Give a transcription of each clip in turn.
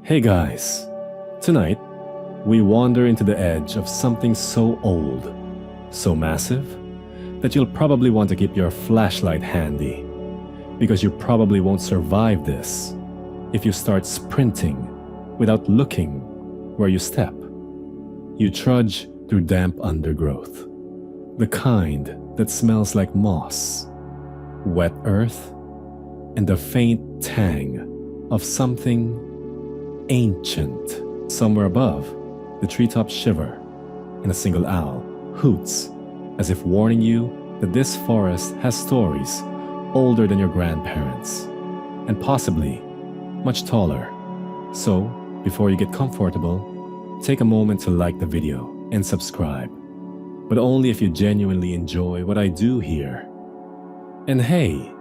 Hey guys, tonight we wander into the edge of something so old, so massive, that you'll probably want to keep your flashlight handy, because you probably won't survive this if you start sprinting without looking where you step. You trudge through damp undergrowth, the kind that smells like moss, wet earth, and the faint tang of something ancient. Somewhere above, the treetops shiver, and a single owl hoots as if warning you that this forest has stories older than your grandparents, and possibly much taller. So, before you get comfortable, take a moment to like the video and subscribe, but only if you genuinely enjoy what I do here. And hey,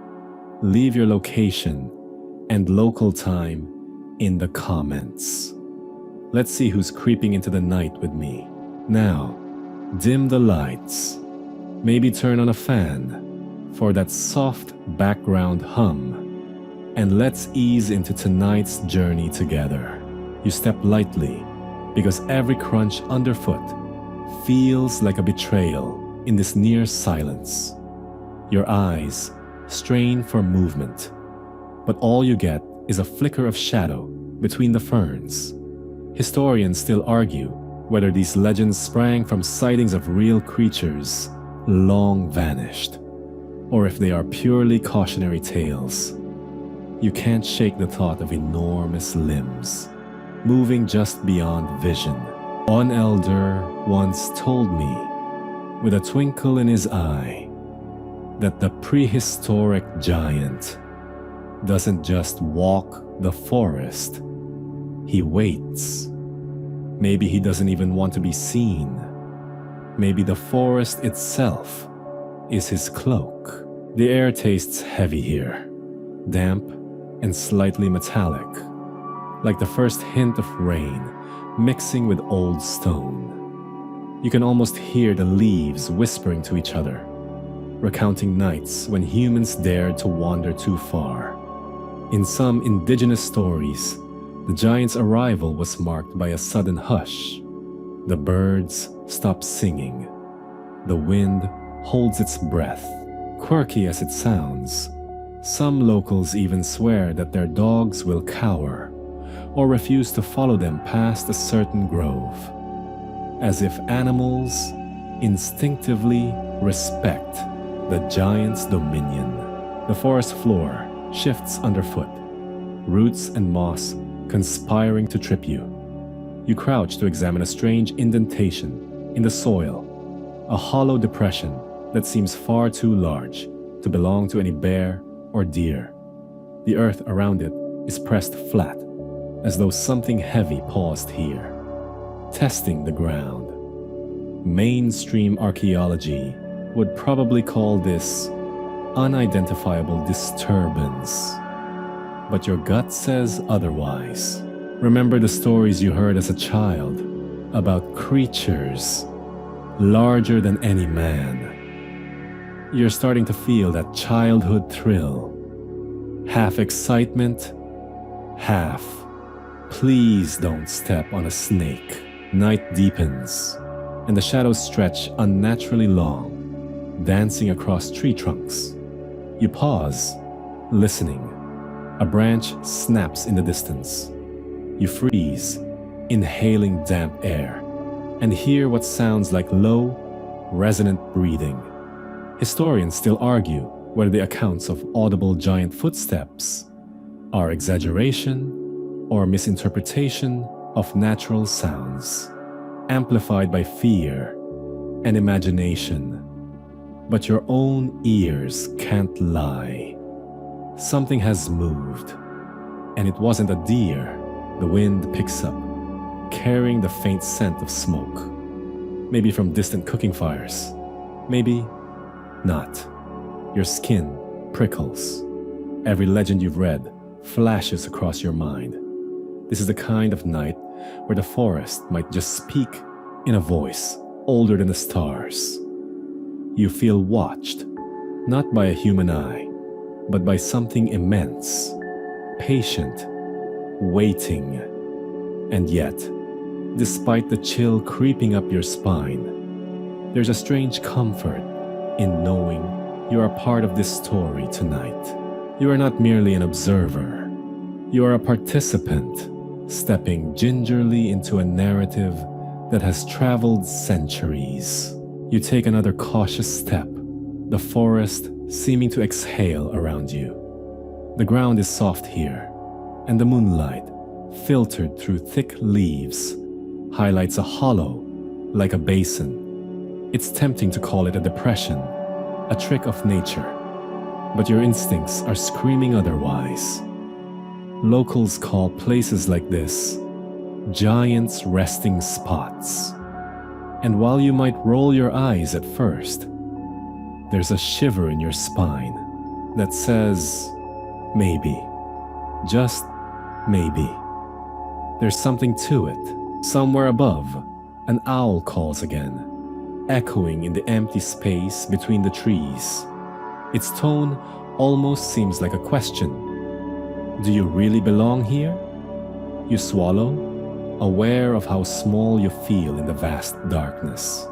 leave your location and local time in the comments. Let's see who's creeping into the night with me. Now, dim the lights. Maybe turn on a fan for that soft background hum. And let's ease into tonight's journey together. You step lightly because every crunch underfoot feels like a betrayal in this near silence. Your eyes strain for movement, but all you get is a flicker of shadow between the ferns. Historians still argue whether these legends sprang from sightings of real creatures long vanished, or if they are purely cautionary tales. You can't shake the thought of enormous limbs, moving just beyond vision. One elder once told me, with a twinkle in his eye, that the prehistoric giant doesn't just walk the forest, he waits. Maybe he doesn't even want to be seen. Maybe the forest itself is his cloak. The air tastes heavy here, damp and slightly metallic, like the first hint of rain mixing with old stone. You can almost hear the leaves whispering to each other, recounting nights when humans dared to wander too far. In some indigenous stories, the giant's arrival was marked by a sudden hush. The birds stop singing. The wind holds its breath. Quirky as it sounds, some locals even swear that their dogs will cower or refuse to follow them past a certain grove, as if animals instinctively respect the giant's dominion. The forest floor shifts underfoot, roots and moss conspiring to trip you. You crouch to examine a strange indentation in the soil, a hollow depression that seems far too large to belong to any bear or deer. The earth around it is pressed flat, as though something heavy paused here, testing the ground. Mainstream archaeology would probably call this unidentifiable disturbance. But your gut says otherwise. Remember the stories you heard as a child about creatures larger than any man. You're starting to feel that childhood thrill. Half excitement, half, please don't step on a snake. Night deepens, and the shadows stretch unnaturally long, dancing across tree trunks. You pause, listening. A branch snaps in the distance. You freeze, inhaling damp air, and hear what sounds like low, resonant breathing. Historians still argue whether the accounts of audible giant footsteps are exaggeration or misinterpretation of natural sounds, amplified by fear and imagination. But your own ears can't lie. Something has moved, and it wasn't a deer. The wind picks up, carrying the faint scent of smoke. Maybe from distant cooking fires. Maybe not. Your skin prickles. Every legend you've read flashes across your mind. This is the kind of night where the forest might just speak in a voice older than the stars. You feel watched, not by a human eye, but by something immense, patient, waiting. And yet, despite the chill creeping up your spine, there's a strange comfort in knowing you are part of this story tonight. You are not merely an observer. You are a participant, stepping gingerly into a narrative that has traveled centuries. You take another cautious step, the forest seeming to exhale around you. The ground is soft here, and the moonlight, filtered through thick leaves, highlights a hollow like a basin. It's tempting to call it a depression, a trick of nature, but your instincts are screaming otherwise. Locals call places like this giants' resting spots. And while you might roll your eyes at first, there's a shiver in your spine that says, maybe, just maybe. There's something to it. Somewhere above, an owl calls again, echoing in the empty space between the trees. Its tone almost seems like a question. Do you really belong here? You swallow, aware of how small you feel in the vast darkness.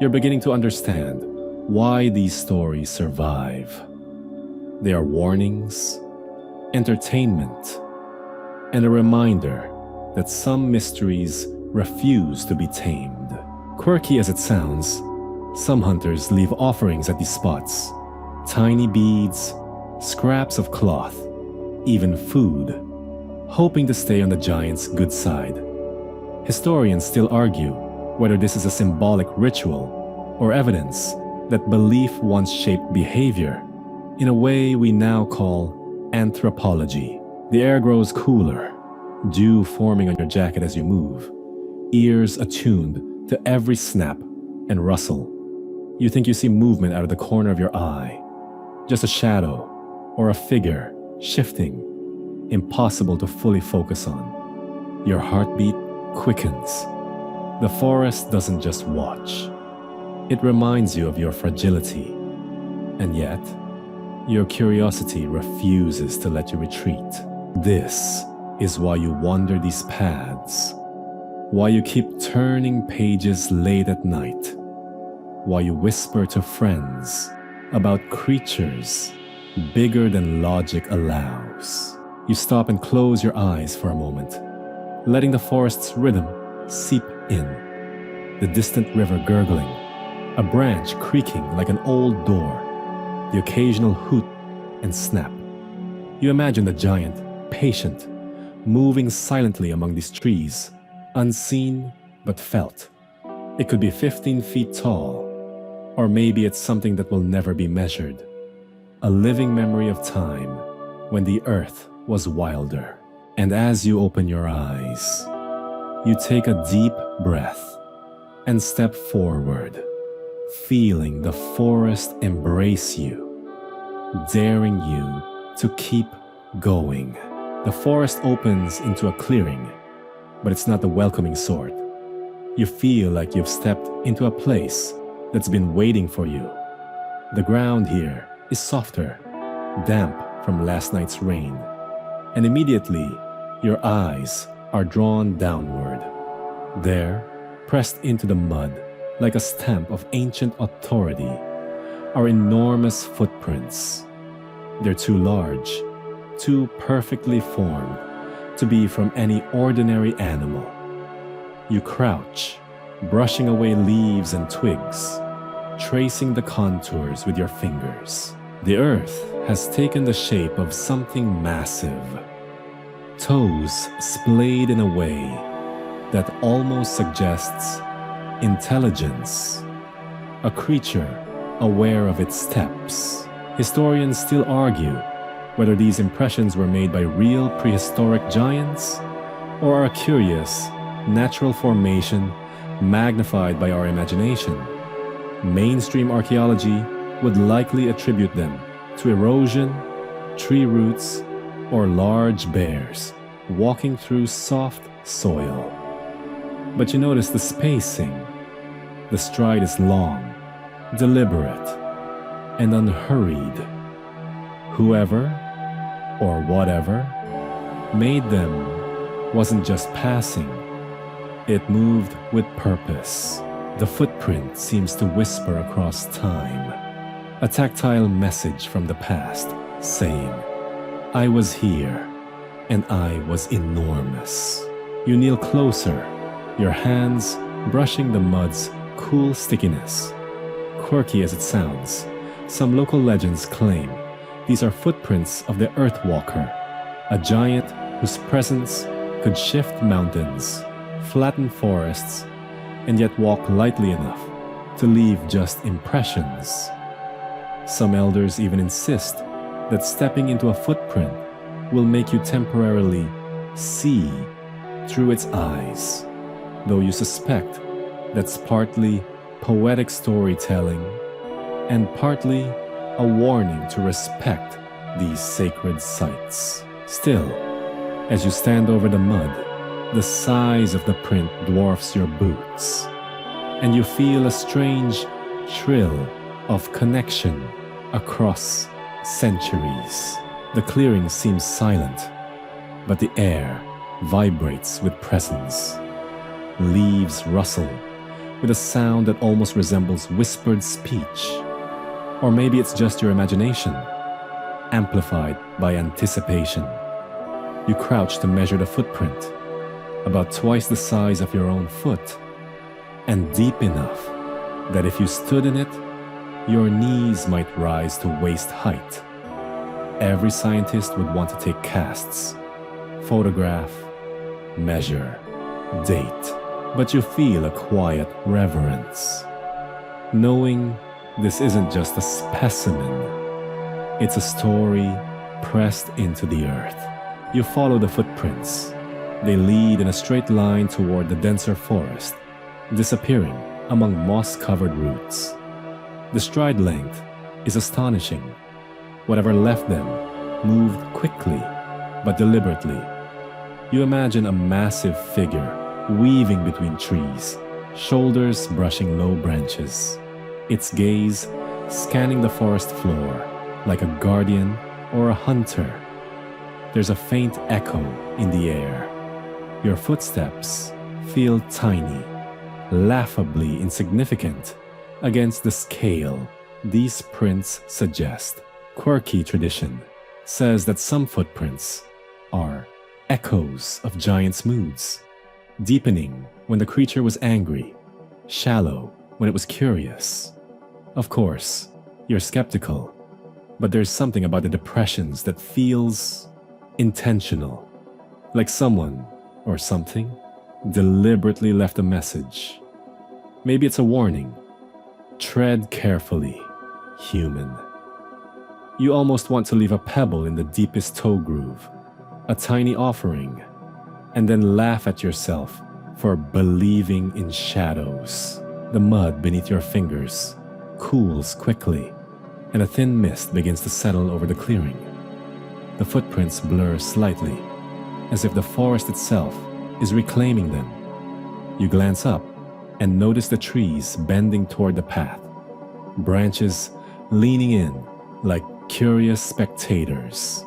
You're beginning to understand why these stories survive. They are warnings, entertainment, and a reminder that some mysteries refuse to be tamed. Quirky as it sounds, some hunters leave offerings at these spots. Tiny beads, scraps of cloth, even food, hoping to stay on the giant's good side. Historians still argue whether this is a symbolic ritual or evidence that belief once shaped behavior in a way we now call anthropology. The air grows cooler, dew forming on your jacket as you move, ears attuned to every snap and rustle. You think you see movement out of the corner of your eye, just a shadow or a figure shifting, impossible to fully focus on. Your heartbeat quickens. The forest doesn't just watch. It reminds you of your fragility. And yet, your curiosity refuses to let you retreat. This is why you wander these paths, why you keep turning pages late at night, why you whisper to friends about creatures bigger than logic allows. You stop and close your eyes for a moment, letting the forest's rhythm seep in. The distant river gurgling, a branch creaking like an old door, the occasional hoot and snap. You imagine the giant, patient, moving silently among these trees, unseen but felt. It could be 15 feet tall, or maybe it's something that will never be measured. A living memory of time when the earth was wilder. And as you open your eyes, you take a deep breath and step forward, feeling the forest embrace you, daring you to keep going. The forest opens into a clearing, but it's not the welcoming sort. You feel like you've stepped into a place that's been waiting for you. The ground here is softer, damp from last night's rain, and immediately your eyes are drawn downward. There, pressed into the mud like a stamp of ancient authority, are enormous footprints. They're too large, too perfectly formed to be from any ordinary animal. You crouch, brushing away leaves and twigs, tracing the contours with your fingers. The earth has taken the shape of something massive, toes splayed in a way that almost suggests intelligence, a creature aware of its steps. Historians still argue whether these impressions were made by real prehistoric giants or are a curious, natural formation magnified by our imagination. Mainstream archaeology would likely attribute them to erosion, tree roots, or large bears walking through soft soil. But you notice the spacing. The stride is long, deliberate, and unhurried. Whoever or whatever made them wasn't just passing, it moved with purpose. The footprint seems to whisper across time, a tactile message from the past saying, I was here, and I was enormous. You kneel closer, your hands brushing the mud's cool stickiness. Quirky as it sounds, some local legends claim these are footprints of the Earthwalker, a giant whose presence could shift mountains, flatten forests, and yet walk lightly enough to leave just impressions. Some elders even insist that stepping into a footprint will make you temporarily see through its eyes, though you suspect that's partly poetic storytelling and partly a warning to respect these sacred sites. Still, as you stand over the mud, the size of the print dwarfs your boots, and you feel a strange thrill of connection across centuries. The clearing seems silent, but the air vibrates with presence. Leaves rustle with a sound that almost resembles whispered speech. Or maybe it's just your imagination, amplified by anticipation. You crouch to measure the footprint, about twice the size of your own foot, and deep enough that if you stood in it, your knees might rise to waist height. Every scientist would want to take casts, photograph, measure, date, but you feel a quiet reverence, knowing this isn't just a specimen, it's a story pressed into the earth. You follow the footprints. They lead in a straight line toward the denser forest, disappearing among moss-covered roots. The stride length is astonishing. Whatever left them moved quickly, but deliberately. You imagine a massive figure weaving between trees, shoulders brushing low branches, its gaze scanning the forest floor like a guardian or a hunter. There's a faint echo in the air. Your footsteps feel tiny, laughably insignificant against the scale these prints suggest. Quirky tradition says that some footprints are echoes of giants' moods, deepening when the creature was angry, shallow when it was curious. Of course, you're skeptical, but there's something about the depressions that feels intentional, like someone or something deliberately left a message. Maybe it's a warning. Tread carefully, human. You almost want to leave a pebble in the deepest toe groove, a tiny offering, and then laugh at yourself for believing in shadows. The mud beneath your fingers cools quickly, and a thin mist begins to settle over the clearing. The footprints blur slightly, as if the forest itself is reclaiming them. You glance up and notice the trees bending toward the path, branches leaning in like curious spectators.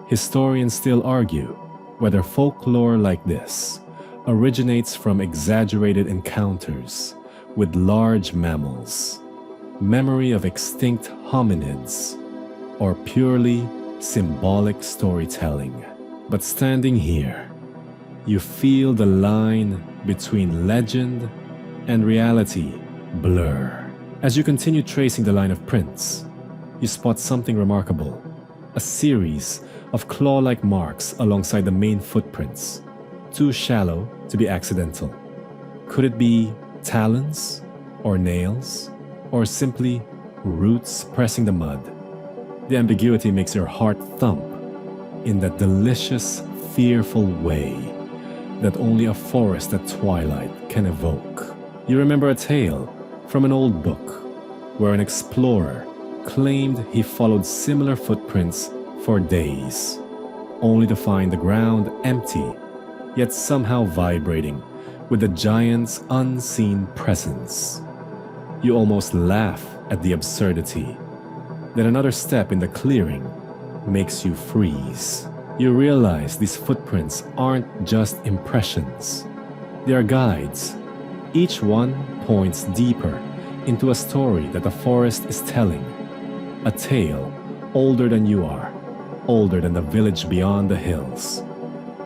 Historians still argue whether folklore like this originates from exaggerated encounters with large mammals, memory of extinct hominids, or purely symbolic storytelling. But standing here, you feel the line between legend and reality blur. As you continue tracing the line of prints, you spot something remarkable, a series of claw-like marks alongside the main footprints, too shallow to be accidental. Could it be talons, or nails, or simply roots pressing the mud? The ambiguity makes your heart thump in that delicious, fearful way that only a forest at twilight can evoke. You remember a tale from an old book where an explorer claimed he followed similar footprints for days, only to find the ground empty, yet somehow vibrating with the giant's unseen presence. You almost laugh at the absurdity. Then another step in the clearing makes you freeze. You realize these footprints aren't just impressions. They are guides. Each one points deeper into a story that the forest is telling. A tale older than you are, older than the village beyond the hills.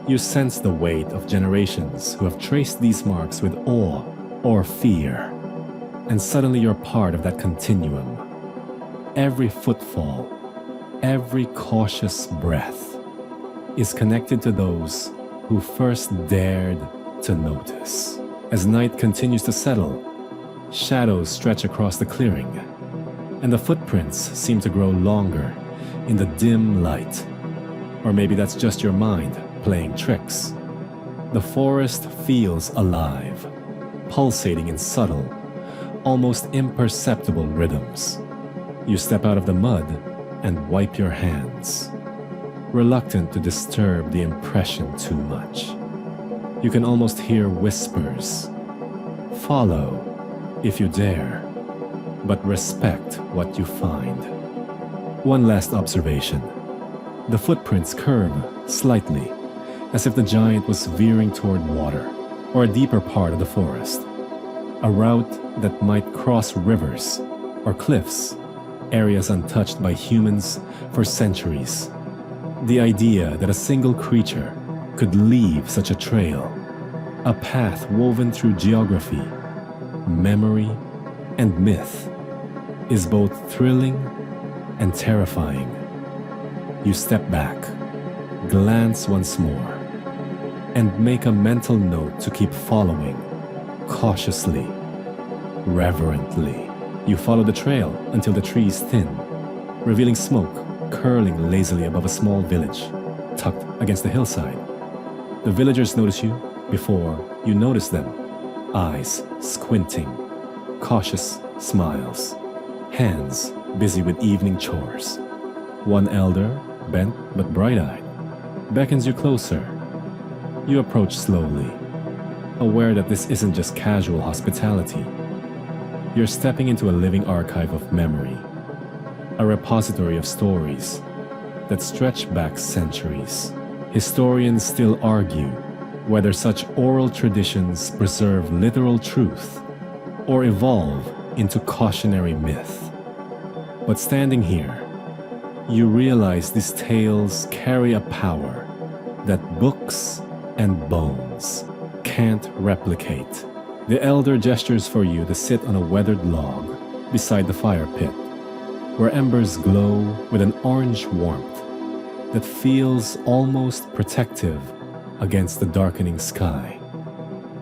You sense the weight of generations who have traced these marks with awe or fear. And suddenly you're part of that continuum. Every footfall, every cautious breath is connected to those who first dared to notice. As night continues to settle, shadows stretch across the clearing, and the footprints seem to grow longer in the dim light. Or maybe that's just your mind playing tricks. The forest feels alive, pulsating in subtle, almost imperceptible rhythms. You step out of the mud and wipe your hands, reluctant to disturb the impression too much. You can almost hear whispers. Follow, if you dare, but respect what you find. One last observation. The footprints curve slightly, as if the giant was veering toward water or a deeper part of the forest. A route that might cross rivers or cliffs, areas untouched by humans for centuries. The idea that a single creature could leave such a trail, a path woven through geography, memory, and myth, is both thrilling and terrifying. You step back, glance once more, and make a mental note to keep following, cautiously, reverently. You follow the trail until the trees thin, revealing smoke curling lazily above a small village, tucked against the hillside. The villagers notice you before you notice them, eyes squinting, cautious smiles, hands busy with evening chores. One elder, bent but bright-eyed, beckons you closer. You approach slowly, aware that this isn't just casual hospitality. You're stepping into a living archive of memory, a repository of stories that stretch back centuries. Historians still argue whether such oral traditions preserve literal truth or evolve into cautionary myth. But standing here, you realize these tales carry a power that books and bones can't replicate. The elder gestures for you to sit on a weathered log beside the fire pit, where embers glow with an orange warmth that feels almost protective against the darkening sky.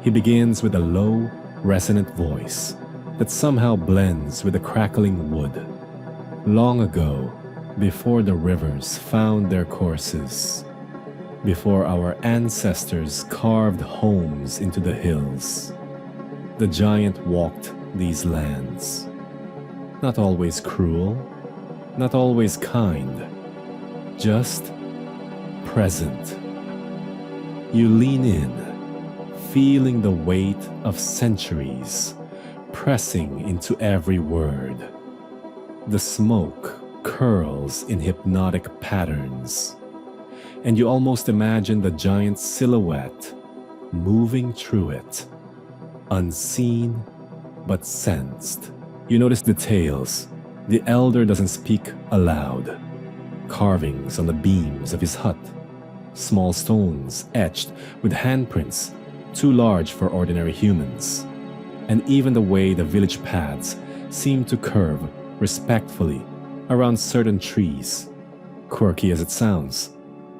He begins with a low, resonant voice that somehow blends with the crackling wood. Long ago, before the rivers found their courses, before our ancestors carved homes into the hills, the giant walked these lands. Not always cruel, not always kind, just present. You lean in, feeling the weight of centuries pressing into every word. The smoke curls in hypnotic patterns, and you almost imagine the giant's silhouette moving through it, unseen but sensed. You notice details. The elder doesn't speak aloud. Carvings on the beams of his hut, small stones etched with handprints too large for ordinary humans, and even the way the village paths seem to curve respectfully around certain trees. Quirky as it sounds,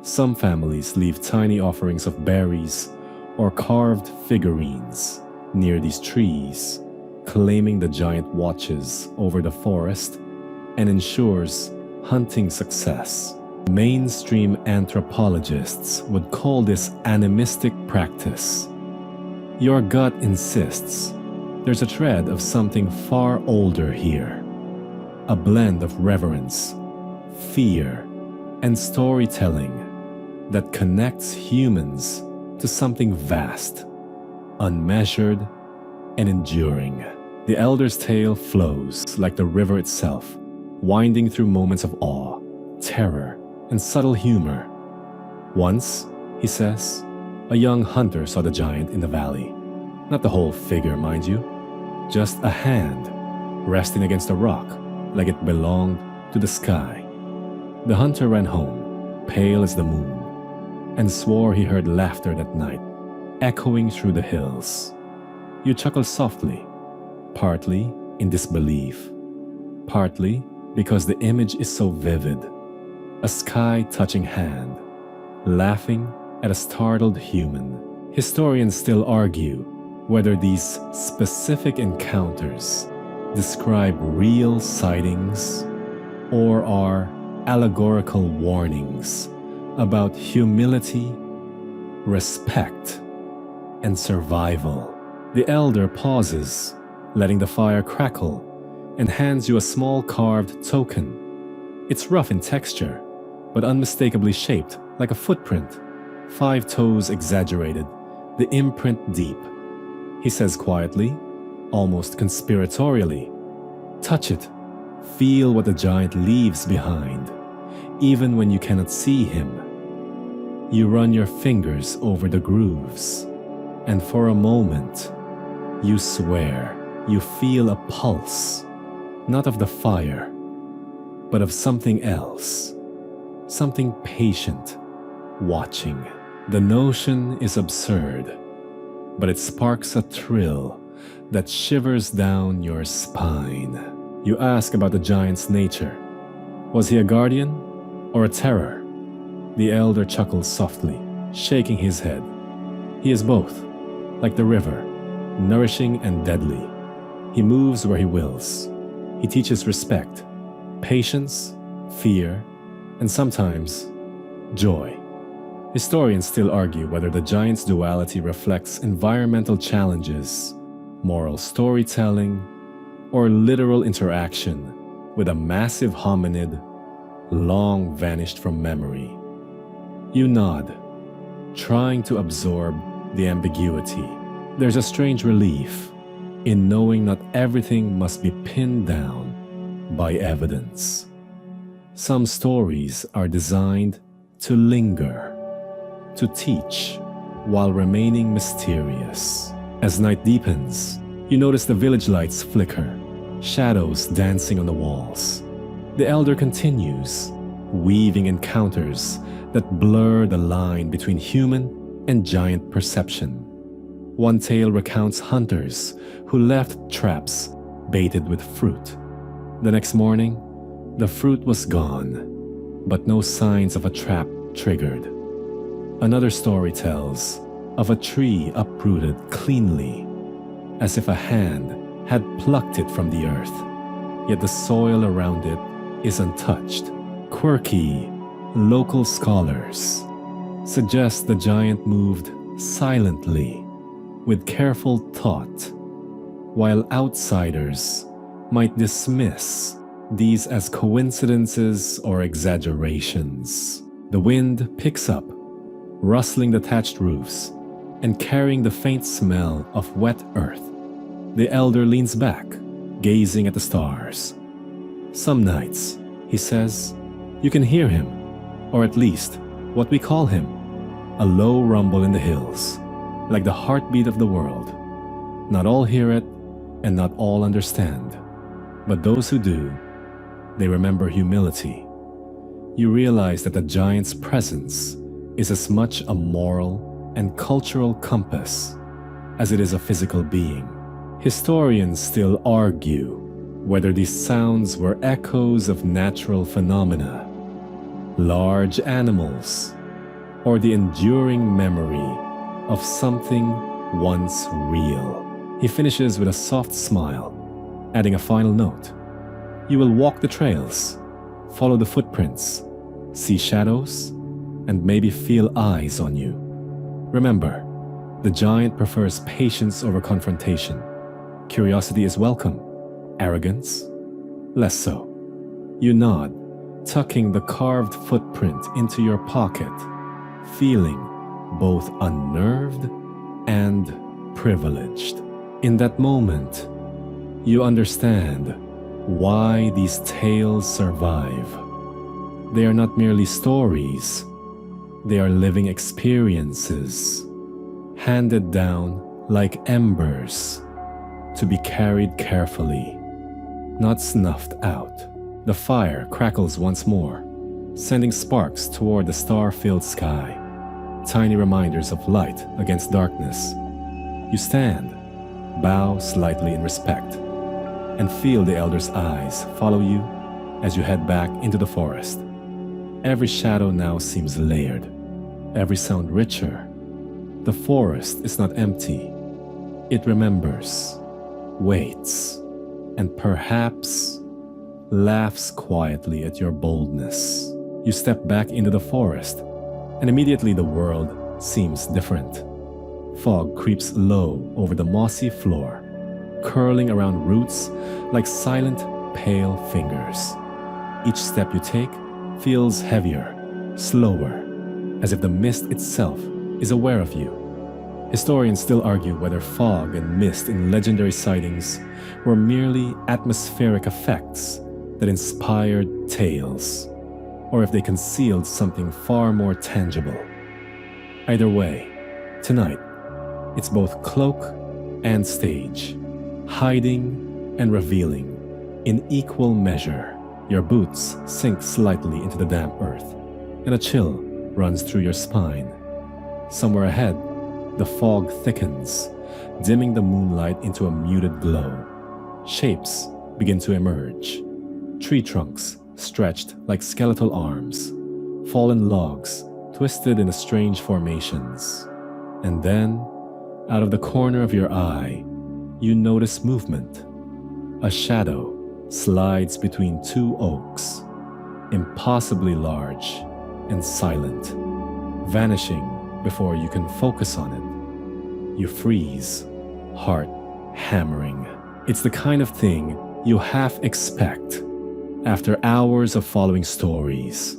some families leave tiny offerings of berries or carved figurines near these trees, claiming the giant watches over the forest and ensures hunting success. Mainstream anthropologists would call this animistic practice. Your gut insists there's a thread of something far older here, a blend of reverence, fear, and storytelling that connects humans to something vast, unmeasured, and enduring. The elder's tale flows like the river itself, winding through moments of awe, terror, and subtle humor. Once, he says, a young hunter saw the giant in the valley. Not the whole figure, mind you, just a hand resting against a rock like it belonged to the sky. The hunter ran home, pale as the moon, and swore he heard laughter that night, echoing through the hills. You chuckle softly, partly in disbelief, partly because the image is so vivid. A sky-touching hand, laughing at a startled human. Historians still argue whether these specific encounters describe real sightings or are allegorical warnings about humility, respect, and survival. The elder pauses, letting the fire crackle, and hands you a small carved token. It's rough in texture, but unmistakably shaped like a footprint, 5 toes exaggerated, the imprint deep. He says quietly, almost conspiratorially, "Touch it. Feel what the giant leaves behind, even when you cannot see him." You run your fingers over the grooves, and for a moment, you swear you feel a pulse, not of the fire, but of something else, something patient, watching. The notion is absurd, but it sparks a thrill that shivers down your spine. You ask about the giant's nature. Was he a guardian or a terror? The elder chuckles softly, shaking his head. He is both, like the river, nourishing and deadly. He moves where he wills. He teaches respect, patience, fear, and sometimes joy. Historians still argue whether the giant's duality reflects environmental challenges, moral storytelling, or literal interaction with a massive hominid long vanished from memory. You nod, trying to absorb the ambiguity. There's a strange relief in knowing not everything must be pinned down by evidence. Some stories are designed to linger, to teach, while remaining mysterious. As night deepens, you notice the village lights flicker, shadows dancing on the walls. The elder continues, weaving encounters that blur the line between human and giant perception. One tale recounts hunters who left traps baited with fruit. The next morning, the fruit was gone, but no signs of a trap triggered. Another story tells of a tree uprooted cleanly, as if a hand had plucked it from the earth, yet the soil around it is untouched. Quirky, local scholars suggest the giant moved silently, with careful thought, while outsiders might dismiss these as coincidences or exaggerations. The wind picks up, rustling the thatched roofs and carrying the faint smell of wet earth. The elder leans back, gazing at the stars. Some nights, he says, you can hear him, or at least what we call him, a low rumble in the hills, like the heartbeat of the world. Not all hear it, and not all understand, but those who do, they remember humility. You realize that the giant's presence is as much a moral and cultural compass as it is a physical being. Historians still argue whether these sounds were echoes of natural phenomena, large animals, or the enduring memory of something once real. He finishes with a soft smile, adding a final note. You will walk the trails, follow the footprints, see shadows, and maybe feel eyes on you. Remember, the giant prefers patience over confrontation. Curiosity is welcome, arrogance, less so. You nod, tucking the carved footprint into your pocket, feeling both unnerved and privileged. In that moment, you understand why these tales survive. They are not merely stories, They are living experiences, handed down like embers, to be carried carefully, not snuffed out. The fire crackles once more, sending sparks toward the star-filled sky, tiny reminders of light against darkness. You stand, bow slightly in respect, and feel the elders' eyes follow you as you head back into the forest. Every shadow now seems layered, every sound richer. The forest is not empty. It remembers, waits, and perhaps laughs quietly at your boldness. You step back into the forest, and immediately the world seems different. Fog creeps low over the mossy floor, curling around roots like silent, pale fingers. Each step you take feels heavier, slower, as if the mist itself is aware of you. Historians still argue whether fog and mist in legendary sightings were merely atmospheric effects that inspired tales, or if they concealed something far more tangible. Either way, tonight, it's both cloak and stage, hiding and revealing in equal measure. Your boots sink slightly into the damp earth, and a chill runs through your spine. Somewhere ahead, the fog thickens, dimming the moonlight into a muted glow. Shapes begin to emerge. Tree trunks stretched like skeletal arms, fallen logs twisted into strange formations. And then, out of the corner of your eye, you notice movement. A shadow slides between two oaks, impossibly large and silent, vanishing before you can focus on it. You freeze, heart hammering. It's the kind of thing you half expect after hours of following stories.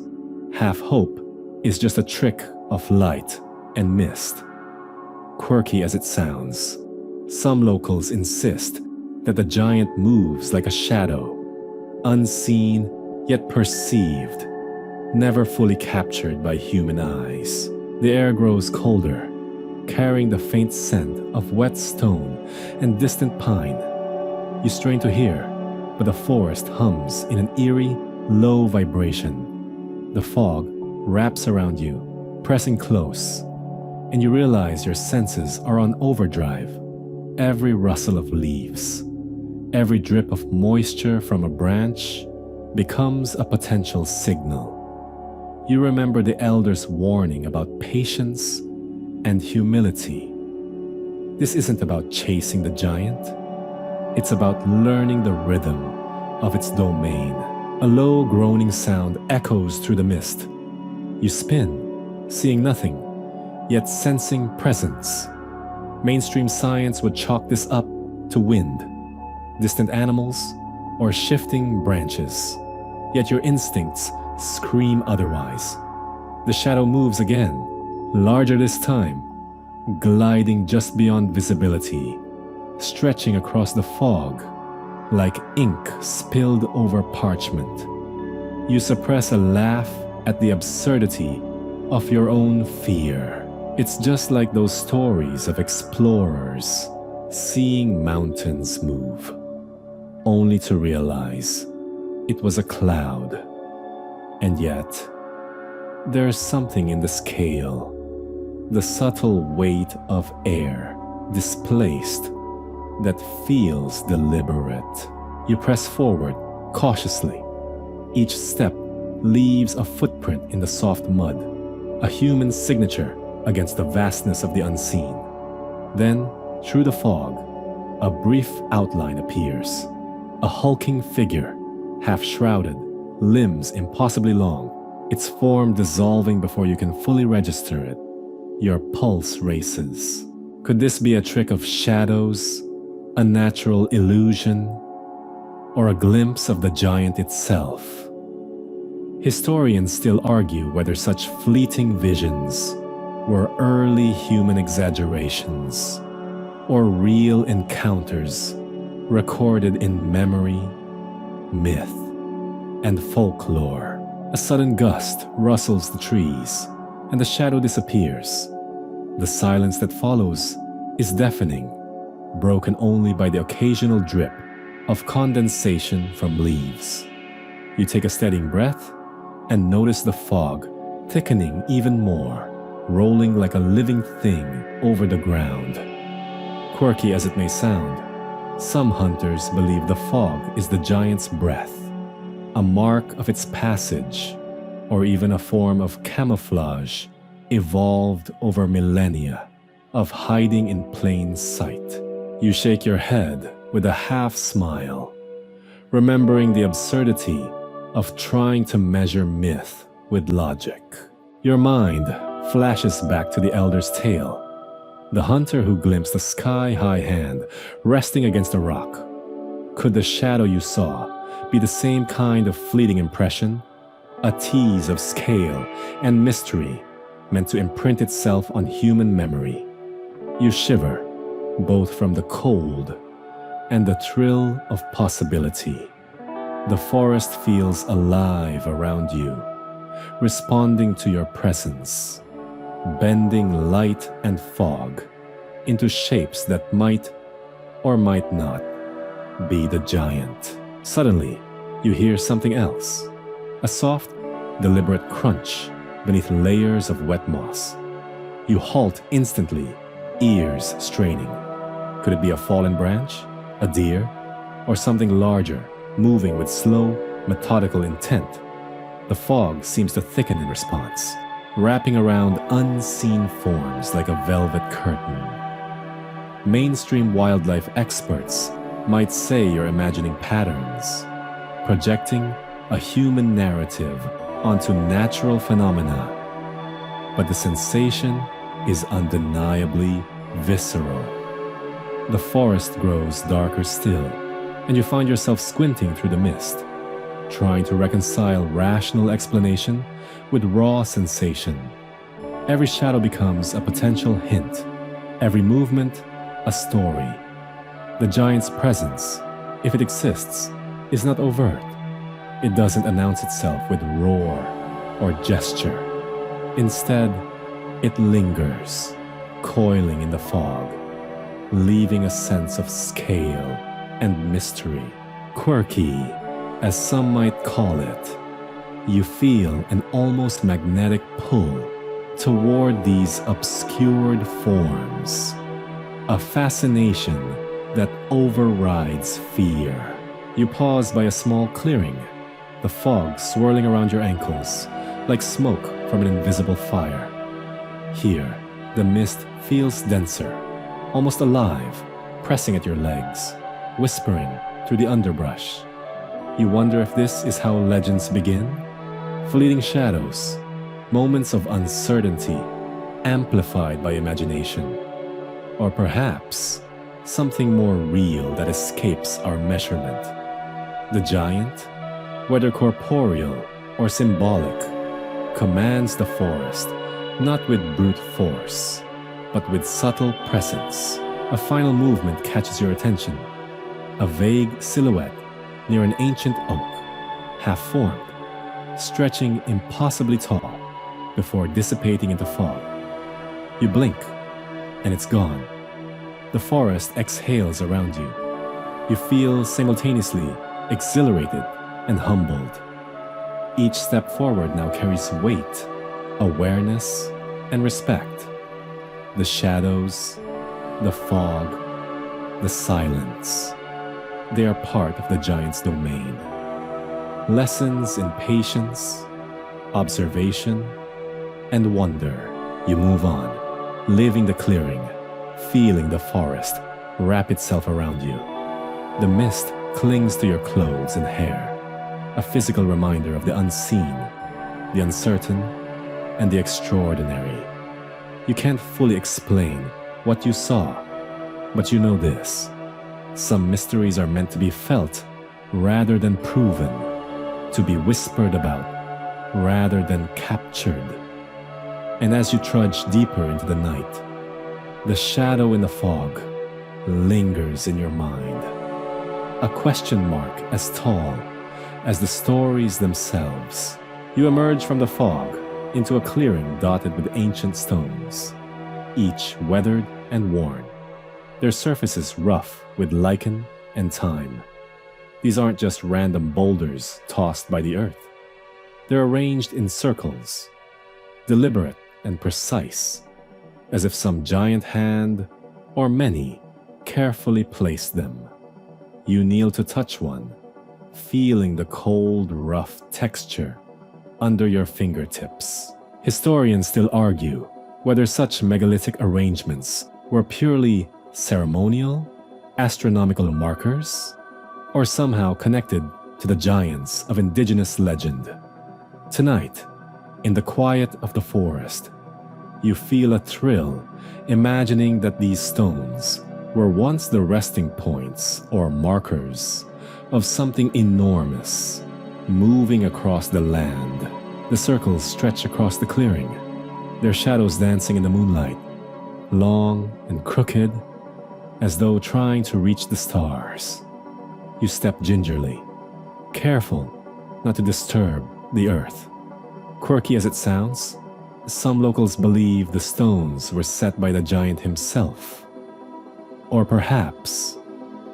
Half hope is just a trick of light and mist. Quirky as it sounds, some locals insist that the giant moves like a shadow, unseen yet perceived, never fully captured by human eyes. The air grows colder, carrying the faint scent of wet stone and distant pine. You strain to hear, but the forest hums in an eerie, low vibration. The fog wraps around you, pressing close, and you realize your senses are on overdrive. Every rustle of leaves, every drip of moisture from a branch becomes a potential signal. You remember the elders' warning about patience and humility. This isn't about chasing the giant. It's about learning the rhythm of its domain. A low groaning sound echoes through the mist. You spin, seeing nothing, yet sensing presence. Mainstream science would chalk this up to wind, distant animals, or shifting branches. Yet your instincts scream otherwise. The shadow moves again, larger this time, gliding just beyond visibility, stretching across the fog like ink spilled over parchment. You suppress a laugh at the absurdity of your own fear. It's just like those stories of explorers seeing mountains move, only to realize it was a cloud. And yet, there's something in the scale, the subtle weight of air displaced that feels deliberate. You press forward cautiously. Each step leaves a footprint in the soft mud, a human signature against the vastness of the unseen. Then, through the fog, a brief outline appears. A hulking figure, half-shrouded, limbs impossibly long, its form dissolving before you can fully register it. Your pulse races. Could this be a trick of shadows, a natural illusion, or a glimpse of the giant itself? Historians still argue whether such fleeting visions were early human exaggerations or real encounters recorded in memory, myth, and folklore. A sudden gust rustles the trees, and the shadow disappears. The silence that follows is deafening, broken only by the occasional drip of condensation from leaves. You take a steadying breath and notice the fog thickening even more, rolling like a living thing over the ground. Quirky as it may sound, some hunters believe the fog is the giant's breath, a mark of its passage, or even a form of camouflage evolved over millennia of hiding in plain sight. You shake your head with a half smile, remembering the absurdity of trying to measure myth with logic. Your mind flashes back to the elder's tale, the hunter who glimpsed a sky-high hand resting against a rock. Could the shadow you saw be the same kind of fleeting impression, a tease of scale and mystery meant to imprint itself on human memory? You shiver, both from the cold and the thrill of possibility. The forest feels alive around you, responding to your presence, bending light and fog into shapes that might or might not be the giant. Suddenly, you hear something else, a soft, deliberate crunch beneath layers of wet moss. You halt instantly, ears straining. Could it be a fallen branch, a deer, or something larger, moving with slow, methodical intent? The fog seems to thicken in response, wrapping around unseen forms like a velvet curtain. Mainstream wildlife experts might say you're imagining patterns, projecting a human narrative onto natural phenomena. But the sensation is undeniably visceral. The forest grows darker still, and you find yourself squinting through the mist, trying to reconcile rational explanation with raw sensation. Every shadow becomes a potential hint, every movement a story. The giant's presence, if it exists, is not overt. It doesn't announce itself with roar or gesture. Instead, it lingers, coiling in the fog, leaving a sense of scale and mystery. Quirky, as some might call it, you feel an almost magnetic pull toward these obscured forms, a fascination that overrides fear. You pause by a small clearing, the fog swirling around your ankles like smoke from an invisible fire. Here, the mist feels denser, almost alive, pressing at your legs, whispering through the underbrush. You wonder if this is how legends begin? Fleeting shadows, moments of uncertainty, amplified by imagination. Or perhaps something more real that escapes our measurement. The giant, whether corporeal or symbolic, commands the forest not with brute force, but with subtle presence. A final movement catches your attention, a vague silhouette near an ancient oak, half-formed, stretching impossibly tall before dissipating into fog. You blink, and it's gone. The forest exhales around you. You feel simultaneously exhilarated and humbled. Each step forward now carries weight, awareness, and respect. The shadows, the fog, the silence, they are part of the giant's domain. Lessons in patience, observation, and wonder. You move on, leaving the clearing, feeling the forest wrap itself around you. The mist clings to your clothes and hair, a physical reminder of the unseen, the uncertain, and the extraordinary. You can't fully explain what you saw, but you know this: some mysteries are meant to be felt rather than proven, to be whispered about rather than captured. And as you trudge deeper into the night, the shadow in the fog lingers in your mind, a question mark as tall as the stories themselves. You emerge from the fog, into a clearing dotted with ancient stones, each weathered and worn, their surfaces rough with lichen and time. These aren't just random boulders tossed by the earth. They're arranged in circles, deliberate and precise, as if some giant hand, or many, carefully placed them. You kneel to touch one, feeling the cold, rough texture under your fingertips. Historians still argue whether such megalithic arrangements were purely ceremonial, astronomical markers, or somehow connected to the giants of indigenous legend. Tonight, in the quiet of the forest, you feel a thrill imagining that these stones were once the resting points or markers of something enormous moving across the land. The circles stretch across the clearing, their shadows dancing in the moonlight, long and crooked, as though trying to reach the stars. You step gingerly, careful not to disturb the earth. Quirky as it sounds, some locals believe the stones were set by the giant himself, or perhaps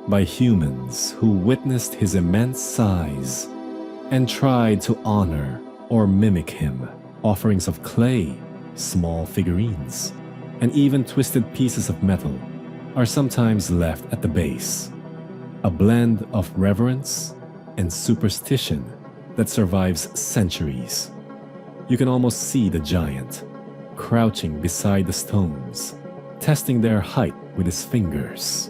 by humans who witnessed his immense size and tried to honor or mimic him. Offerings of clay, small figurines, and even twisted pieces of metal are sometimes left at the base, a blend of reverence and superstition that survives centuries. You can almost see the giant crouching beside the stones, testing their height with his fingers,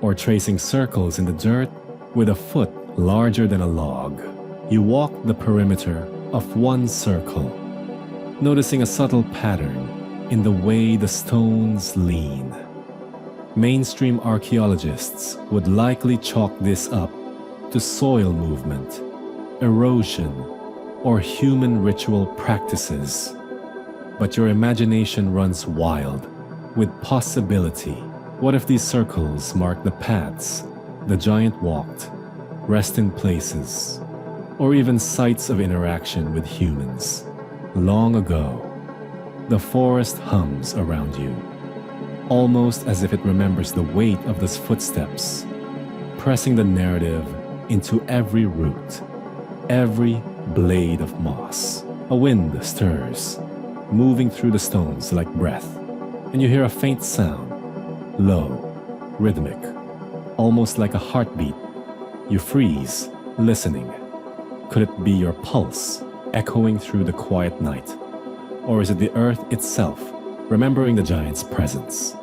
or tracing circles in the dirt with a foot larger than a log. You walk the perimeter of one circle, noticing a subtle pattern in the way the stones lean. Mainstream archaeologists would likely chalk this up to soil movement, erosion, or human ritual practices. But your imagination runs wild with possibility. What if these circles mark the paths the giant walked, resting places, or even sites of interaction with humans? Long ago, the forest hums around you, almost as if it remembers the weight of those footsteps, pressing the narrative into every root, every blade of moss. A wind stirs, moving through the stones like breath, and you hear a faint sound, low, rhythmic, almost like a heartbeat. You freeze, listening. Could it be your pulse echoing through the quiet night? Or is it the earth itself, remembering the giant's presence?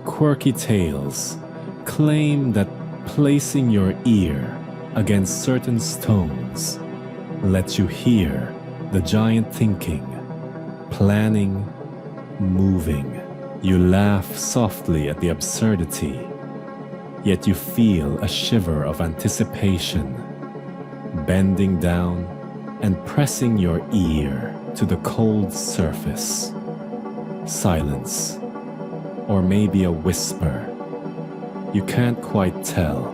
Quirky tales claim that placing your ear against certain stones lets you hear the giant thinking, planning, moving. You laugh softly at the absurdity, yet you feel a shiver of anticipation, bending down and pressing your ear to the cold surface. Silence, or maybe a whisper. You can't quite tell,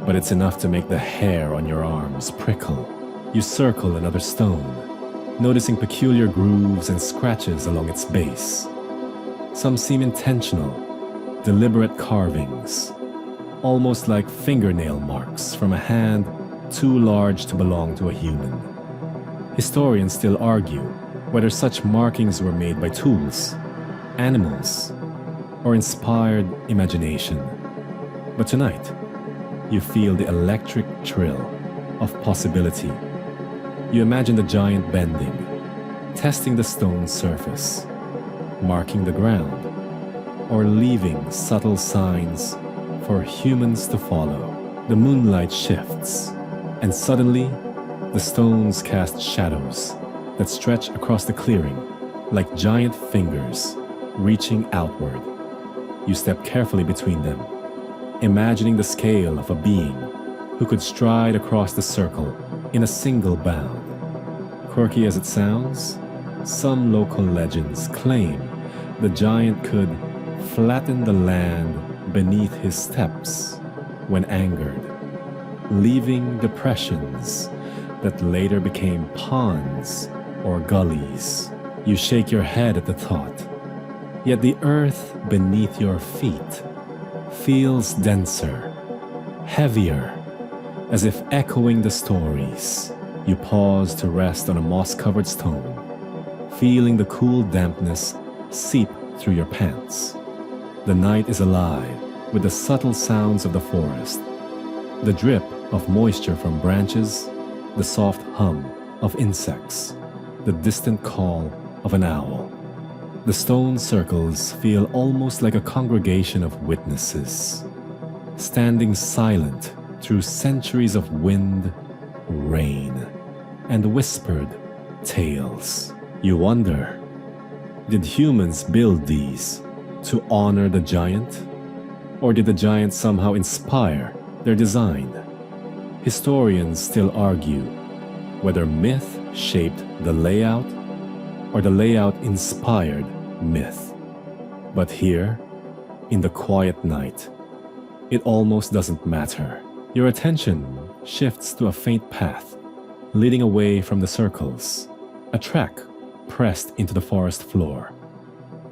but it's enough to make the hair on your arms prickle. You circle another stone, noticing peculiar grooves and scratches along its base. Some seem intentional, deliberate carvings, almost like fingernail marks from a hand too large to belong to a human. Historians still argue whether such markings were made by tools, animals, or inspired imagination. But tonight, you feel the electric thrill of possibility. You imagine the giant bending, testing the stone surface, marking the ground, or leaving subtle signs for humans to follow. The moonlight shifts, and suddenly, the stones cast shadows that stretch across the clearing like giant fingers reaching outward. You step carefully between them, imagining the scale of a being who could stride across the circle in a single bound. Quirky as it sounds, some local legends claim the giant could flatten the land beneath his steps when angered, leaving depressions that later became ponds or gullies. You shake your head at the thought. Yet the earth beneath your feet feels denser, heavier, as if echoing the stories. You pause to rest on a moss-covered stone, feeling the cool dampness seep through your pants. The night is alive with the subtle sounds of the forest, the drip of moisture from branches, the soft hum of insects, the distant call of an owl. The stone circles feel almost like a congregation of witnesses, standing silent through centuries of wind, rain, and whispered tales. You wonder, did humans build these to honor the giant? Or did the giant somehow inspire their design? Historians still argue whether myth shaped the layout or the layout inspired myth. But here, in the quiet night, it almost doesn't matter. Your attention shifts to a faint path leading away from the circles, a track pressed into the forest floor.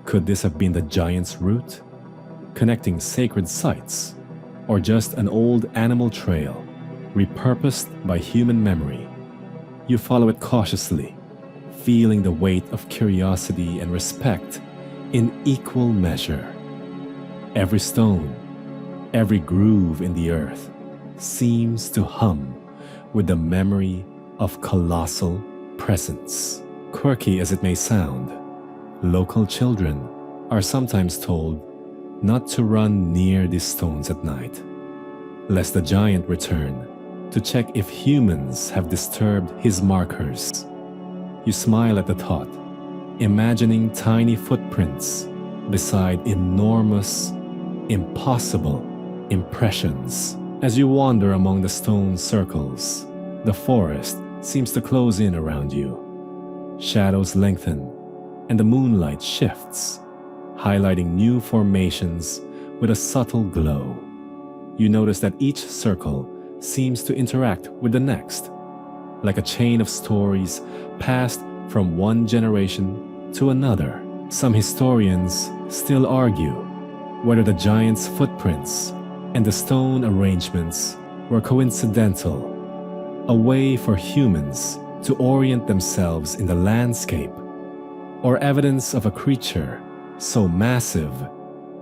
Could this have been the giant's route, connecting sacred sites, or just an old animal trail repurposed by human memory? You follow it cautiously, feeling the weight of curiosity and respect in equal measure. Every stone, every groove in the earth seems to hum with the memory of colossal presence. Quirky as it may sound, local children are sometimes told not to run near these stones at night, lest the giant return to check if humans have disturbed his markers. You smile at the thought, imagining tiny footprints beside enormous, impossible impressions. As you wander among the stone circles, the forest seems to close in around you. Shadows lengthen, and the moonlight shifts, highlighting new formations with a subtle glow. You notice that each circle seems to interact with the next, like a chain of stories passed from one generation to another. Some historians still argue whether the giant's footprints and the stone arrangements were coincidental, a way for humans to orient themselves in the landscape, or evidence of a creature so massive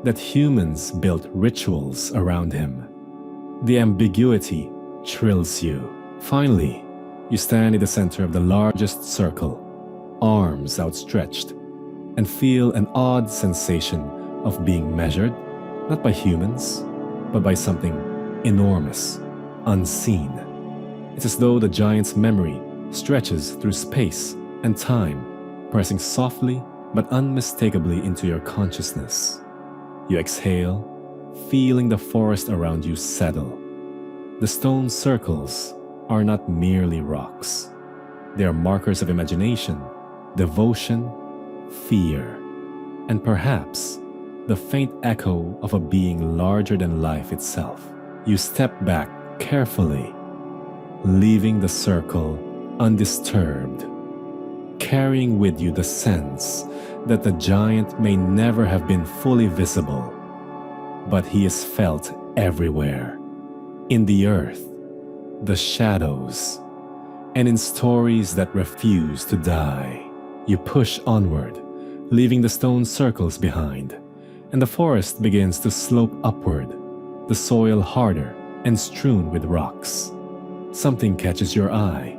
that humans built rituals around him. The ambiguity thrills you. Finally, you stand in the center of the largest circle, arms outstretched, and feel an odd sensation of being measured, not by humans, but by something enormous, unseen. It's as though the giant's memory stretches through space and time, pressing softly but unmistakably into your consciousness. You exhale, feeling the forest around you settle. The stone circles are not merely rocks. They are markers of imagination, devotion, fear, and perhaps the faint echo of a being larger than life itself. You step back carefully, leaving the circle undisturbed, carrying with you the sense that the giant may never have been fully visible, but he is felt everywhere, in the earth, the shadows, and in stories that refuse to die. You push onward, leaving the stone circles behind, and the forest begins to slope upward, the soil harder and strewn with rocks. Something catches your eye,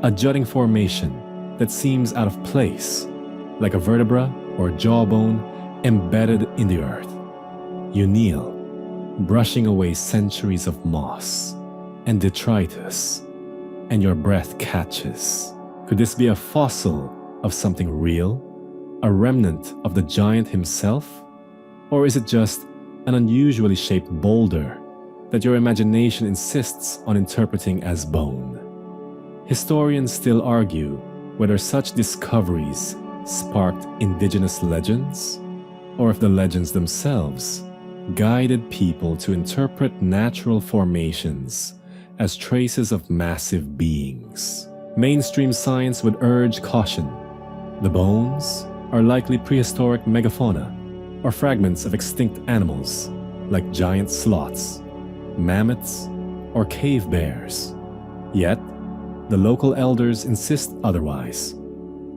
a jutting formation that seems out of place, like a vertebra or jawbone embedded in the earth. You kneel, brushing away centuries of moss and detritus, and your breath catches. Could this be a fossil of something real, a remnant of the giant himself? Or is it just an unusually shaped boulder that your imagination insists on interpreting as bone? Historians still argue whether such discoveries sparked indigenous legends, or if the legends themselves guided people to interpret natural formations as traces of massive beings. Mainstream science would urge caution. The bones are likely prehistoric megafauna or fragments of extinct animals like giant sloths, mammoths, or cave bears. Yet, the local elders insist otherwise.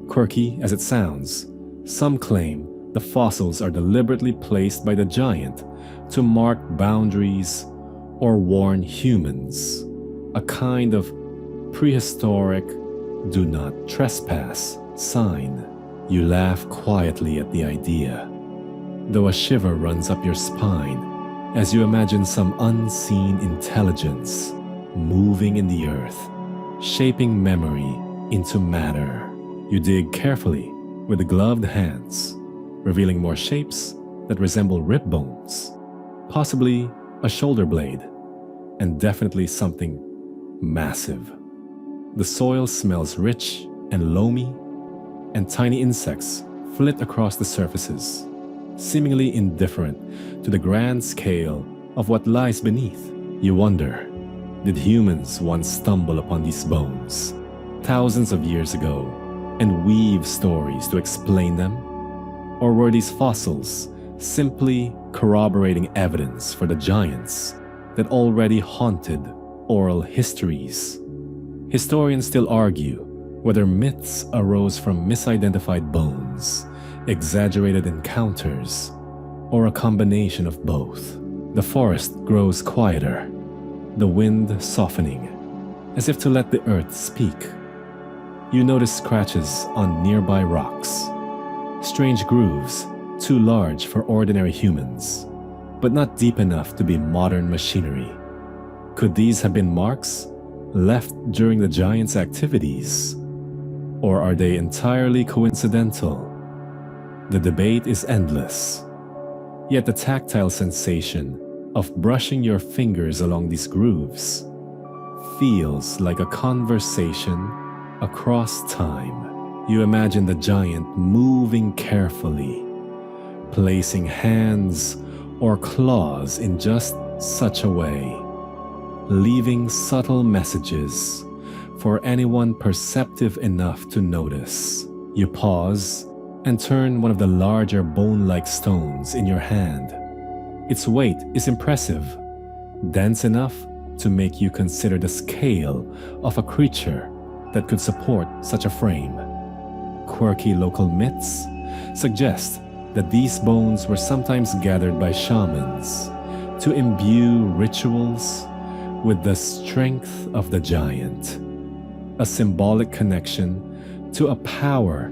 Quirky as it sounds, some claim the fossils are deliberately placed by the giant to mark boundaries or warn humans, a kind of prehistoric "do not trespass" sign. You laugh quietly at the idea, though a shiver runs up your spine as you imagine some unseen intelligence moving in the earth, shaping memory into matter. You dig carefully with the gloved hands, revealing more shapes that resemble rib bones, possibly a shoulder blade, and definitely something massive. The soil smells rich and loamy, and tiny insects flit across the surfaces, seemingly indifferent to the grand scale of what lies beneath. You wonder, did humans once stumble upon these bones thousands of years ago and weave stories to explain them? Or were these fossils simply corroborating evidence for the giants that already haunted oral histories? Historians still argue whether myths arose from misidentified bones, exaggerated encounters, or a combination of both. The forest grows quieter, the wind softening, as if to let the earth speak. You notice scratches on nearby rocks, strange grooves too large for ordinary humans, but not deep enough to be modern machinery. Could these have been marks left during the giants' activities? Or are they entirely coincidental? The debate is endless, yet the tactile sensation of brushing your fingers along these grooves feels like a conversation across time. You imagine the giant moving carefully, placing hands or claws in just such a way, leaving subtle messages for anyone perceptive enough to notice. You pause and turn one of the larger bone-like stones in your hand. Its weight is impressive, dense enough to make you consider the scale of a creature that could support such a frame. Quirky local myths suggest that these bones were sometimes gathered by shamans to imbue rituals with the strength of the giant, a symbolic connection to a power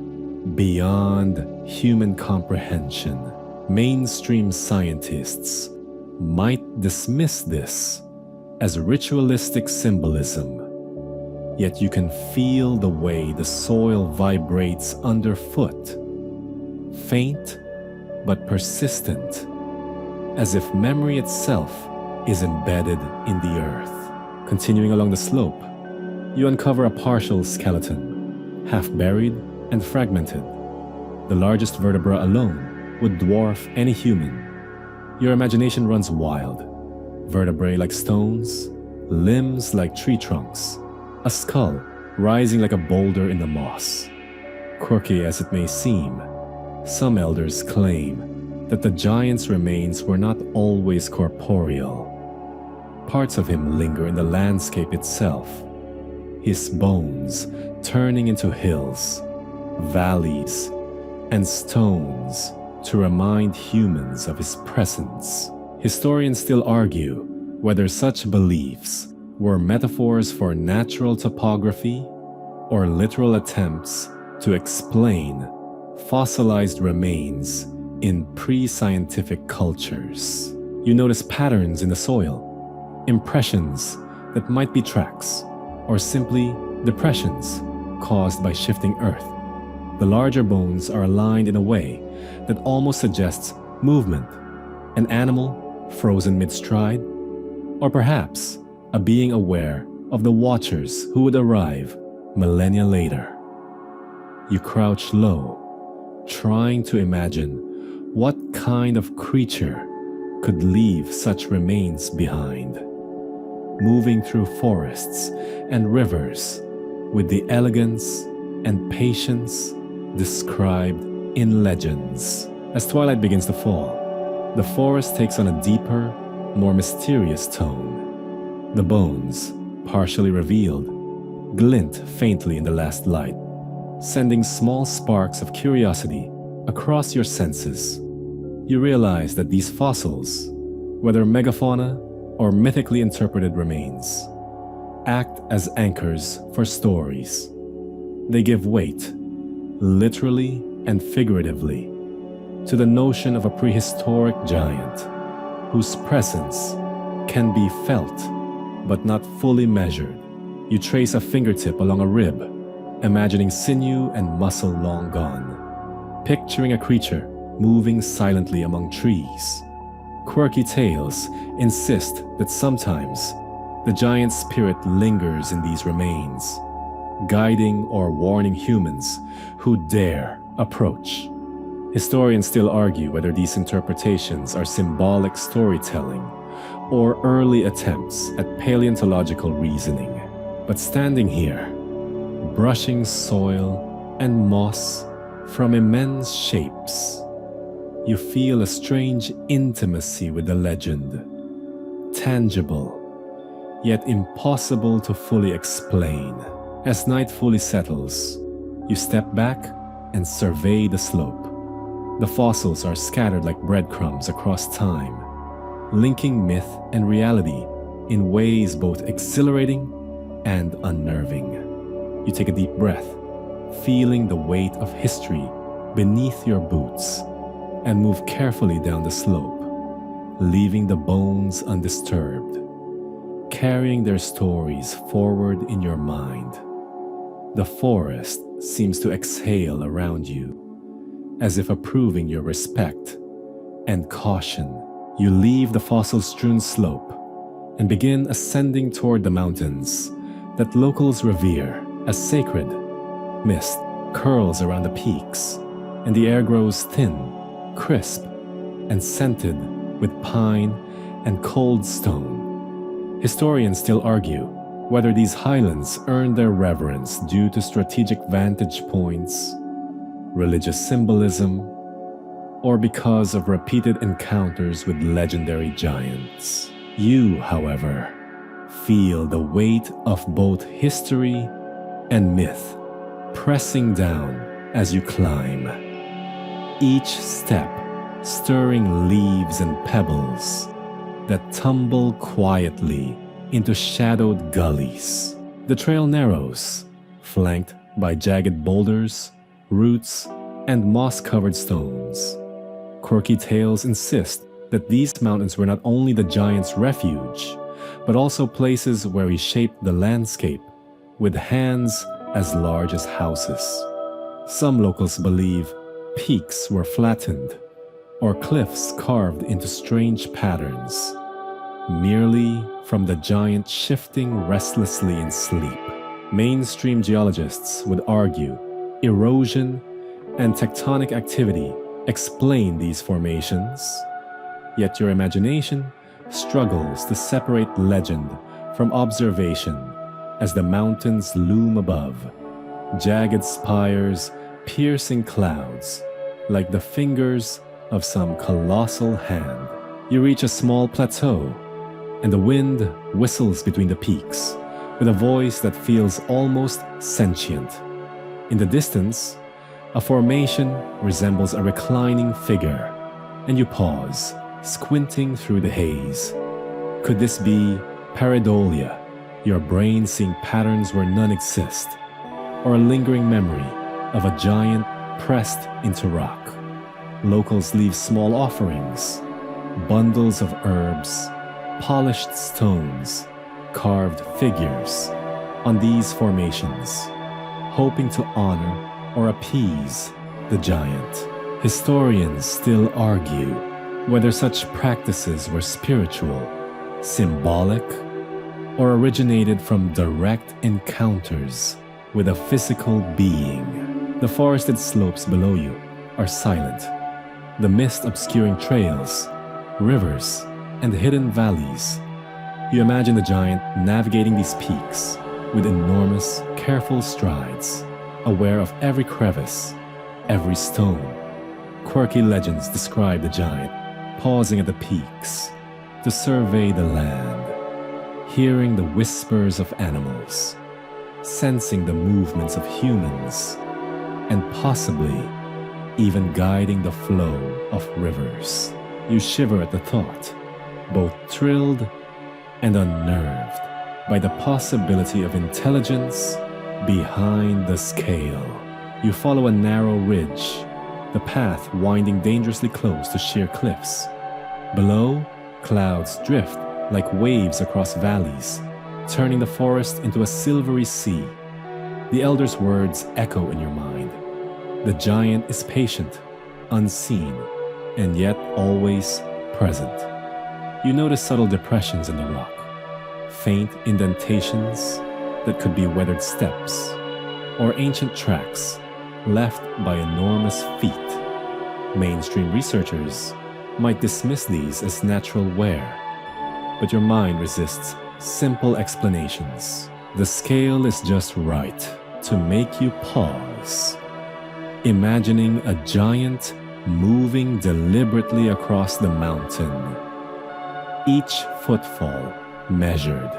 beyond human comprehension. Mainstream scientists might dismiss this as ritualistic symbolism, yet you can feel the way the soil vibrates underfoot, faint but persistent, as if memory itself is embedded in the earth. Continuing along the slope, you uncover a partial skeleton, half buried and fragmented. The largest vertebra alone would dwarf any human. Your imagination runs wild. Vertebrae like stones, limbs like tree trunks, a skull rising like a boulder in the moss. Quirky as it may seem, some elders claim that the giant's remains were not always corporeal. Parts of him linger in the landscape itself, his bones turning into hills, valleys, and stones to remind humans of his presence. Historians still argue whether such beliefs were metaphors for natural topography or literal attempts to explain fossilized remains in pre-scientific cultures. You notice patterns in the soil, impressions that might be tracks, or simply depressions caused by shifting earth. The larger bones are aligned in a way that almost suggests movement, an animal frozen mid-stride, or perhaps a being aware of the watchers who would arrive millennia later. You crouch low, trying to imagine what kind of creature could leave such remains behind. Moving through forests and rivers with the elegance and patience described in legends. As twilight begins to fall, the forest takes on a deeper, more mysterious tone. The bones, partially revealed, glint faintly in the last light, sending small sparks of curiosity across your senses. You realize that these fossils, whether megafauna or mythically interpreted remains, act as anchors for stories. They give weight, literally and figuratively, to the notion of a prehistoric giant whose presence can be felt but not fully measured. You trace a fingertip along a rib, imagining sinew and muscle long gone, picturing a creature moving silently among trees. Quirky tales insist that sometimes the giant spirit lingers in these remains, guiding or warning humans who dare approach. Historians still argue whether these interpretations are symbolic storytelling or early attempts at paleontological reasoning. But standing here, brushing soil and moss from immense shapes, you feel a strange intimacy with the legend, tangible, yet impossible to fully explain. As night fully settles, you step back and survey the slope. The fossils are scattered like breadcrumbs across time, linking myth and reality in ways both exhilarating and unnerving. You take a deep breath, feeling the weight of history beneath your boots, and move carefully down the slope, leaving the bones undisturbed, carrying their stories forward in your mind. The forest seems to exhale around you, as if approving your respect and caution. You leave the fossil-strewn slope and begin ascending toward the mountains that locals revere as sacred. Mist curls around the peaks, and the air grows thin, crisp, and scented with pine and cold stone. Historians still argue whether these highlands earn their reverence due to strategic vantage points, religious symbolism, or because of repeated encounters with legendary giants. You, however, feel the weight of both history and myth pressing down as you climb. Each step stirring leaves and pebbles that tumble quietly into shadowed gullies. The trail narrows, flanked by jagged boulders, roots, and moss-covered stones. Quirky tales insist that these mountains were not only the giant's refuge, but also places where he shaped the landscape with hands as large as houses. Some locals believe peaks were flattened or cliffs carved into strange patterns, merely from the giant shifting restlessly in sleep. Mainstream geologists would argue erosion and tectonic activity explain these formations, yet your imagination struggles to separate legend from observation as the mountains loom above, jagged spires piercing clouds like the fingers of some colossal hand. You reach a small plateau, and the wind whistles between the peaks with a voice that feels almost sentient. In the distance, a formation resembles a reclining figure, and you pause, squinting through the haze. Could this be pareidolia, your brain seeing patterns where none exist, or a lingering memory of a giant pressed into rock? Locals leave small offerings, bundles of herbs, polished stones, carved figures on these formations, hoping to honor or appease the giant. Historians still argue whether such practices were spiritual, symbolic, or originated from direct encounters with a physical being. The forested slopes below you are silent, the mist obscuring trails, rivers, and hidden valleys. You imagine the giant navigating these peaks with enormous, careful strides, aware of every crevice, every stone. Quirky legends describe the giant pausing at the peaks to survey the land, hearing the whispers of animals, sensing the movements of humans, and possibly even guiding the flow of rivers. You shiver at the thought, both thrilled and unnerved by the possibility of intelligence behind the scale. You follow a narrow ridge, the path winding dangerously close to sheer cliffs. Below, clouds drift like waves across valleys, turning the forest into a silvery sea. The elder's words echo in your mind. The giant is patient, unseen, and yet always present. You notice subtle depressions in the rock, faint indentations that could be weathered steps, or ancient tracks left by enormous feet. Mainstream researchers might dismiss these as natural wear, but your mind resists simple explanations. The scale is just right to make you pause, imagining a giant moving deliberately across the mountain. Each footfall measured,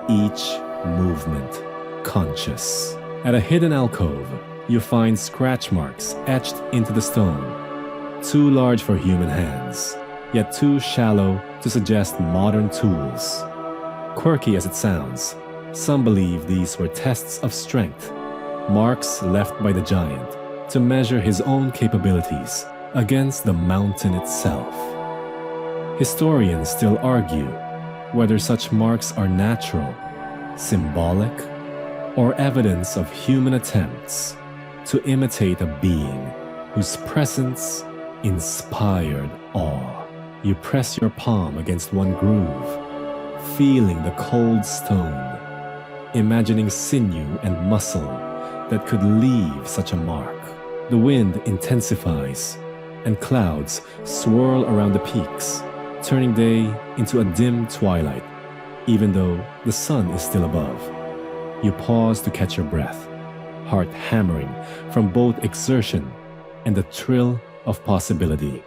each movement conscious. At a hidden alcove, you find scratch marks etched into the stone, too large for human hands, yet too shallow to suggest modern tools. Quirky as it sounds, some believe these were tests of strength, marks left by the giant to measure his own capabilities against the mountain itself. Historians still argue whether such marks are natural, symbolic, or evidence of human attempts to imitate a being whose presence inspired awe. You press your palm against one groove, feeling the cold stone, imagining sinew and muscle that could leave such a mark. The wind intensifies, and clouds swirl around the peaks, turning day into a dim twilight, even though the sun is still above. You pause to catch your breath, heart hammering from both exertion and the thrill of possibility.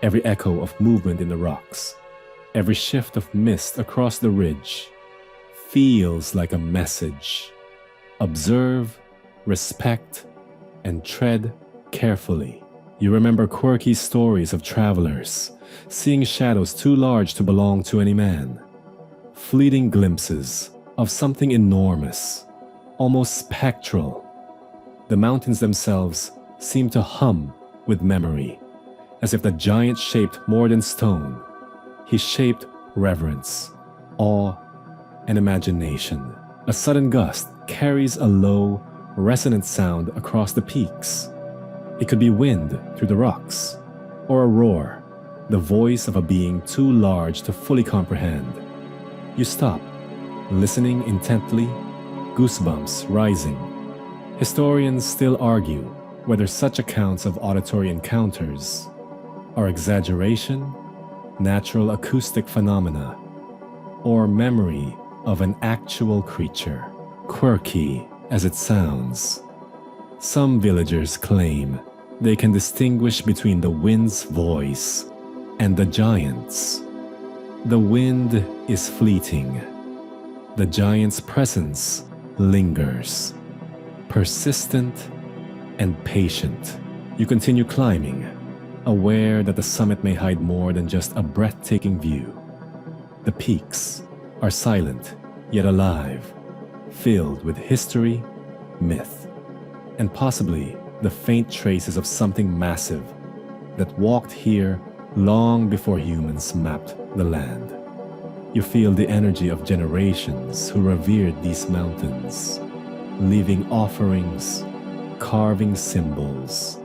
Every echo of movement in the rocks, every shift of mist across the ridge, feels like a message. Observe, respect, and tread carefully. You remember quirky stories of travelers, seeing shadows too large to belong to any man. Fleeting glimpses of something enormous, almost spectral. The mountains themselves seem to hum with memory, as if the giant shaped more than stone. He shaped reverence, awe, and imagination. A sudden gust carries a low, resonant sound across the peaks. It could be wind through the rocks, or a roar, the voice of a being too large to fully comprehend. You stop, listening intently, goosebumps rising. Historians still argue whether such accounts of auditory encounters are exaggeration, natural acoustic phenomena, or memory of an actual creature. Quirky as it sounds, some villagers claim they can distinguish between the wind's voice and the giant's. The wind is fleeting. The giant's presence lingers, persistent and patient. You continue climbing, aware that the summit may hide more than just a breathtaking view. The peaks are silent, yet alive, filled with history, myth, and possibly the faint traces of something massive that walked here long before humans mapped the land. You feel the energy of generations who revered these mountains, leaving offerings, carving symbols,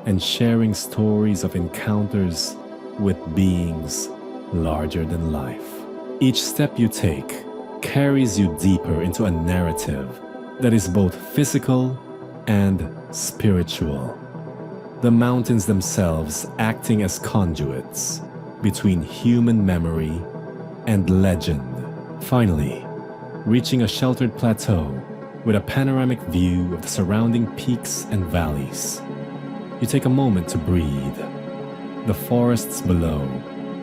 and sharing stories of encounters with beings larger than life. Each step you take carries you deeper into a narrative that is both physical and spiritual. The mountains themselves acting as conduits between human memory and legend. Finally, reaching a sheltered plateau with a panoramic view of the surrounding peaks and valleys. You take a moment to breathe. The forests below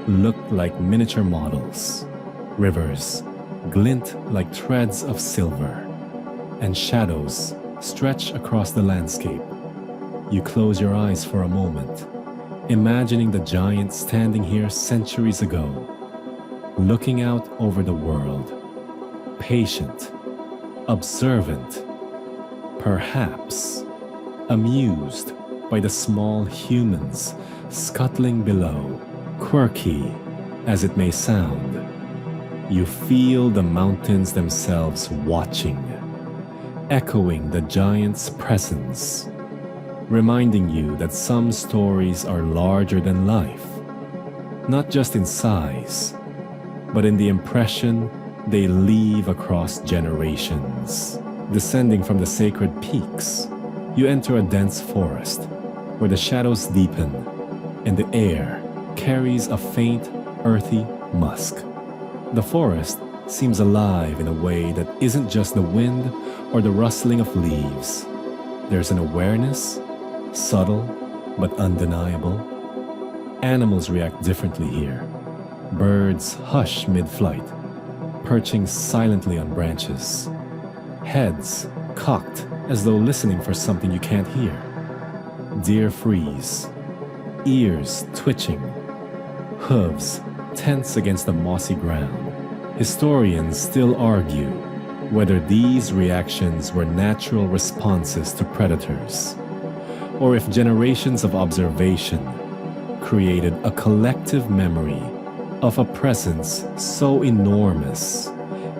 look like miniature models. Rivers glint like threads of silver, and shadows stretch across the landscape. You close your eyes for a moment, imagining the giant standing here centuries ago, looking out over the world, patient, observant, perhaps amused by the small humans scuttling below. Quirky as it may sound, you feel the mountains themselves watching, echoing the giant's presence, reminding you that some stories are larger than life, not just in size, but in the impression they leave across generations. Descending from the sacred peaks, you enter a dense forest where the shadows deepen and the air carries a faint, earthy musk. The forest seems alive in a way that isn't just the wind or the rustling of leaves. There's an awareness, subtle but undeniable. Animals react differently here. Birds hush mid-flight, perching silently on branches, heads cocked as though listening for something you can't hear. Deer freeze, ears twitching, hooves tense against the mossy ground. Historians still argue whether these reactions were natural responses to predators, or if generations of observation created a collective memory of a presence so enormous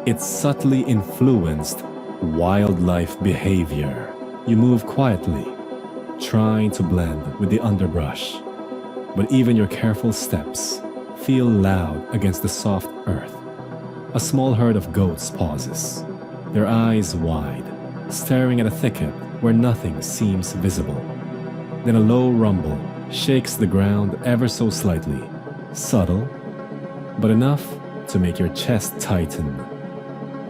it subtly influenced wildlife behavior. You move quietly, trying to blend with the underbrush, but even your careful steps feel loud against the soft earth. A small herd of goats pauses, their eyes wide, staring at a thicket where nothing seems visible. Then a low rumble shakes the ground ever so slightly, subtle, but enough to make your chest tighten.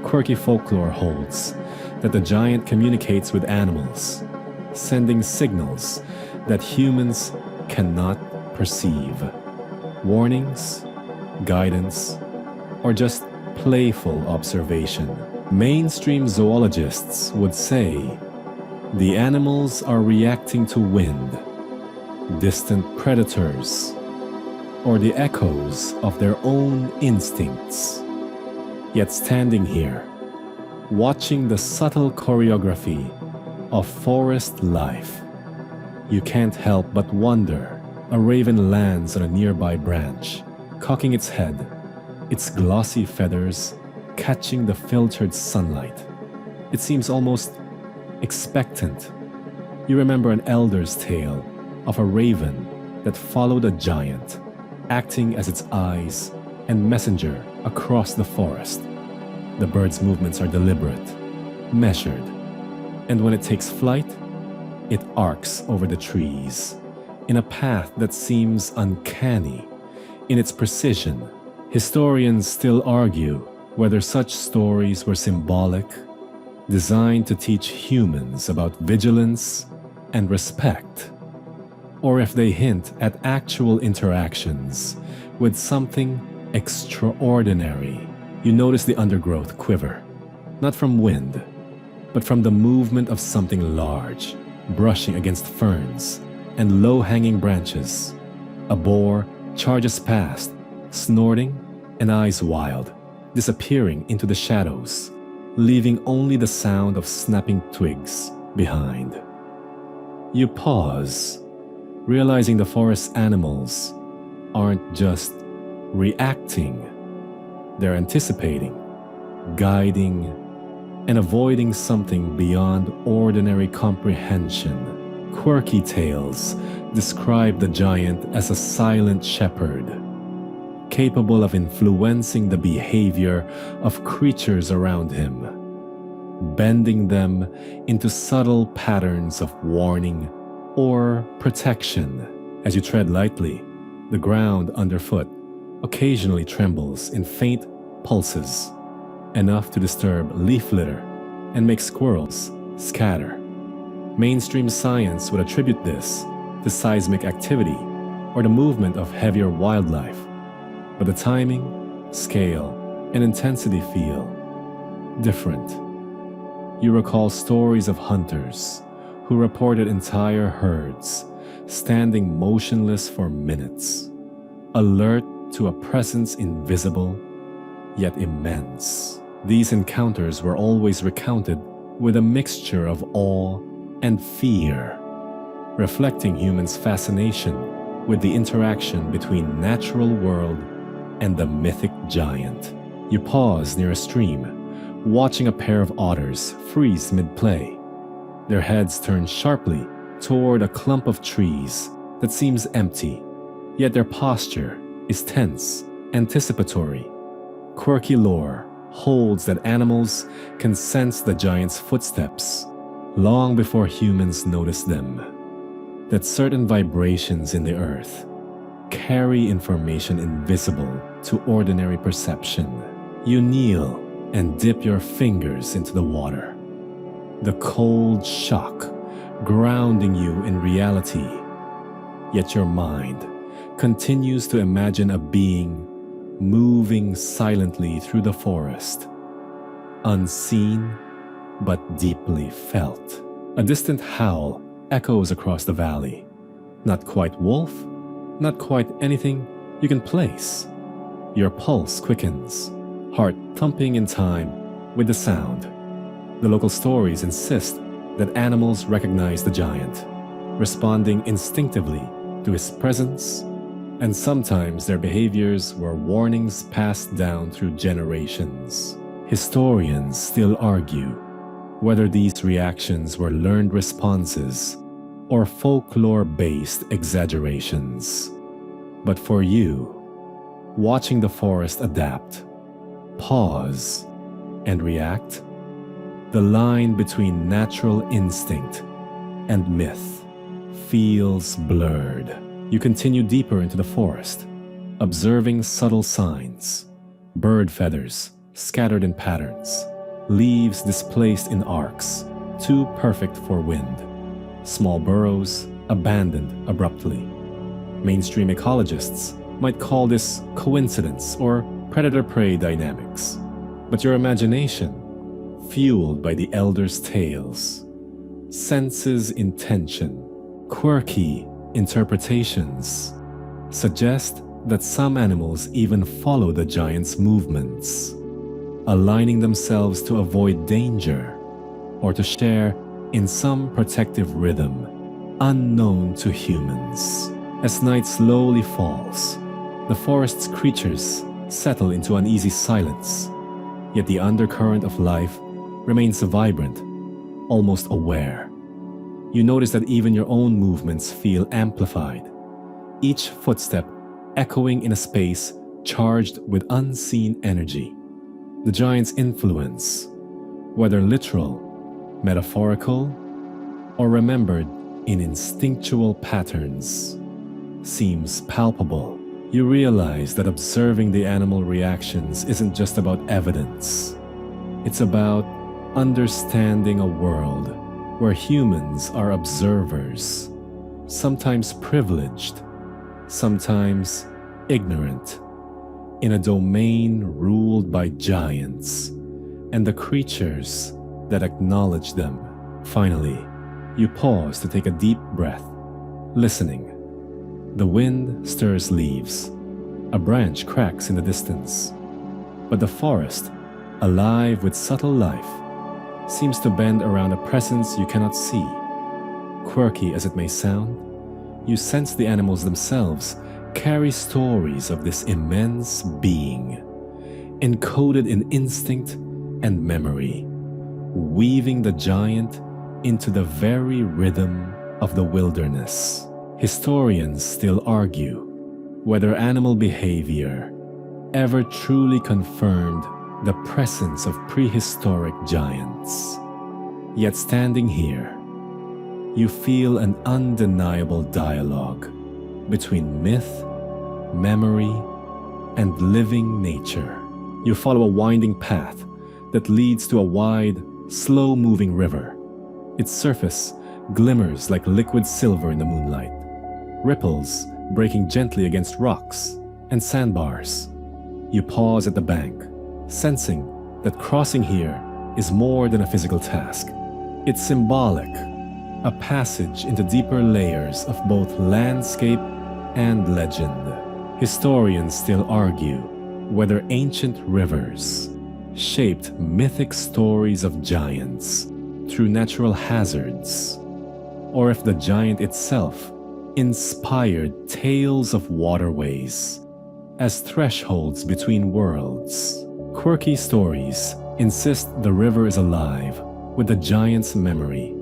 Quirky folklore holds that the giant communicates with animals, sending signals that humans cannot perceive. Warnings, guidance, or just playful observation. Mainstream zoologists would say the animals are reacting to wind, distant predators, or the echoes of their own instincts. Yet standing here, watching the subtle choreography of forest life, you can't help but wonder. A raven lands on a nearby branch, cocking its head, its glossy feathers catching the filtered sunlight. It seems almost expectant. You remember an elder's tale of a raven that followed a giant, acting as its eyes and messenger across the forest. The bird's movements are deliberate, measured, and when it takes flight, it arcs over the trees in a path that seems uncanny in its precision. Historians still argue whether such stories were symbolic, designed to teach humans about vigilance and respect, or if they hint at actual interactions with something extraordinary. You notice the undergrowth quiver, not from wind, but from the movement of something large, brushing against ferns and low-hanging branches. A boar charges past, snorting and eyes wild, disappearing into the shadows, leaving only the sound of snapping twigs behind. You pause, realizing the forest animals aren't just reacting, they're anticipating, guiding, and avoiding something beyond ordinary comprehension. Quirky tales describe the giant as a silent shepherd, capable of influencing the behavior of creatures around him, bending them into subtle patterns of warning or protection. As you tread lightly, the ground underfoot occasionally trembles in faint pulses. enough to disturb leaf litter and make squirrels scatter. Mainstream science would attribute this to seismic activity or the movement of heavier wildlife, but the timing, scale, and intensity feel different. You recall stories of hunters who reported entire herds standing motionless for minutes, alert to a presence invisible yet immense. These encounters were always recounted with a mixture of awe and fear, reflecting humans' fascination with the interaction between natural world and the mythic giant. You pause near a stream, watching a pair of otters freeze mid-play. Their heads turn sharply toward a clump of trees that seems empty, yet their posture is tense, anticipatory. Quirky lore holds that animals can sense the giant's footsteps long before humans notice them, that certain vibrations in the earth carry information invisible to ordinary perception. You kneel and dip your fingers into the water, the cold shock grounding you in reality, yet your mind continues to imagine a being moving silently through the forest, unseen but deeply felt. A distant howl echoes across the valley. Not quite wolf, not quite anything you can place. Your pulse quickens, heart thumping in time with the sound. The local stories insist that animals recognize the giant, responding instinctively to his presence, and sometimes their behaviors were warnings passed down through generations. Historians still argue whether these reactions were learned responses or folklore-based exaggerations. But for you, watching the forest adapt, pause, and react, the line between natural instinct and myth feels blurred. You continue deeper into the forest, observing subtle signs, bird feathers scattered in patterns, leaves displaced in arcs, too perfect for wind, small burrows abandoned abruptly. Mainstream ecologists might call this coincidence or predator-prey dynamics, but your imagination, fueled by the elders' tales, senses intention. Quirky interpretations suggest that some animals even follow the giant's movements, aligning themselves to avoid danger or to share in some protective rhythm unknown to humans. As night slowly falls, the forest's creatures settle into uneasy silence, yet the undercurrent of life remains vibrant, almost aware. You notice that even your own movements feel amplified, each footstep echoing in a space charged with unseen energy. The giant's influence, whether literal, metaphorical, or remembered in instinctual patterns, seems palpable. You realize that observing the animal reactions isn't just about evidence. It's about understanding a world where humans are observers, sometimes privileged, sometimes ignorant, in a domain ruled by giants and the creatures that acknowledge them. Finally, you pause to take a deep breath, listening. The wind stirs leaves. A branch cracks in the distance. But the forest, alive with subtle life, seems to bend around a presence you cannot see. Quirky as it may sound, you sense the animals themselves carry stories of this immense being, encoded in instinct and memory, weaving the giant into the very rhythm of the wilderness. Historians still argue whether animal behavior ever truly confirmed the presence of prehistoric giants. Yet standing here, you feel an undeniable dialogue between myth, memory, and living nature. You follow a winding path that leads to a wide, slow-moving river. Its surface glimmers like liquid silver in the moonlight, ripples breaking gently against rocks and sandbars. You pause at the bank, sensing that crossing here is more than a physical task. It's symbolic, a passage into deeper layers of both landscape and legend. Historians still argue whether ancient rivers shaped mythic stories of giants through natural hazards, or if the giant itself inspired tales of waterways as thresholds between worlds. Quirky stories insist the river is alive with the giant's memory.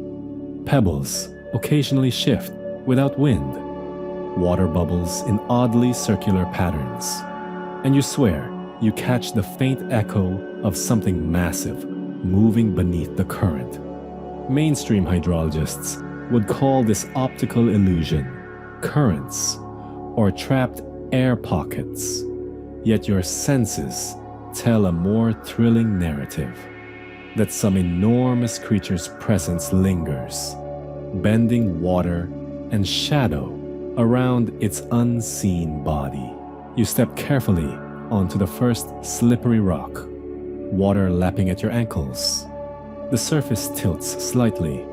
Pebbles occasionally shift without wind, water bubbles in oddly circular patterns, and you swear you catch the faint echo of something massive moving beneath the current. Mainstream hydrologists would call this optical illusion currents or trapped air pockets, yet your senses tell a more thrilling narrative that some enormous creature's presence lingers, bending water and shadow around its unseen body. You step carefully onto the first slippery rock, water lapping at your ankles. The surface tilts slightly,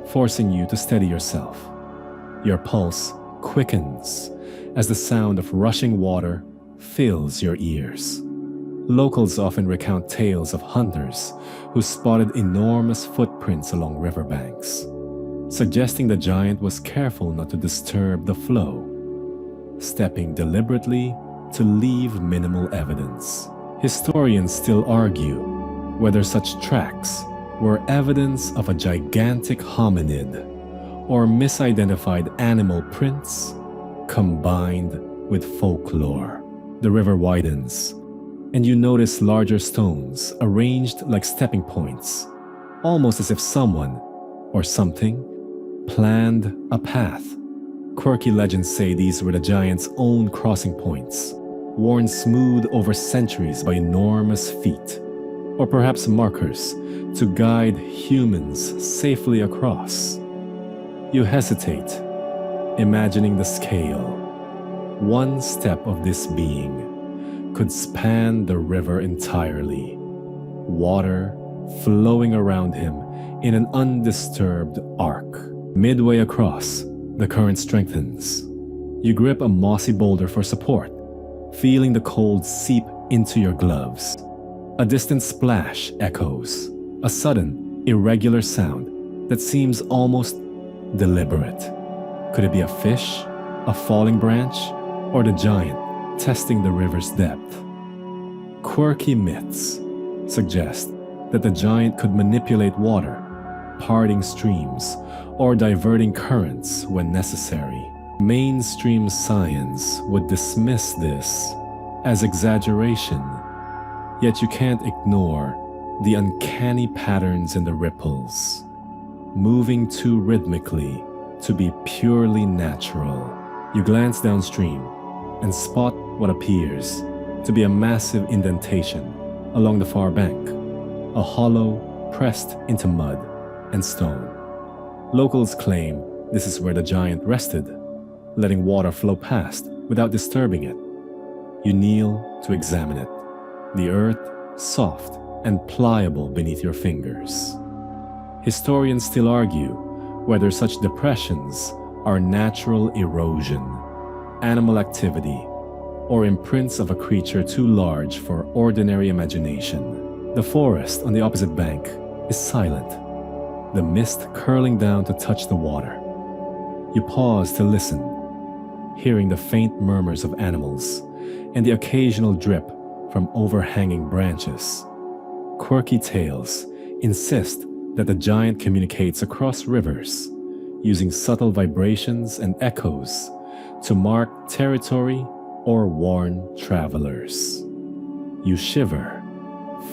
forcing you to steady yourself. Your pulse quickens as the sound of rushing water fills your ears. Locals often recount tales of hunters who spotted enormous footprints along riverbanks, suggesting the giant was careful not to disturb the flow, stepping deliberately to leave minimal evidence. Historians still argue whether such tracks were evidence of a gigantic hominid or misidentified animal prints combined with folklore. The river widens, and you notice larger stones arranged like stepping points, almost as if someone or something planned a path. Quirky legends say these were the giant's own crossing points, worn smooth over centuries by enormous feet, or perhaps markers to guide humans safely across. You hesitate, imagining the scale. One step of this being could span the river entirely, water flowing around him in an undisturbed arc. Midway across, the current strengthens. You grip a mossy boulder for support, feeling the cold seep into your gloves. A distant splash echoes, a sudden, irregular sound that seems almost deliberate. Could it be a fish, a falling branch, or the giant testing the river's depth? Quirky myths suggest that the giant could manipulate water, parting streams, or diverting currents when necessary. Mainstream science would dismiss this as exaggeration, yet you can't ignore the uncanny patterns in the ripples, moving too rhythmically to be purely natural. You glance downstream and spot what appears to be a massive indentation along the far bank, a hollow pressed into mud and stone. Locals claim this is where the giant rested, letting water flow past without disturbing it. You kneel to examine it, the earth soft and pliable beneath your fingers. Historians still argue whether such depressions are natural erosion, animal activity, or imprints of a creature too large for ordinary imagination. The forest on the opposite bank is silent, the mist curling down to touch the water. You pause to listen, hearing the faint murmurs of animals and the occasional drip from overhanging branches. Quirky tales insist that the giant communicates across rivers, using subtle vibrations and echoes to mark territory or warn travelers. You shiver,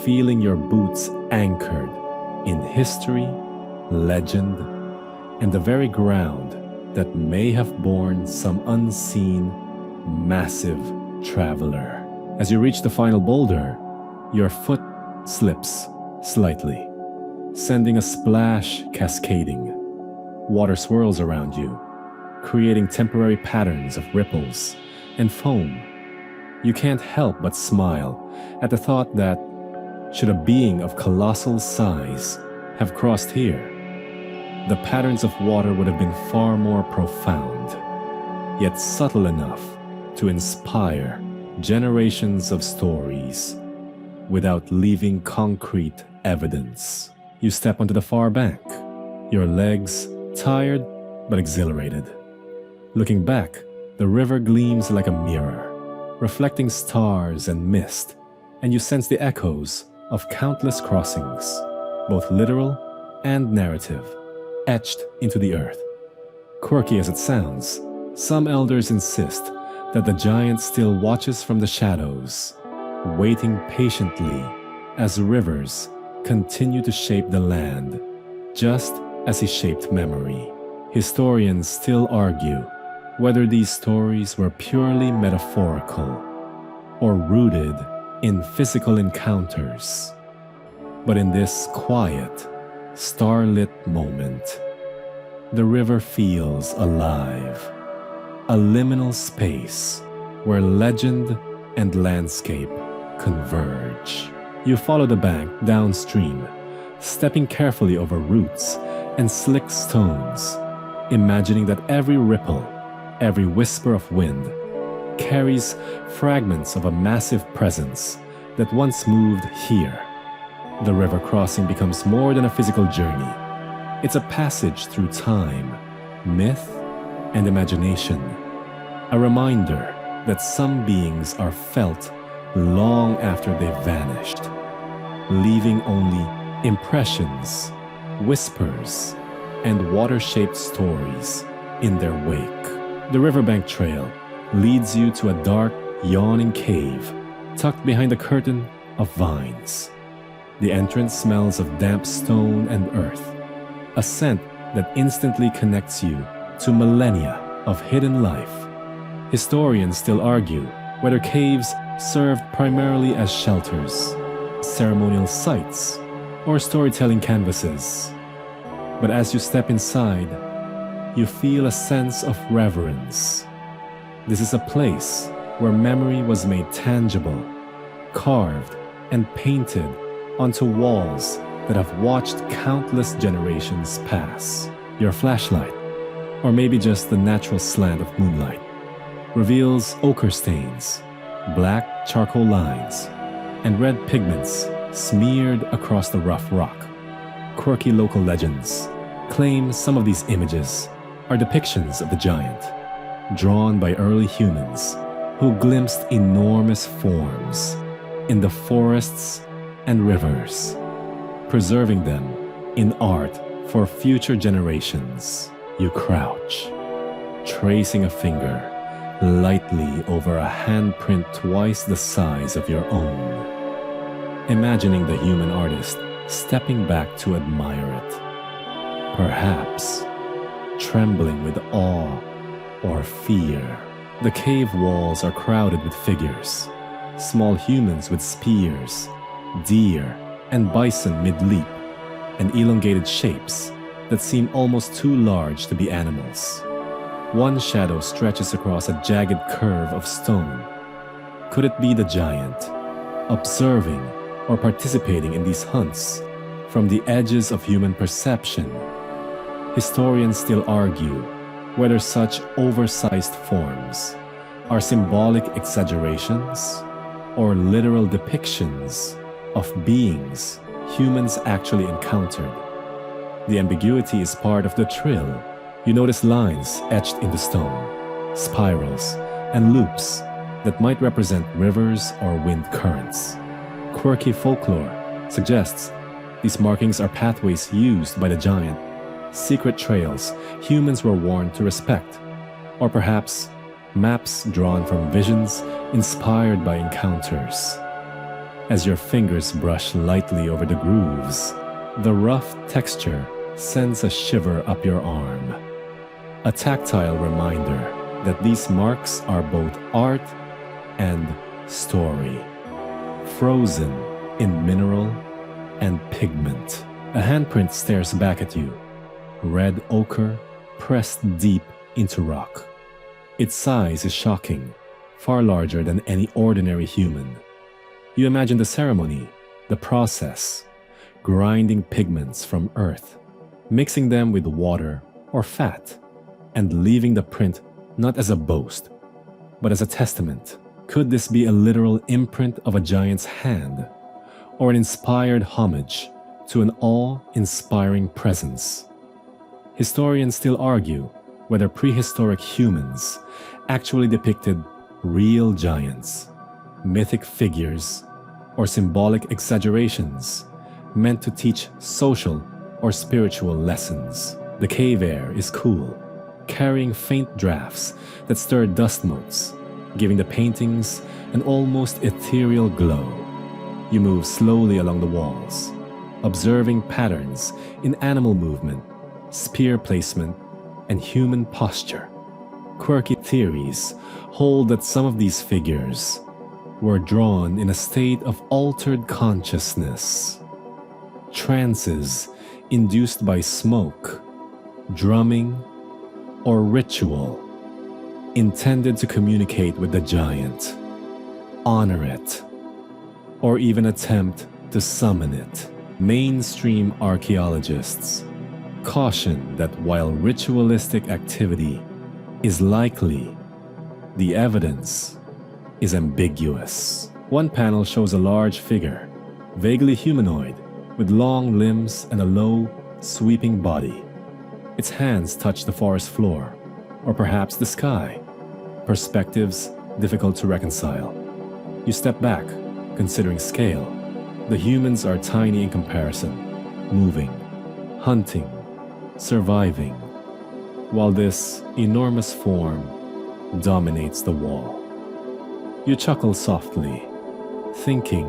feeling your boots anchored in history, legend, and the very ground that may have borne some unseen, massive traveler. As you reach the final boulder, your foot slips, slightly, sending a splash cascading. Water swirls around you, creating temporary patterns of ripples and foam. You can't help but smile at the thought that, should a being of colossal size have crossed here, the patterns of water would have been far more profound, yet subtle enough to inspire generations of stories without leaving concrete evidence. You step onto the far bank, your legs tired but exhilarated. Looking back, the river gleams like a mirror, reflecting stars and mist, and you sense the echoes of countless crossings, both literal and narrative, etched into the earth. Quirky as it sounds, some elders insist that the giant still watches from the shadows, waiting patiently as rivers continue to shape the land, just as he shaped memory. Historians still argue whether these stories were purely metaphorical or rooted in physical encounters. But in this quiet, starlit moment, the river feels alive, a liminal space where legend and landscape converge. You follow the bank downstream, stepping carefully over roots and slick stones, imagining that every ripple, every whisper of wind, carries fragments of a massive presence that once moved here. The river crossing becomes more than a physical journey. It's a passage through time, myth, and imagination. A reminder that some beings are felt long after they've vanished, leaving only impressions, whispers, and water-shaped stories in their wake. The riverbank trail leads you to a dark, yawning cave tucked behind a curtain of vines. The entrance smells of damp stone and earth, a scent that instantly connects you to millennia of hidden life. Historians still argue whether caves served primarily as shelters, ceremonial sites, or storytelling canvases. But as you step inside, you feel a sense of reverence. This is a place where memory was made tangible, carved and painted onto walls that have watched countless generations pass. Your flashlight, or maybe just the natural slant of moonlight, reveals ochre stains, black charcoal lines, and red pigments smeared across the rough rock. Quirky local legends claim some of these images are depictions of the giant, drawn by early humans who glimpsed enormous forms in the forests and rivers, preserving them in art for future generations. You crouch, tracing a finger lightly over a handprint twice the size of your own, imagining the human artist stepping back to admire it, perhaps trembling with awe or fear. The cave walls are crowded with figures, small humans with spears, deer and bison mid-leap, and elongated shapes that seem almost too large to be animals. One shadow stretches across a jagged curve of stone. Could it be the giant, observing or participating in these hunts from the edges of human perception? Historians still argue whether such oversized forms are symbolic exaggerations or literal depictions of beings humans actually encountered. The ambiguity is part of the thrill. You notice lines etched into stone, spirals, and loops that might represent rivers or wind currents. Quirky folklore suggests these markings are pathways used by the giant, secret trails humans were warned to respect, or perhaps maps drawn from visions inspired by encounters. As your fingers brush lightly over the grooves, the rough texture sends a shiver up your arm, a tactile reminder that these marks are both art and story, frozen in mineral and pigment. A handprint stares back at you, red ochre pressed deep into rock. Its size is shocking, far larger than any ordinary human. You imagine the ceremony, the process, grinding pigments from earth, mixing them with water or fat, and leaving the print not as a boast, but as a testament. Could this be a literal imprint of a giant's hand, or an inspired homage to an awe-inspiring presence? Historians still argue whether prehistoric humans actually depicted real giants, mythic figures, or symbolic exaggerations meant to teach social or spiritual lessons. The cave air is cool, carrying faint drafts that stir dust motes, giving the paintings an almost ethereal glow. You move slowly along the walls, observing patterns in animal movement, spear placement, and human posture. Quirky theories hold that some of these figures were drawn in a state of altered consciousness, trances induced by smoke, drumming, or ritual intended to communicate with the giant, honor it, or even attempt to summon it. Mainstream archaeologists caution that while ritualistic activity is likely, the evidence is ambiguous. One panel shows a large figure, vaguely humanoid, with long limbs and a low, sweeping body. Its hands touch the forest floor, or perhaps the sky. Perspectives difficult to reconcile. You step back, considering scale. The humans are tiny in comparison, moving, hunting, surviving, while this enormous form dominates the wall. You chuckle softly, thinking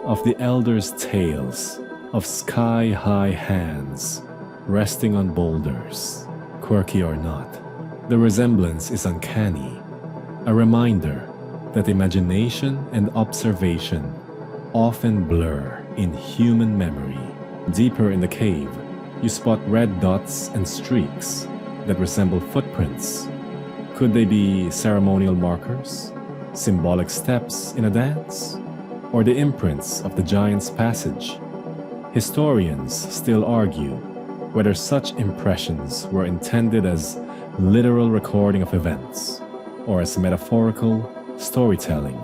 of the elders' tales of sky-high hands resting on boulders. Quirky or not, the resemblance is uncanny, a reminder that imagination and observation often blur in human memory. Deeper in the cave, you spot red dots and streaks that resemble footprints. Could they be ceremonial markers, symbolic steps in a dance, or the imprints of the giant's passage? Historians still argue whether such impressions were intended as literal recording of events or as metaphorical storytelling.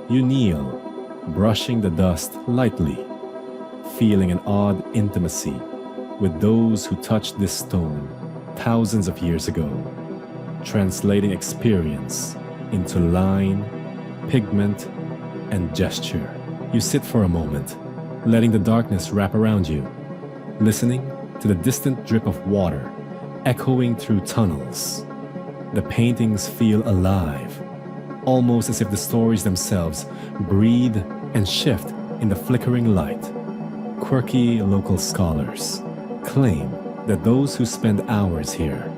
You kneel, brushing the dust lightly, feeling an odd intimacy with those who touched this stone thousands of years ago, translating experience into line, pigment, and gesture. You sit for a moment, letting the darkness wrap around you, listening to the distant drip of water echoing through tunnels. The paintings feel alive, almost as if the stories themselves breathe and shift in the flickering light. Quirky local scholars claim that those who spend hours here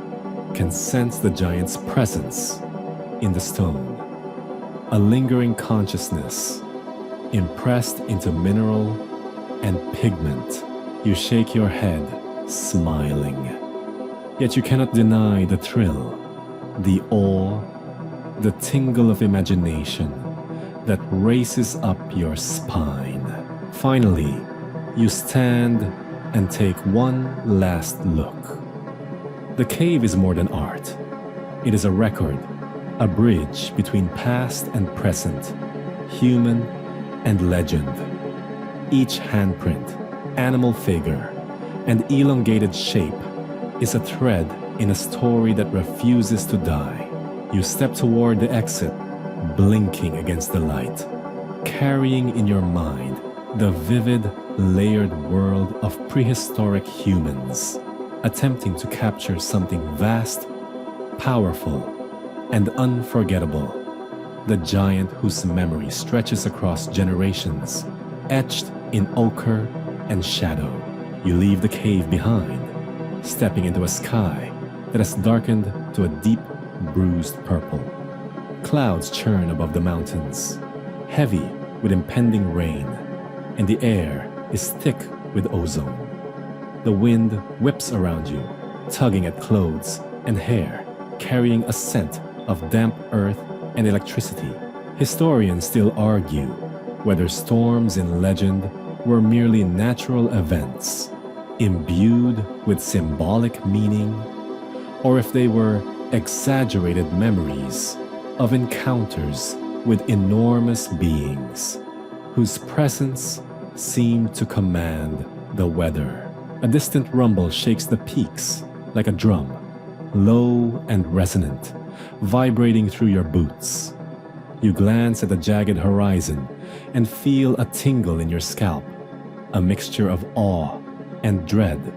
can sense the giant's presence in the stone, a lingering consciousness impressed into mineral and pigment. You shake your head, smiling. Yet you cannot deny the thrill, the awe, the tingle of imagination that races up your spine. Finally, you stand and take one last look. The cave is more than art. It is a record, a bridge between past and present, human and legend. Each handprint, animal figure, and elongated shape is a thread in a story that refuses to die. You step toward the exit, blinking against the light, carrying in your mind the vivid, layered world of prehistoric humans, attempting to capture something vast, powerful, and unforgettable. The giant whose memory stretches across generations, etched in ochre and shadow. You leave the cave behind, stepping into a sky that has darkened to a deep, bruised purple. Clouds churn above the mountains, heavy with impending rain, and the air is thick with ozone. The wind whips around you, tugging at clothes and hair, carrying a scent of damp earth and electricity. Historians still argue whether storms in legend were merely natural events, imbued with symbolic meaning, or if they were exaggerated memories of encounters with enormous beings whose presence seemed to command the weather. A distant rumble shakes the peaks like a drum, low and resonant, vibrating through your boots. You glance at the jagged horizon and feel a tingle in your scalp, a mixture of awe and dread.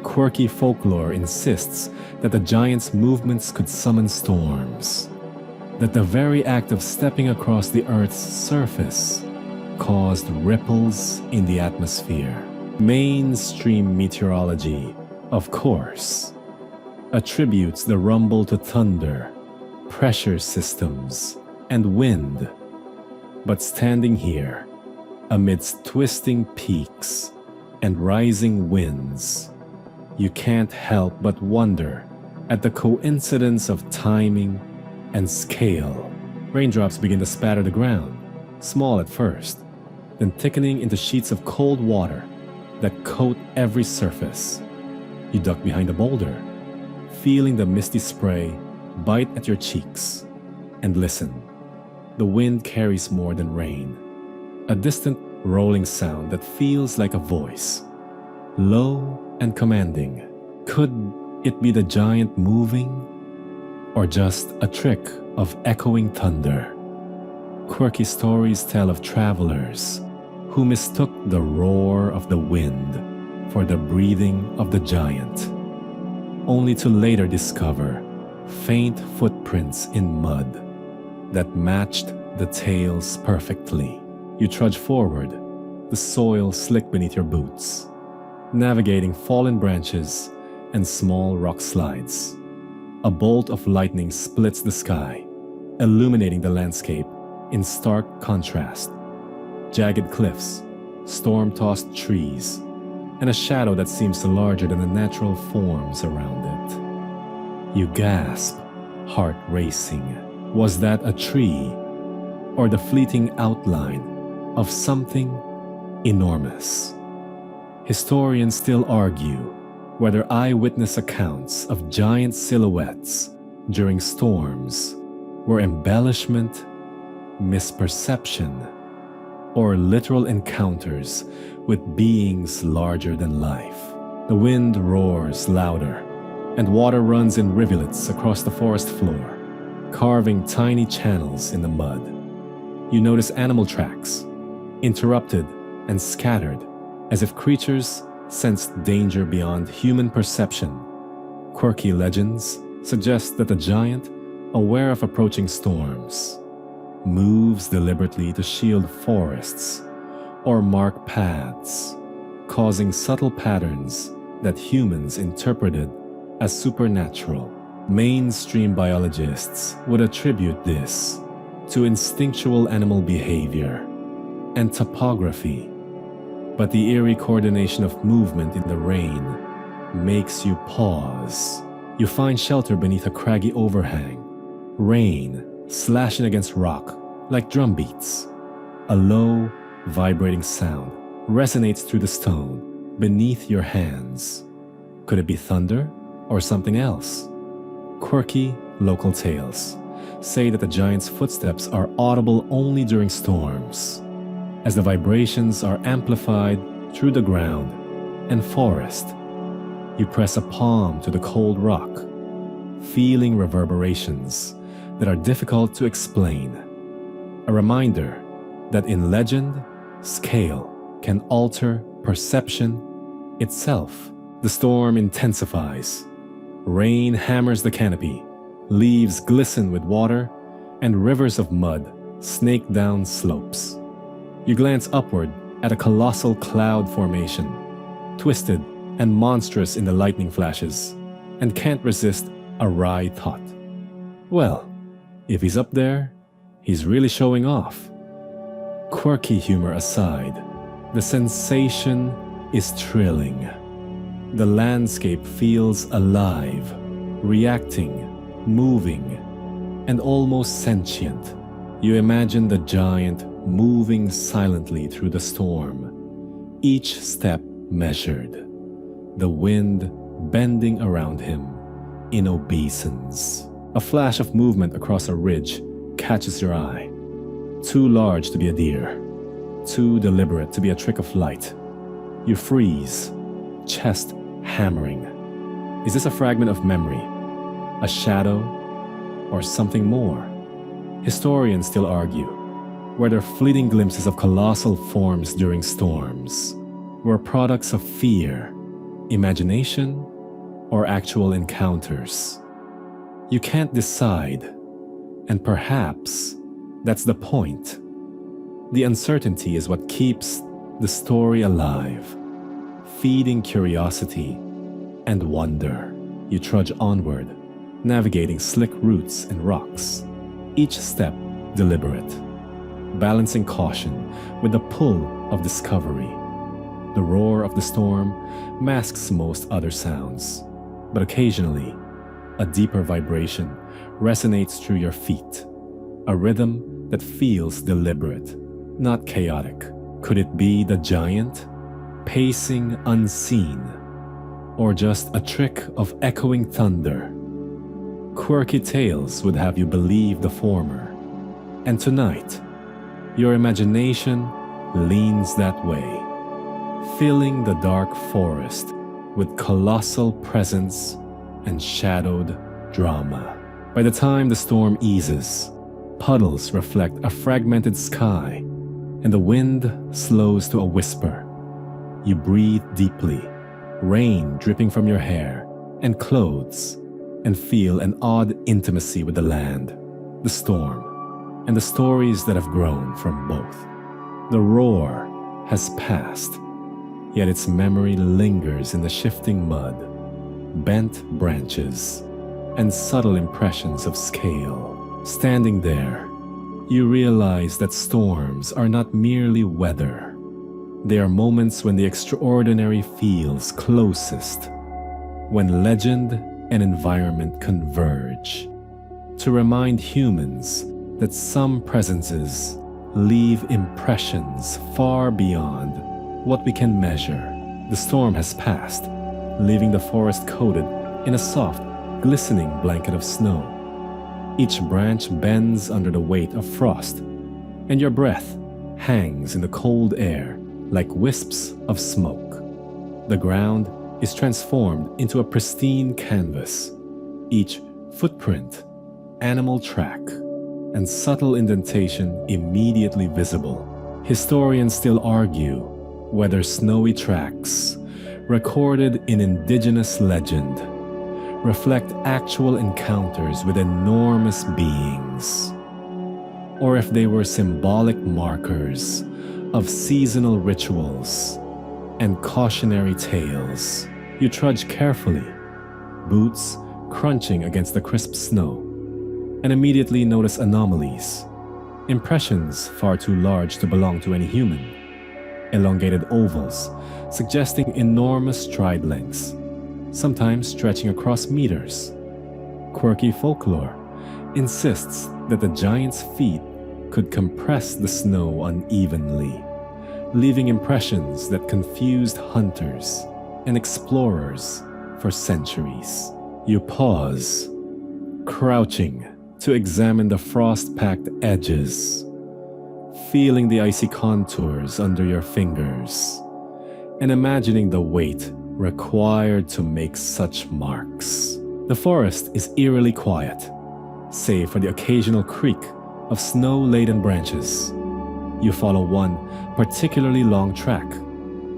Quirky folklore insists that the giant's movements could summon storms, that the very act of stepping across the Earth's surface caused ripples in the atmosphere. Mainstream meteorology, of course, attributes the rumble to thunder, pressure systems, and wind. But standing here, amidst twisting peaks and rising winds, you can't help but wonder at the coincidence of timing and scale. Raindrops begin to spatter the ground, small at first, then thickening into sheets of cold water that coat every surface. You duck behind a boulder, feeling the misty spray bite at your cheeks, and listen. The wind carries more than rain, a distant rolling sound that feels like a voice, low and commanding. Could it be the giant moving, or just a trick of echoing thunder? Quirky stories tell of travelers who mistook the roar of the wind for the breathing of the giant, only to later discover faint footprints in mud that matched the tales perfectly. You trudge forward, the soil slick beneath your boots, navigating fallen branches and small rock slides. A bolt of lightning splits the sky, illuminating the landscape in stark contrast. Jagged cliffs, storm-tossed trees, and a shadow that seems larger than the natural forms around it. You gasp, heart racing. Was that a tree, or the fleeting outline of something enormous? Historians still argue whether eyewitness accounts of giant silhouettes during storms were embellishment, misperception, or literal encounters with beings larger than life. The wind roars louder, and water runs in rivulets across the forest floor, carving tiny channels in the mud. You notice animal tracks, interrupted and scattered, as if creatures sensed danger beyond human perception. Quirky legends suggest that the giant, aware of approaching storms, moves deliberately to shield forests or mark paths, causing subtle patterns that humans interpreted as supernatural. Mainstream biologists would attribute this to instinctual animal behavior and topography, but the eerie coordination of movement in the rain makes you pause. You find shelter beneath a craggy overhang, rain slashing against rock like drum beats. A low, vibrating sound resonates through the stone beneath your hands. Could it be thunder or something else? Quirky local tales say that the giant's footsteps are audible only during storms, as the vibrations are amplified through the ground and forest. You press a palm to the cold rock, feeling reverberations that are difficult to explain. A reminder that in legend, scale can alter perception itself. The storm intensifies. Rain hammers the canopy, leaves glisten with water, and rivers of mud snake down slopes. You glance upward at a colossal cloud formation, twisted and monstrous in the lightning flashes, and can't resist a wry thought. Well, if he's up there, he's really showing off. Quirky humor aside, The sensation is thrilling. The landscape feels alive, reacting, moving, and almost sentient. You imagine the giant moving silently through the storm, each step measured, the wind bending around him in obeisance. A flash of movement across a ridge catches your eye. Too large to be a deer, too deliberate to be a trick of light. You freeze, chest hammering. Is this a fragment of memory, a shadow, or something more? Historians still argue. Were there fleeting glimpses of colossal forms during storms? Were products of fear, imagination, or actual encounters? You can't decide, and perhaps that's the point. The uncertainty is what keeps the story alive, feeding curiosity and wonder. You trudge onward, navigating slick roots and rocks, each step deliberate, balancing caution with the pull of discovery. The roar of the storm masks most other sounds, but occasionally, a deeper vibration resonates through your feet, a rhythm that feels deliberate, not chaotic. Could it be the giant, pacing unseen, or just a trick of echoing thunder? Quirky tales would have you believe the former, and tonight, your imagination leans that way, filling the dark forest with colossal presence and shadowed drama. By the time the storm eases, puddles reflect a fragmented sky, and the wind slows to a whisper. You breathe deeply, rain dripping from your hair and clothes, and feel an odd intimacy with the land, the storm, and the stories that have grown from both. The roar has passed, yet its memory lingers in the shifting mud, bent branches, and subtle impressions of scale. Standing there, you realize that storms are not merely weather. They are moments when the extraordinary feels closest, when legend and environment converge, to remind humans that some presences leave impressions far beyond what we can measure. The storm has passed, leaving the forest coated in a soft, glistening blanket of snow. Each branch bends under the weight of frost, and your breath hangs in the cold air like wisps of smoke. The ground is transformed into a pristine canvas, each footprint, animal track, and subtle indentation immediately visible. Historians still argue whether snowy tracks, recorded in indigenous legend, reflect actual encounters with enormous beings, or if they were symbolic markers of seasonal rituals and cautionary tales. You trudge carefully, boots crunching against the crisp snow, and immediately notice anomalies, impressions far too large to belong to any human, elongated ovals suggesting enormous stride lengths, sometimes stretching across meters. Quirky folklore insists that the giant's feet could compress the snow unevenly, leaving impressions that confused hunters and explorers for centuries. You pause, crouching to examine the frost-packed edges, feeling the icy contours under your fingers, and imagining the weight required to make such marks. The forest is eerily quiet, save for the occasional creak of snow-laden branches. You follow one particularly long track,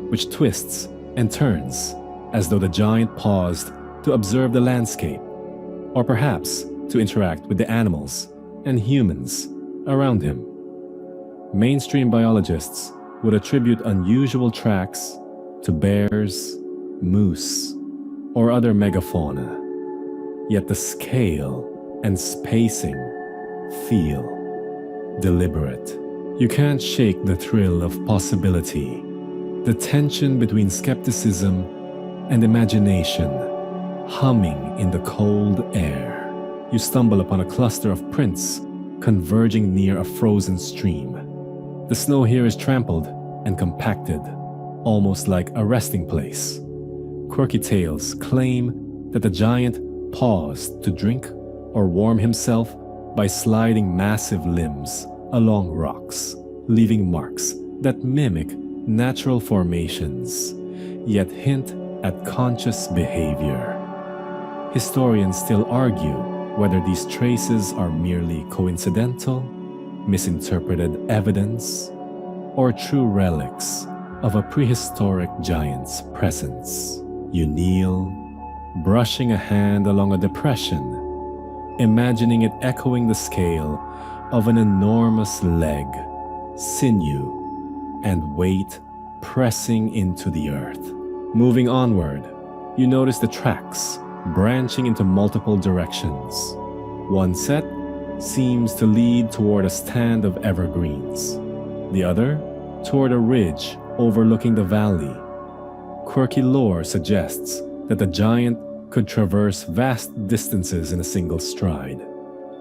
which twists and turns as though the giant paused to observe the landscape, or perhaps to interact with the animals and humans around him. Mainstream biologists would attribute unusual tracks to bears, moose, or other megafauna, yet the scale and spacing feel deliberate. You can't shake the thrill of possibility. The tension between skepticism and imagination humming in the cold air. You stumble upon a cluster of prints converging near a frozen stream. The snow here is trampled and compacted, almost like a resting place. Quirky tales claim that the giant paused to drink or warm himself by sliding massive limbs along rocks, leaving marks that mimic natural formations, yet hint at conscious behavior. Historians still argue whether these traces are merely coincidental, misinterpreted evidence, or true relics of a prehistoric giant's presence. You kneel, brushing a hand along a depression, imagining it echoing the scale of an enormous leg, sinew, and weight pressing into the earth. Moving onward, you notice the tracks branching into multiple directions. One set seems to lead toward a stand of evergreens, the other toward a ridge overlooking the valley. Quirky lore suggests that the giant could traverse vast distances in a single stride,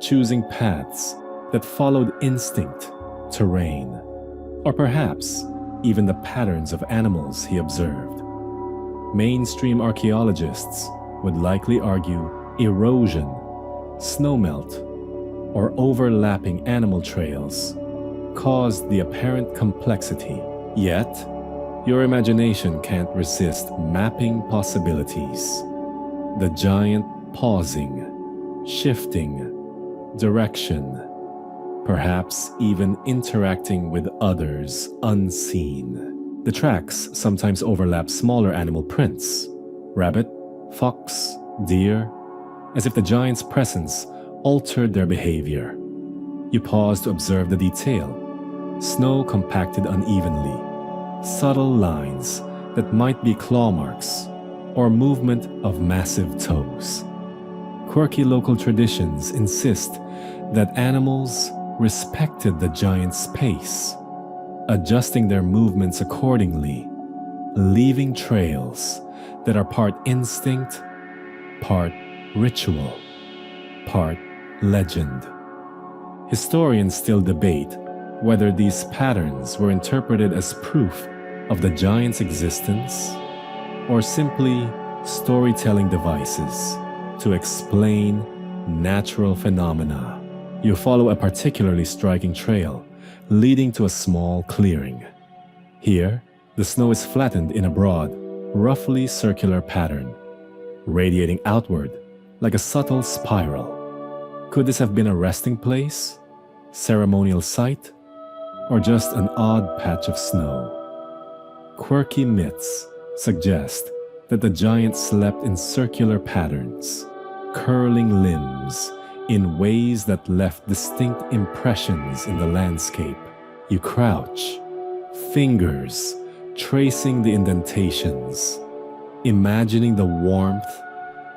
choosing paths that followed instinct, terrain, or perhaps even the patterns of animals he observed. Mainstream archaeologists would likely argue erosion, snowmelt, or overlapping animal trails caused the apparent complexity. Yet, your imagination can't resist mapping possibilities. The giant pausing, shifting direction, perhaps even interacting with others unseen. The tracks sometimes overlap smaller animal prints, rabbit, fox, deer, as if the giant's presence altered their behavior. You pause to observe the detail. Snow compacted unevenly, subtle lines that might be claw marks or movement of massive toes. Quirky local traditions insist that animals respected the giant's pace, adjusting their movements accordingly, leaving trails that are part instinct, part ritual, part legend. Historians still debate whether these patterns were interpreted as proof of the giant's existence or simply storytelling devices to explain natural phenomena. You follow a particularly striking trail leading to a small clearing. Here, the snow is flattened in a broad, roughly circular pattern, radiating outward like a subtle spiral. Could this have been a resting place, ceremonial site, or just an odd patch of snow? Quirky myths suggest that the giant slept in circular patterns, curling limbs in ways that left distinct impressions in the landscape. You crouch, fingers tracing the indentations, imagining the warmth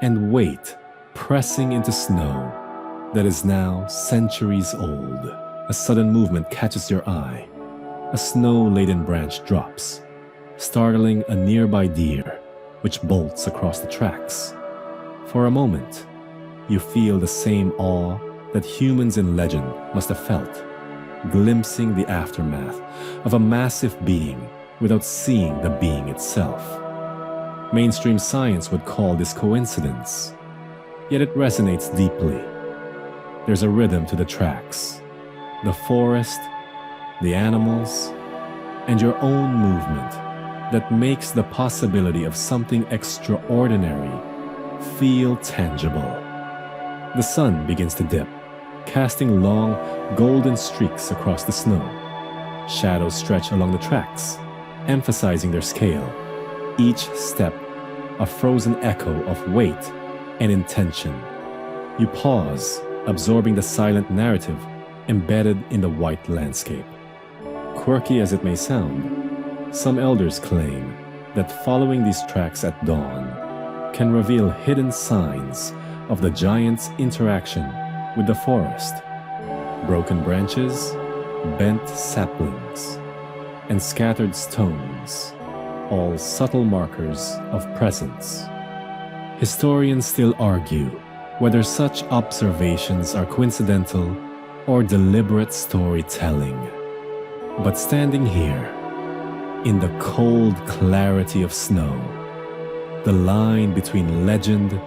and weight pressing into snow that is now centuries old. A sudden movement catches your eye. A snow-laden branch drops, startling a nearby deer, which bolts across the tracks. For a moment, you feel the same awe that humans in legend must have felt, glimpsing the aftermath of a massive being without seeing the being itself. Mainstream science would call this coincidence, yet it resonates deeply. There's a rhythm to the tracks, the forest, the animals, and your own movement that makes the possibility of something extraordinary feel tangible. The sun begins to dip, casting long, golden streaks across the snow. Shadows stretch along the tracks, emphasizing their scale, each step a frozen echo of weight and intention. You pause, absorbing the silent narrative embedded in the white landscape. Quirky as it may sound, some elders claim that following these tracks at dawn can reveal hidden signs of the giant's interaction with the forest. Broken branches, bent saplings, and scattered stones all subtle markers of presence. Historians still argue whether such observations are coincidental or deliberate storytelling. But standing here, in the cold clarity of snow, the line between legend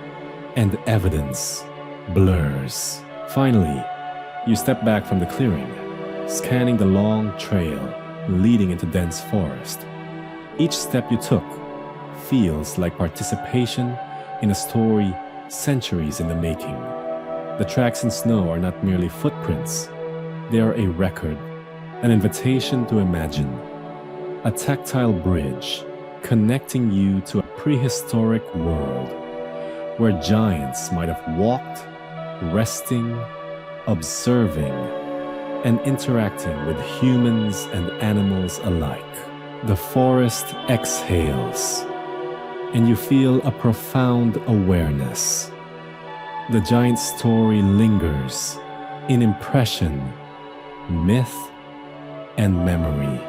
and evidence blurs. Finally, you step back from the clearing, scanning the long trail leading into dense forest. Each step you took feels like participation in a story centuries in the making. The tracks in snow are not merely footprints, they are a record, an invitation to imagine, a tactile bridge connecting you to a prehistoric world where giants might have walked, resting, observing, and interacting with humans and animals alike. The forest exhales, and you feel a profound awareness. The giant story lingers in impression, myth, and memory,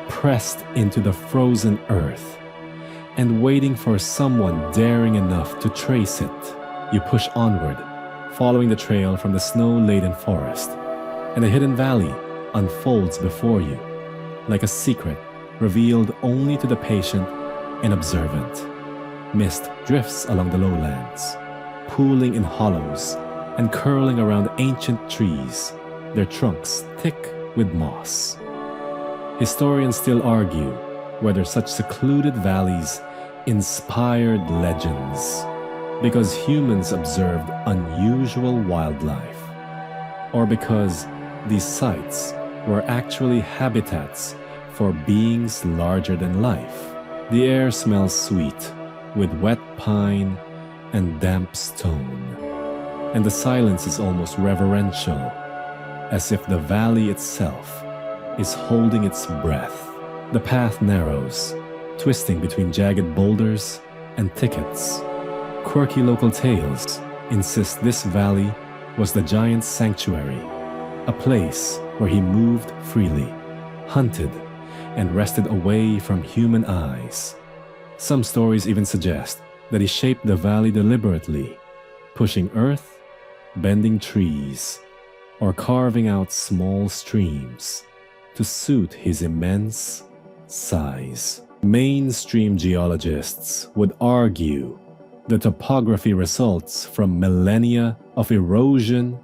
pressed into the frozen earth and waiting for someone daring enough to trace it. You push onward, following the trail from the snow-laden forest, and a hidden valley unfolds before you, like a secret revealed only to the patient and observant. Mist drifts along the lowlands, pooling in hollows and curling around ancient trees, their trunks thick with moss. Historians still argue whether such secluded valleys inspired legends because humans observed unusual wildlife, or because these sites were actually habitats for beings larger than life. The air smells sweet, with wet pine and damp stone, and the silence is almost reverential, as if the valley itself is holding its breath. The path narrows, twisting between jagged boulders and thickets. Quirky local tales insist this valley was the giant's sanctuary, a place where he moved freely, hunted, and rested away from human eyes. Some stories even suggest that he shaped the valley deliberately, pushing earth, bending trees, or carving out small streams to suit his immense size. Mainstream geologists would argue the topography results from millennia of erosion,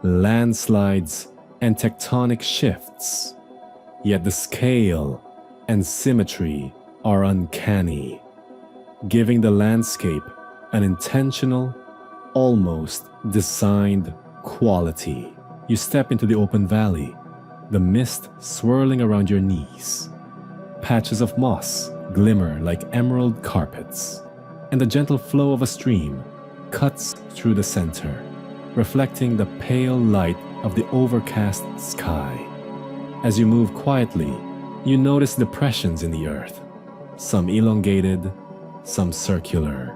landslides, and tectonic shifts. Yet the scale and symmetry are uncanny, giving the landscape an intentional, almost designed quality. You step into the open valley, the mist swirling around your knees. Patches of moss glimmer like emerald carpets, and the gentle flow of a stream cuts through the center, reflecting the pale light of the overcast sky. As you move quietly, you notice depressions in the earth, some elongated, some circular,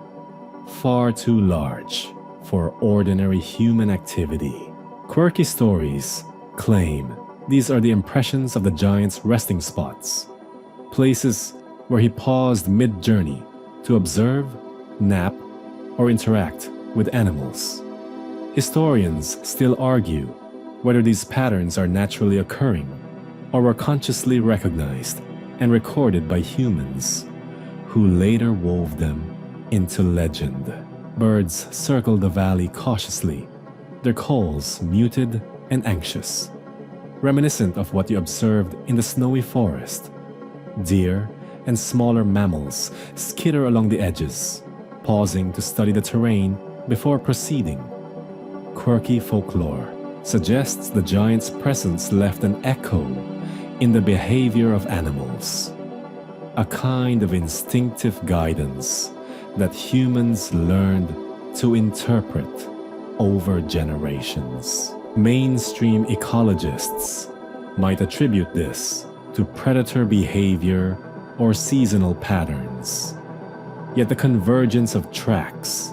far too large for ordinary human activity. Quirky stories claim these are the impressions of the giant's resting spots, places where he paused mid-journey to observe, nap, or interact with animals. Historians still argue whether these patterns are naturally occurring or were consciously recognized and recorded by humans, who later wove them into legend. Birds circle the valley cautiously, their calls muted and anxious, reminiscent of what you observed in the snowy forest. Deer and smaller mammals skitter along the edges, pausing to study the terrain before proceeding. Quirky folklore suggests the giant's presence left an echo in the behavior of animals, a kind of instinctive guidance that humans learned to interpret over generations. Mainstream ecologists might attribute this to predator behavior or seasonal patterns. Yet the convergence of tracks,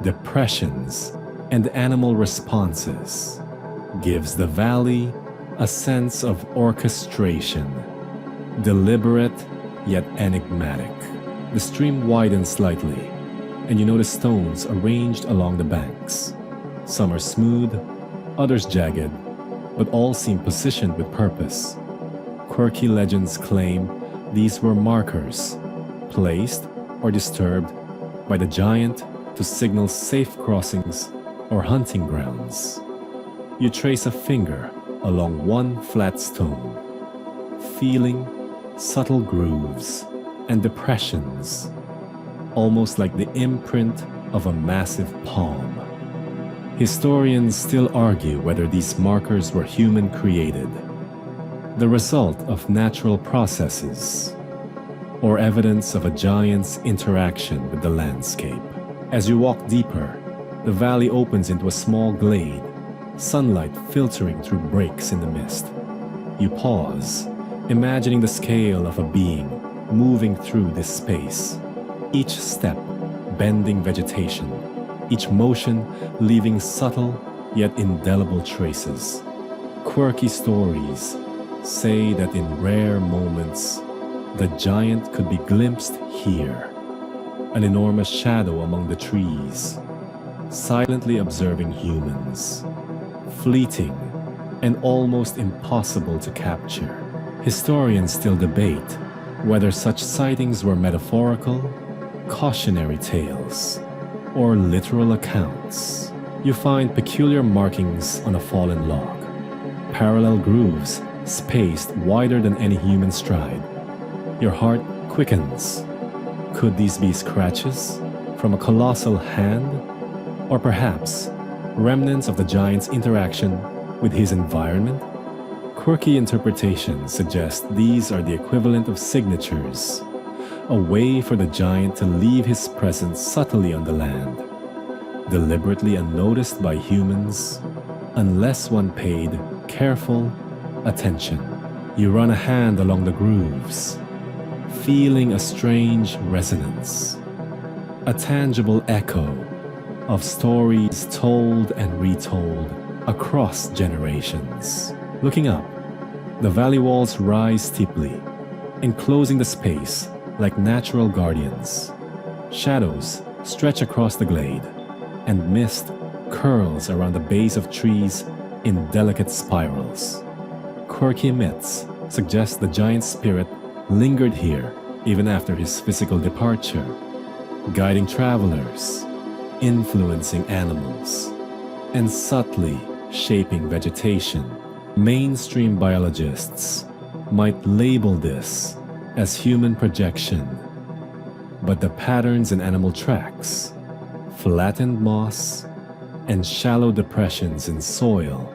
depressions, and animal responses gives the valley a sense of orchestration, deliberate yet enigmatic. The stream widens slightly, and you notice stones arranged along the banks. Some are smooth, others jagged, but all seem positioned with purpose. Quirky legends claim these were markers, placed or disturbed by the giant to signal safe crossings or hunting grounds. You trace a finger along one flat stone, feeling subtle grooves and depressions, almost like the imprint of a massive palm. Historians still argue whether these markers were human-created, the result of natural processes, or evidence of a giant's interaction with the landscape. As you walk deeper, the valley opens into a small glade, sunlight filtering through breaks in the mist. You pause, imagining the scale of a being moving through this space, each step bending vegetation, each motion leaving subtle yet indelible traces. Quirky stories say that in rare moments, the giant could be glimpsed here, an enormous shadow among the trees, silently observing humans, fleeting and almost impossible to capture. Historians still debate whether such sightings were metaphorical, cautionary tales, or literal accounts. You find peculiar markings on a fallen log, parallel grooves spaced wider than any human stride. Your heart quickens. Could these be scratches from a colossal hand, or perhaps remnants of the giant's interaction with his environment? Quirky interpretations suggest these are the equivalent of signatures, a way for the giant to leave his presence subtly on the land, deliberately unnoticed by humans, unless one paid careful attention. You run a hand along the grooves, feeling a strange resonance, a tangible echo of stories told and retold across generations. Looking up, the valley walls rise steeply, enclosing the space like natural guardians. Shadows stretch across the glade, and mist curls around the base of trees in delicate spirals. Quirky myths suggest the giant's spirit lingered here even after his physical departure, guiding travelers, influencing animals, and subtly shaping vegetation. Mainstream biologists might label this as human projection, but the patterns in animal tracks, flattened moss, and shallow depressions in soil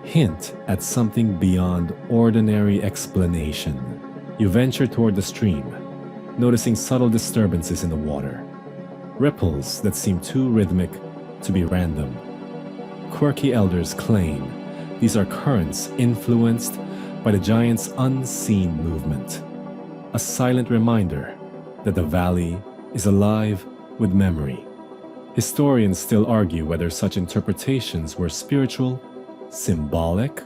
hint at something beyond ordinary explanation. You venture toward the stream, noticing subtle disturbances in the water, ripples that seem too rhythmic to be random. Quirky elders claim these are currents influenced by the giant's unseen movement, a silent reminder that the valley is alive with memory. Historians still argue whether such interpretations were spiritual, symbolic,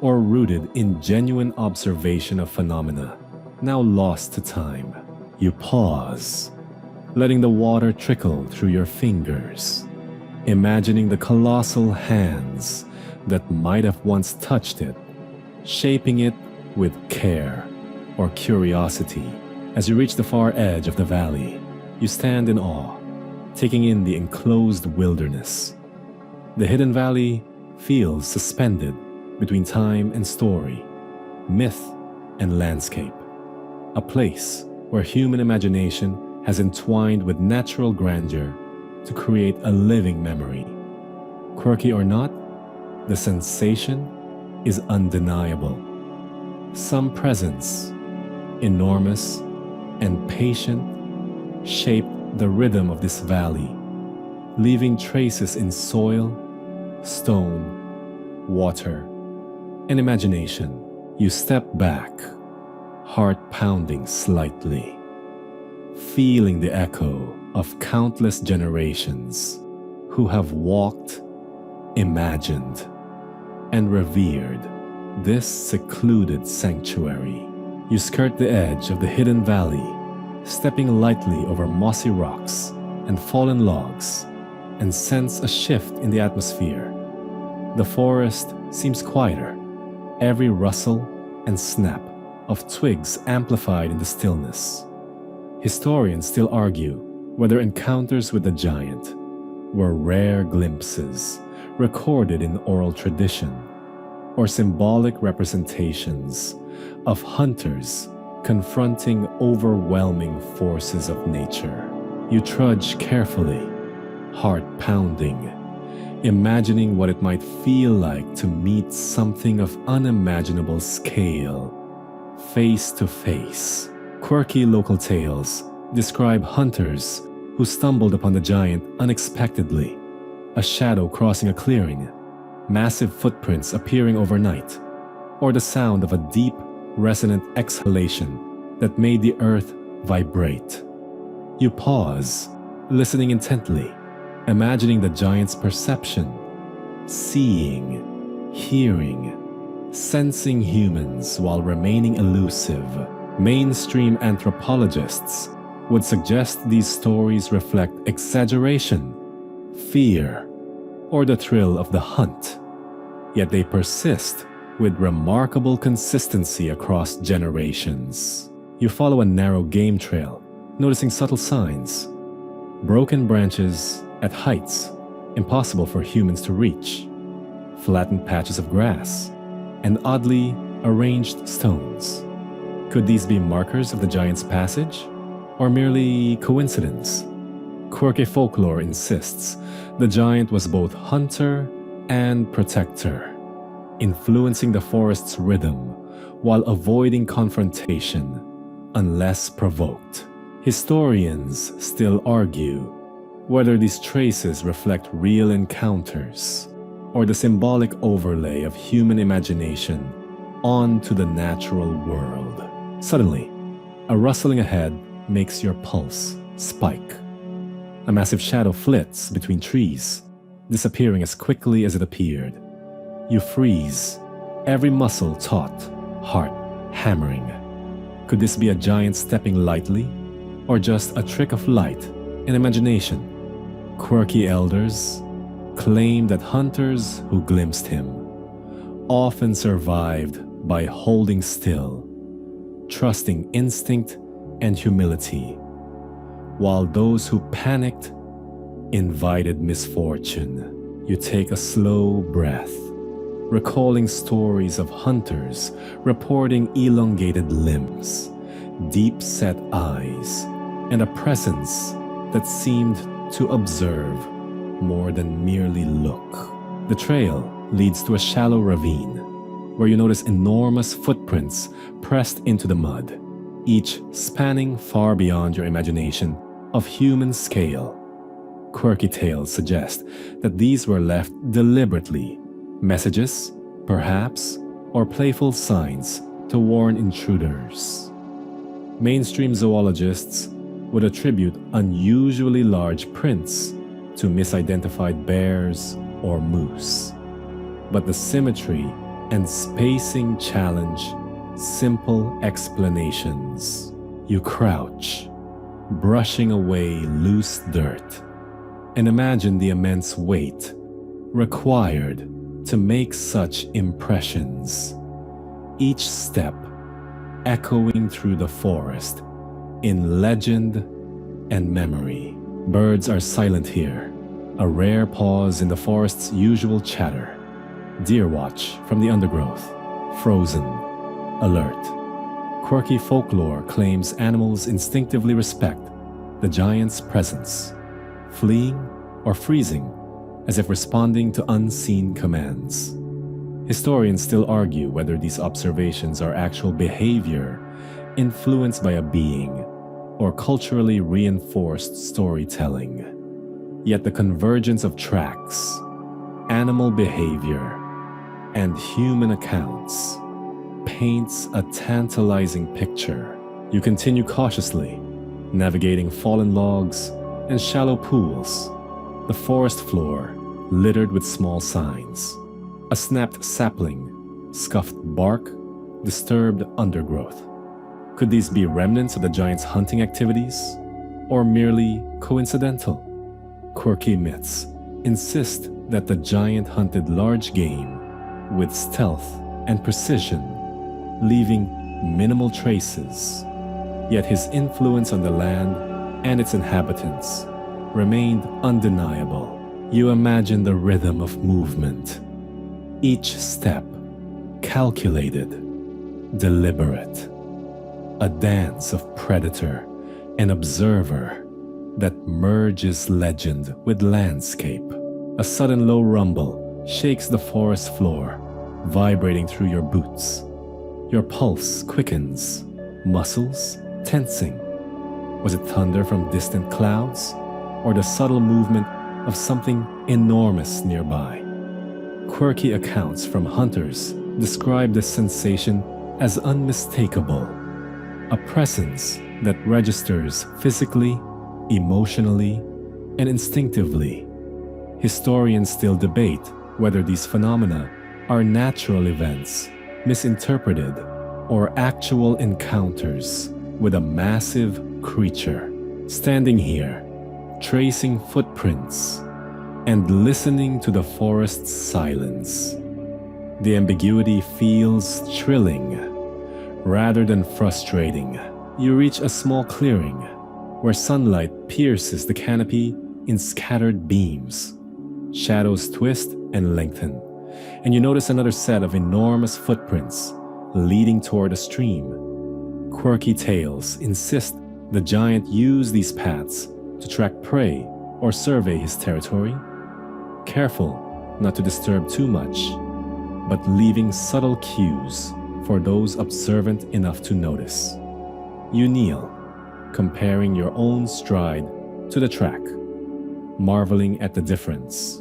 or rooted in genuine observation of phenomena now lost to time. You pause, letting the water trickle through your fingers, imagining the colossal hands that might have once touched it, shaping it with care or curiosity. As you reach the far edge of the valley, you stand in awe, taking in the enclosed wilderness. The hidden valley feels suspended between time and story, myth and landscape, a place where human imagination has entwined with natural grandeur to create a living memory. Quirky or not, the sensation is undeniable. Some presence, enormous and patient, shaped the rhythm of this valley, leaving traces in soil, stone, water, and imagination. You step back, heart pounding slightly, feeling the echo of countless generations who have walked, imagined, and revered this secluded sanctuary. You skirt the edge of the hidden valley, stepping lightly over mossy rocks and fallen logs, and sense a shift in the atmosphere. The forest seems quieter, every rustle and snap of twigs amplified in the stillness. Historians still argue whether encounters with the giant were rare glimpses recorded in oral tradition or symbolic representations of hunters confronting overwhelming forces of nature. You trudge carefully, heart pounding, imagining what it might feel like to meet something of unimaginable scale, face to face. Quirky local tales describe hunters who stumbled upon the giant unexpectedly, a shadow crossing a clearing, massive footprints appearing overnight, or the sound of a deep, resonant exhalation that made the earth vibrate. You pause, listening intently, imagining the giant's perception, seeing, hearing, sensing humans while remaining elusive. Mainstream anthropologists would suggest these stories reflect exaggeration, fear, or the thrill of the hunt. Yet they persist with remarkable consistency across generations. You follow a narrow game trail, noticing subtle signs, broken branches at heights impossible for humans to reach, flattened patches of grass, and oddly arranged stones. Could these be markers of the giant's passage, or merely coincidence? Quirky folklore insists the giant was both hunter and protector, influencing the forest's rhythm while avoiding confrontation unless provoked. Historians still argue whether these traces reflect real encounters or the symbolic overlay of human imagination onto the natural world. Suddenly, a rustling ahead makes your pulse spike. A massive shadow flits between trees, disappearing as quickly as it appeared. You freeze, every muscle taut, heart hammering. Could this be a giant stepping lightly, or just a trick of light and imagination? Quirky elders claim that hunters who glimpsed him often survived by holding still, trusting instinct and humility, while those who panicked invited misfortune. You take a slow breath, recalling stories of hunters reporting elongated limbs, deep-set eyes, and a presence that seemed to observe more than merely look. The trail leads to a shallow ravine where you notice enormous footprints pressed into the mud, each spanning far beyond your imagination of human scale. Quirky tales suggest that these were left deliberately, messages, perhaps, or playful signs to warn intruders. Mainstream zoologists would attribute unusually large prints to misidentified bears or moose. But the symmetry and spacing challenge simple explanations. You crouch, brushing away loose dirt, and imagine the immense weight required to make such impressions. Each step echoing through the forest in legend and memory. Birds are silent here, a rare pause in the forest's usual chatter. Deer watch from the undergrowth, frozen, alert. Quirky folklore claims animals instinctively respect the giant's presence, fleeing or freezing as if responding to unseen commands. Historians still argue whether these observations are actual behavior influenced by a being or culturally reinforced storytelling. Yet the convergence of tracks, animal behavior, and human accounts paints a tantalizing picture. You continue cautiously, navigating fallen logs and shallow pools, the forest floor littered with small signs. A snapped sapling, scuffed bark, disturbed undergrowth. Could these be remnants of the giant's hunting activities, or merely coincidental? Quirky myths insist that the giant hunted large game with stealth and precision, leaving minimal traces. Yet his influence on the land and its inhabitants remained undeniable. You imagine the rhythm of movement, each step calculated, deliberate, a dance of predator and observer that merges legend with landscape. A sudden low rumble shakes the forest floor, vibrating through your boots. Your pulse quickens, muscles tensing. Was it thunder from distant clouds, or the subtle movement of something enormous nearby? Quirky accounts from hunters describe this sensation as unmistakable, a presence that registers physically, emotionally, and instinctively. Historians still debate whether these phenomena are natural events, misinterpreted, or actual encounters with a massive creature. Standing here, tracing footprints, and listening to the forest's silence, the ambiguity feels thrilling rather than frustrating. You reach a small clearing where sunlight pierces the canopy in scattered beams. Shadows twist and lengthen, and you notice another set of enormous footprints leading toward a stream. Quirky tales insist the giant used these paths to track prey or survey his territory. Careful not to disturb too much, but leaving subtle cues for those observant enough to notice. You kneel, comparing your own stride to the track, marveling at the difference.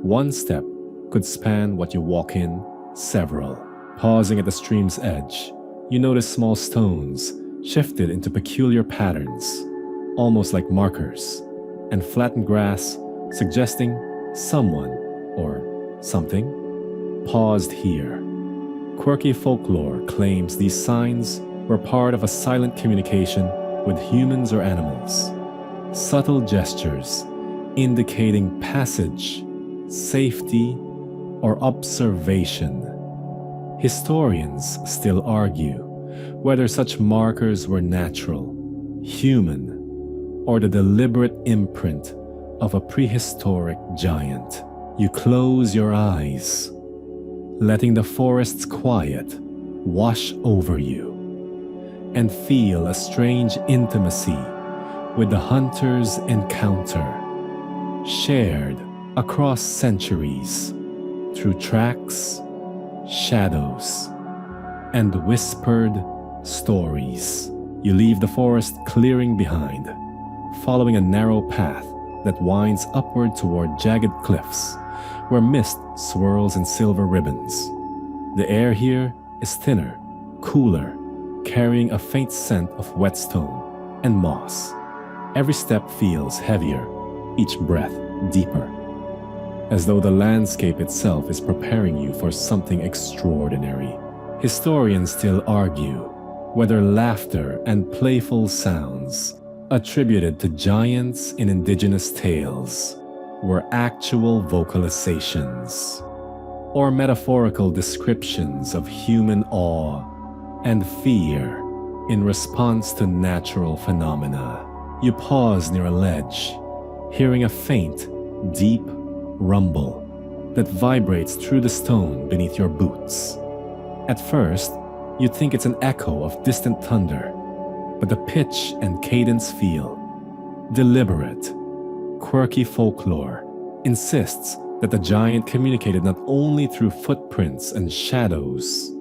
One step could span what you walk in several. Pausing at the stream's edge, you notice small stones shifted into peculiar patterns, almost like markers, and flattened grass suggesting someone or something paused here. Quirky folklore claims these signs were part of a silent communication with humans or animals. Subtle gestures indicating passage, safety, or observation. Historians still argue whether such markers were natural, human, or the deliberate imprint of a prehistoric giant. You close your eyes, letting the forest's quiet wash over you, and feel a strange intimacy with the hunter's encounter, shared across centuries through tracks, shadows, and whispered stories. You leave the forest clearing behind, following a narrow path that winds upward toward jagged cliffs where mist swirls in silver ribbons. The air here is thinner, cooler, carrying a faint scent of whetstone and moss. Every step feels heavier, each breath deeper, as though the landscape itself is preparing you for something extraordinary. Historians still argue whether laughter and playful sounds attributed to giants in indigenous tales were actual vocalizations or metaphorical descriptions of human awe and fear in response to natural phenomena. You pause near a ledge, hearing a faint, deep rumble that vibrates through the stone beneath your boots. At first, you think it's an echo of distant thunder, but the pitch and cadence feel deliberate. Quirky folklore insists that the giant communicated not only through footprints and shadows,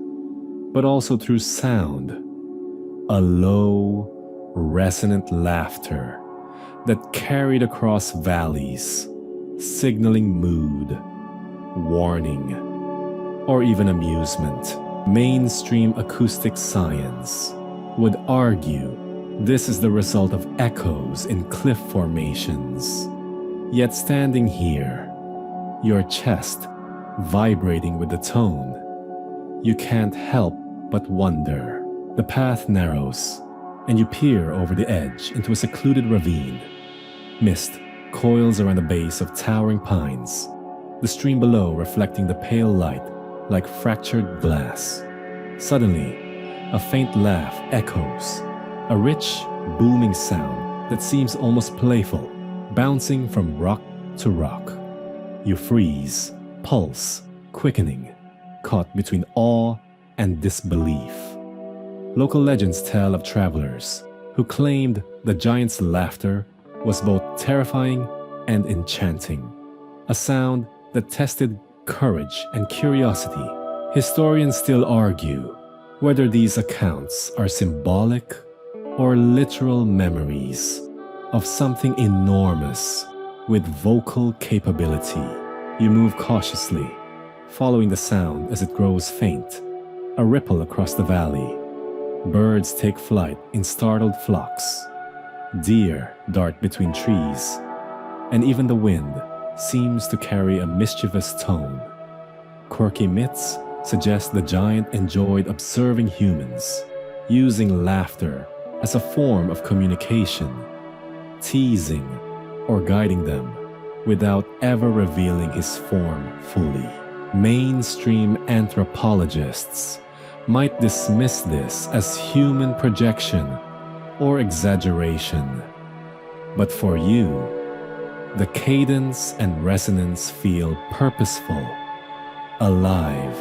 but also through sound, a low, resonant laughter that carried across valleys, signaling mood, warning, or even amusement. Mainstream acoustic science would argue this is the result of echoes in cliff formations. Yet standing here, your chest vibrating with the tone, you can't help but wonder, The path narrows, and you peer over the edge into a secluded ravine. Mist coils around the base of towering pines, the stream below reflecting the pale light like fractured glass. Suddenly, a faint laugh echoes, a rich, booming sound that seems almost playful, bouncing from rock to rock. You freeze, pulse quickening, caught between awe and disbelief. Local legends tell of travelers who claimed the giant's laughter was both terrifying and enchanting, a sound that tested courage and curiosity. Historians still argue whether these accounts are symbolic or literal memories of something enormous with vocal capability. You move cautiously, following the sound as it grows faint, a ripple across the valley. Birds take flight in startled flocks. Deer dart between trees, and even the wind seems to carry a mischievous tone. Quirky myths suggest the giant enjoyed observing humans, using laughter as a form of communication, teasing or guiding them without ever revealing his form fully. Mainstream anthropologists might dismiss this as human projection or exaggeration. But for you, the cadence and resonance feel purposeful, alive,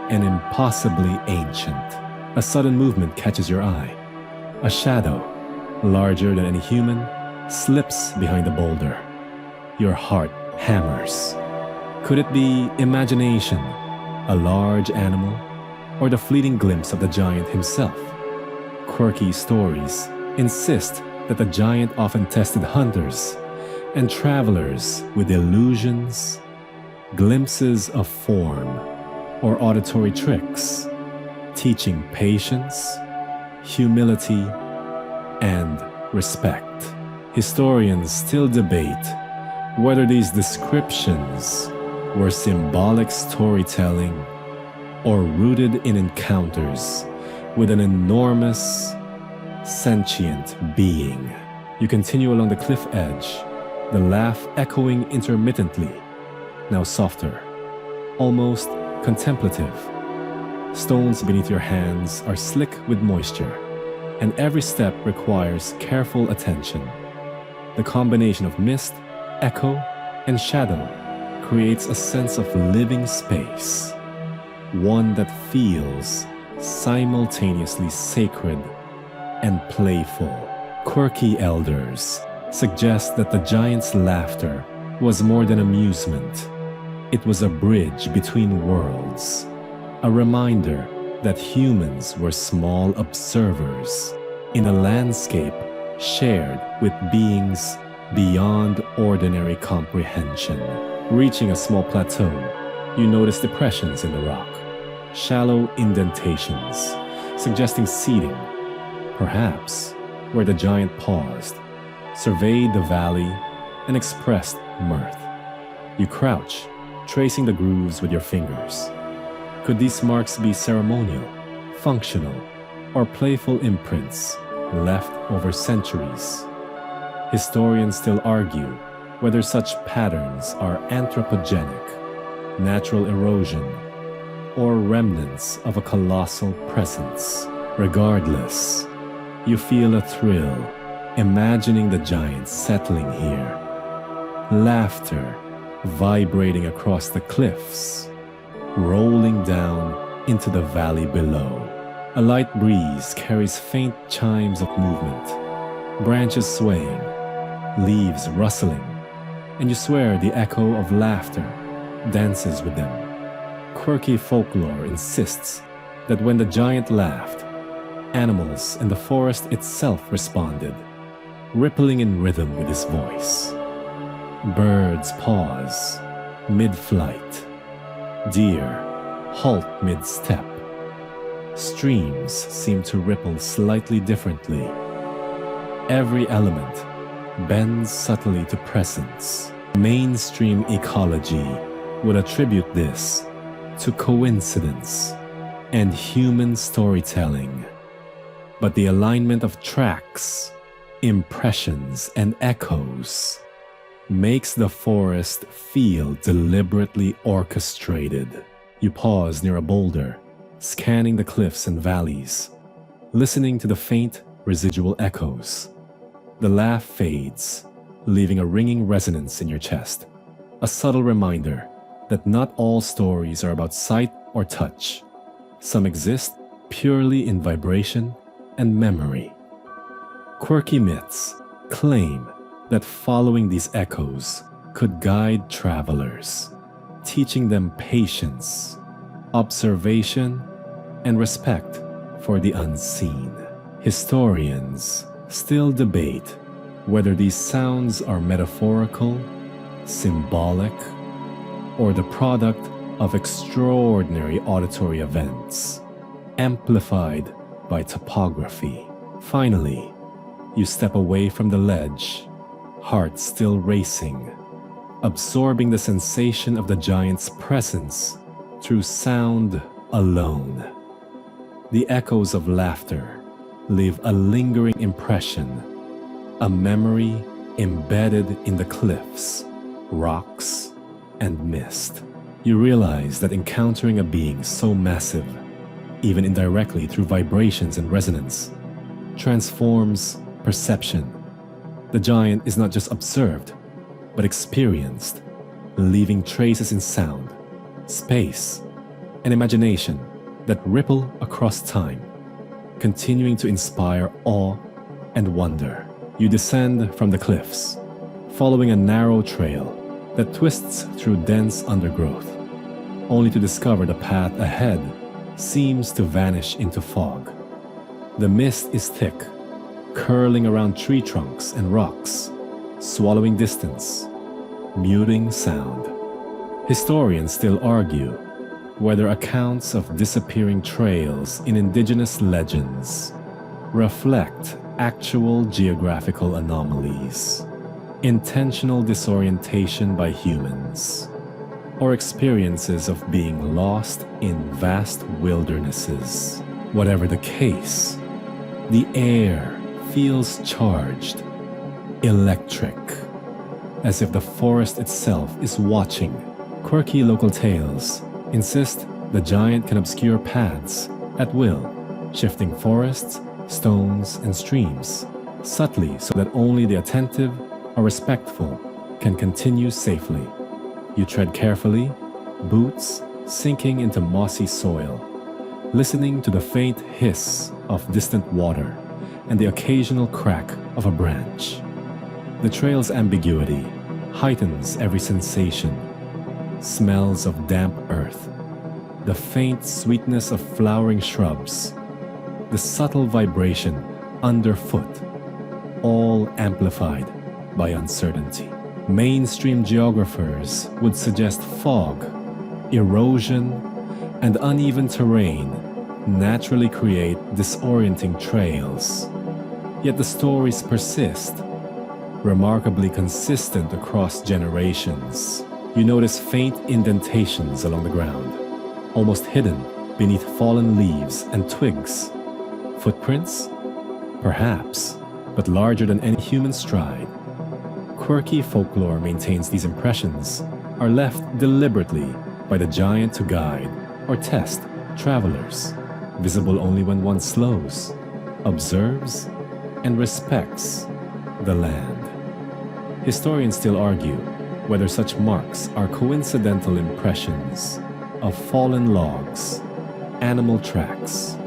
and impossibly ancient. A sudden movement catches your eye. A shadow, larger than any human, slips behind the boulder. Your heart hammers. Could it be imagination, a large animal, or the fleeting glimpse of the giant himself? Quirky stories insist that the giant often tested hunters and travelers with illusions, glimpses of form, or auditory tricks, teaching patience, humility, and respect. Historians still debate whether these descriptions were symbolic storytelling or rooted in encounters with an enormous, sentient being. You continue along the cliff edge, the laugh echoing intermittently, now softer, almost contemplative. Stones beneath your hands are slick with moisture, and every step requires careful attention. The combination of mist, echo, and shadow creates a sense of living space, one that feels simultaneously sacred and playful. Quirky elders suggest that the giant's laughter was more than amusement. It was a bridge between worlds, a reminder that humans were small observers in a landscape shared with beings beyond ordinary comprehension. Reaching a small plateau, you notice depressions in the rock, shallow indentations, suggesting seating, perhaps where the giant paused, surveyed the valley, and expressed mirth. You crouch, tracing the grooves with your fingers. Could these marks be ceremonial, functional, or playful imprints left over centuries? Historians still argue whether such patterns are anthropogenic, natural erosion, or remnants of a colossal presence. Regardless, you feel a thrill imagining the giant settling here, laughter vibrating across the cliffs, rolling down into the valley below. A light breeze carries faint chimes of movement, branches swaying, leaves rustling, and you swear the echo of laughter dances with them. Quirky folklore insists that when the giant laughed, animals and the forest itself responded, rippling in rhythm with his voice. Birds pause mid-flight. Deer halt mid-step. Streams seem to ripple slightly differently. Every element bends subtly to presence. Mainstream ecology would attribute this to coincidence and human storytelling. but the alignment of tracks, impressions, and echoes makes the forest feel deliberately orchestrated. You pause near a boulder, scanning the cliffs and valleys, listening to the faint residual echoes. The laugh fades, leaving a ringing resonance in your chest, a subtle reminder that not all stories are about sight or touch. Some exist purely in vibration and memory. Quirky myths claim that following these echoes could guide travelers, teaching them patience, observation, and respect for the unseen. Historians still debate whether these sounds are metaphorical, symbolic, or the product of extraordinary auditory events, amplified by topography. Finally, you step away from the ledge, heart still racing, absorbing the sensation of the giant's presence through sound alone. The echoes of laughter leave a lingering impression, a memory embedded in the cliffs, rocks, and mist. You realize that encountering a being so massive, even indirectly through vibrations and resonance, transforms perception. The giant is not just observed, but experienced, leaving traces in sound, space, and imagination that ripple across time, continuing to inspire awe and wonder. You descend from the cliffs, following a narrow trail that twists through dense undergrowth, only to discover the path ahead seems to vanish into fog. The mist is thick, curling around tree trunks and rocks, swallowing distance, muting sound. Historians still argue whether accounts of disappearing trails in indigenous legends reflect actual geographical anomalies, intentional disorientation by humans, or experiences of being lost in vast wildernesses. Whatever the case, the air feels charged, electric, as if the forest itself is watching. Quirky local tales insist the giant can obscure paths at will, shifting forests, stones, and streams subtly so that only the attentive or respectful can continue safely. You tread carefully, boots sinking into mossy soil, listening to the faint hiss of distant water and the occasional crack of a branch. The trail's ambiguity heightens every sensation. Smells of damp earth, the faint sweetness of flowering shrubs, the subtle vibration underfoot, all amplified by uncertainty. Mainstream geographers would suggest fog, erosion, and uneven terrain naturally create disorienting trails. Yet the stories persist, remarkably consistent across generations. You notice faint indentations along the ground, almost hidden beneath fallen leaves and twigs. Footprints? Perhaps, but larger than any human stride. Quirky folklore maintains these impressions are left deliberately by the giant to guide or test travelers, visible only when one slows, observes, and respects the land. Historians still argue whether such marks are coincidental impressions of fallen logs, animal tracks,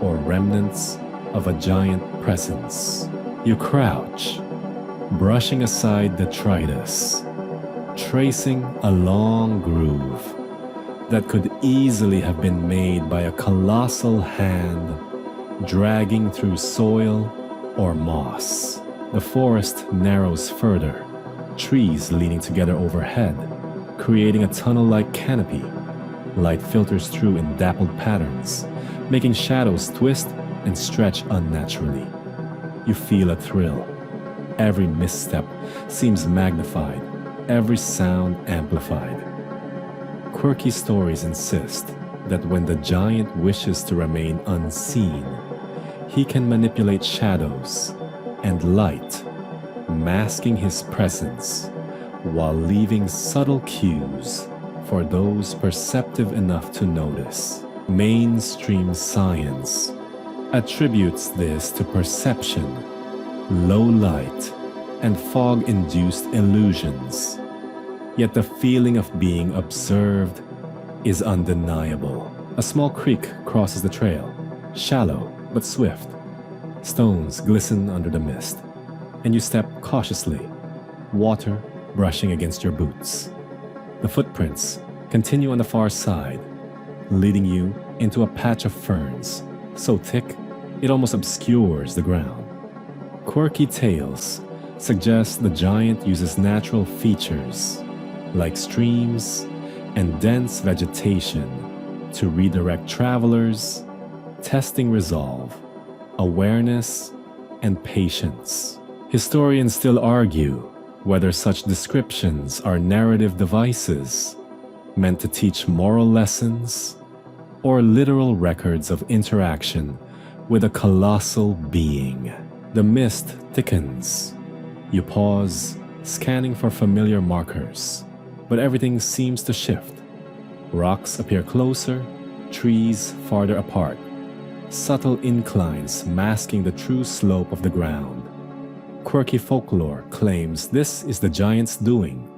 or remnants of a giant presence. You crouch, brushing aside detritus, tracing a long groove that could easily have been made by a colossal hand dragging through soil or moss. The forest narrows further, trees leaning together overhead, creating a tunnel-like canopy. Light filters through in dappled patterns, making shadows twist and stretch unnaturally. You feel a thrill. Every misstep seems magnified, every sound amplified. Quirky stories insist that when the giant wishes to remain unseen, He can manipulate shadows and light, masking his presence while leaving subtle cues for those perceptive enough to notice. Mainstream science attributes this to perception, low light, and fog-induced illusions. Yet the feeling of being observed is undeniable. A small creek crosses the trail, shallow but swift. Stones glisten under the mist, and you step cautiously, water brushing against your boots. The footprints continue on the far side, leading you into a patch of ferns, so thick it almost obscures the ground. Quirky tales suggest the giant uses natural features, like streams and dense vegetation, to redirect travelers, testing resolve, awareness, and patience. Historians still argue whether such descriptions are narrative devices meant to teach moral lessons or literal records of interaction with a colossal being. The mist thickens. You pause, scanning for familiar markers, but everything seems to shift. Rocks appear closer, trees farther apart, subtle inclines masking the true slope of the ground. Quirky folklore claims this is the giant's doing,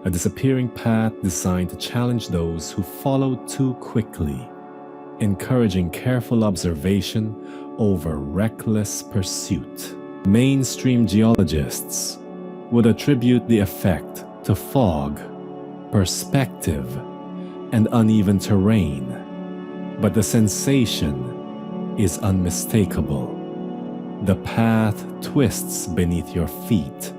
a disappearing path designed to challenge those who follow too quickly, encouraging careful observation over reckless pursuit. Mainstream geologists would attribute the effect to fog, perspective, and uneven terrain, but the sensation is unmistakable. The path twists beneath your feet,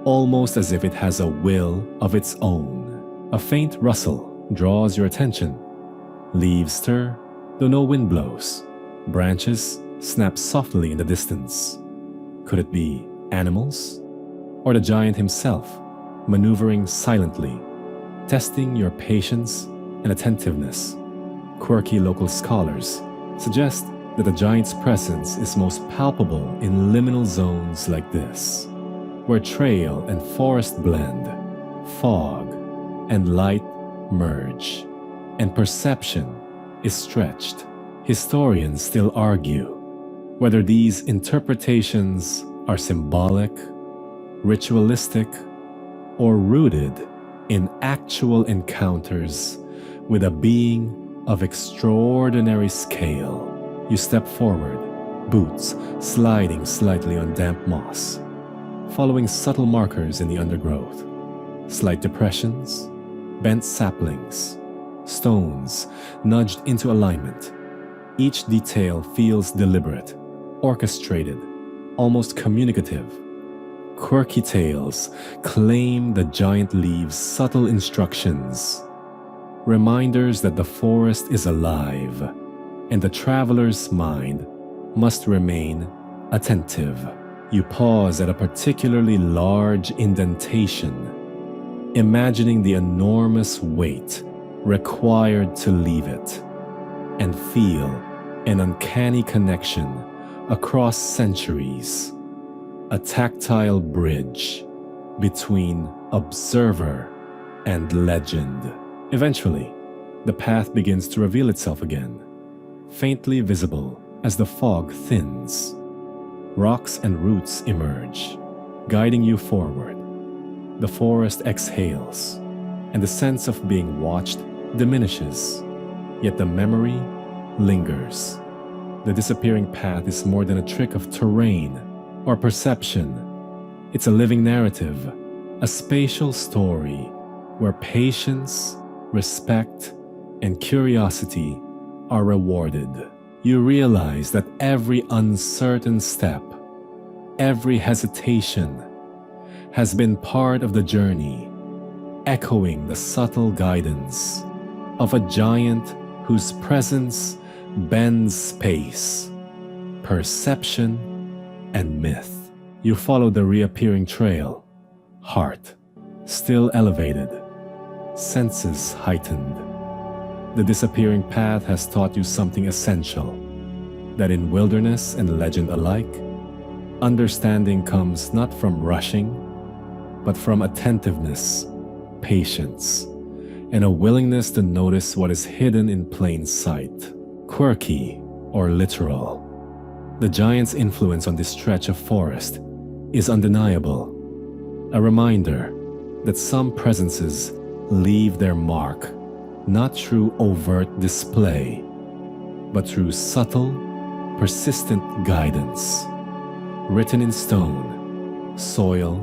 almost as if it has a will of its own. A faint rustle draws your attention. Leaves stir, though no wind blows. Branches snap softly in the distance. Could it be animals? Or the giant himself, maneuvering silently, testing your patience and attentiveness? Quirky local scholars suggest that the giant's presence is most palpable in liminal zones like this, where trail and forest blend, fog and light merge, and perception is stretched. Historians still argue whether these interpretations are symbolic, ritualistic, or rooted in actual encounters with a being of extraordinary scale. You step forward, boots sliding slightly on damp moss, following subtle markers in the undergrowth. Slight depressions, bent saplings, stones nudged into alignment. Each detail feels deliberate, orchestrated, almost communicative. Quirky tales claim the giant leaves subtle instructions, reminders that the forest is alive, and the traveler's mind must remain attentive. You pause at a particularly large indentation, imagining the enormous weight required to leave it, and feel an uncanny connection across centuries, a tactile bridge between observer and legend. Eventually, the path begins to reveal itself again, faintly visible as the fog thins. Rocks and roots emerge, guiding you forward. The forest exhales, and the sense of being watched diminishes, yet the memory lingers. The disappearing path is more than a trick of terrain or perception. It's a living narrative, a spatial story where patience, respect, and curiosity are rewarded. You realize that every uncertain step, every hesitation, has been part of the journey, echoing the subtle guidance of a giant whose presence bends space, perception, and myth. You follow the reappearing trail, heart still elevated, senses heightened. The disappearing path has taught you something essential. that in wilderness and legend alike, understanding comes not from rushing, but from attentiveness, patience, and a willingness to notice what is hidden in plain sight. Quirky or literal. The giant's influence on this stretch of forest is undeniable, a reminder that some presences leave their mark not through overt display, but through subtle, persistent guidance, written in stone, soil,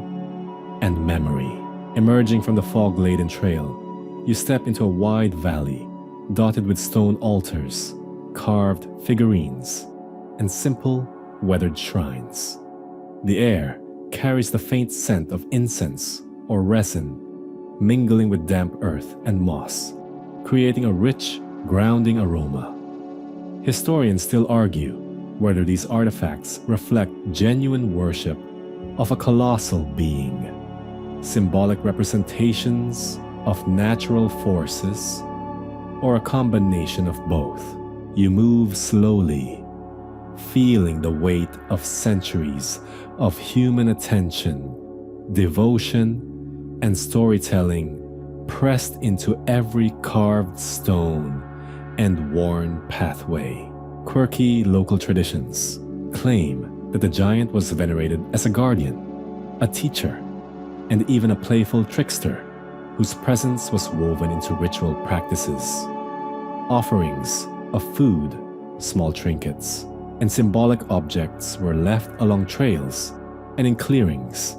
and memory. Emerging from the fog-laden trail, you step into a wide valley dotted with stone altars, carved figurines, and simple, weathered shrines. The air carries the faint scent of incense or resin, mingling with damp earth and moss, creating a rich, grounding aroma. Historians still argue whether these artifacts reflect genuine worship of a colossal being, symbolic representations of natural forces, or a combination of both. You move slowly, feeling the weight of centuries of human attention, devotion, and storytelling pressed into every carved stone and worn pathway. Quirky local traditions claim that the giant was venerated as a guardian, a teacher, and even a playful trickster whose presence was woven into ritual practices. Offerings of food, small trinkets, and symbolic objects were left along trails and in clearings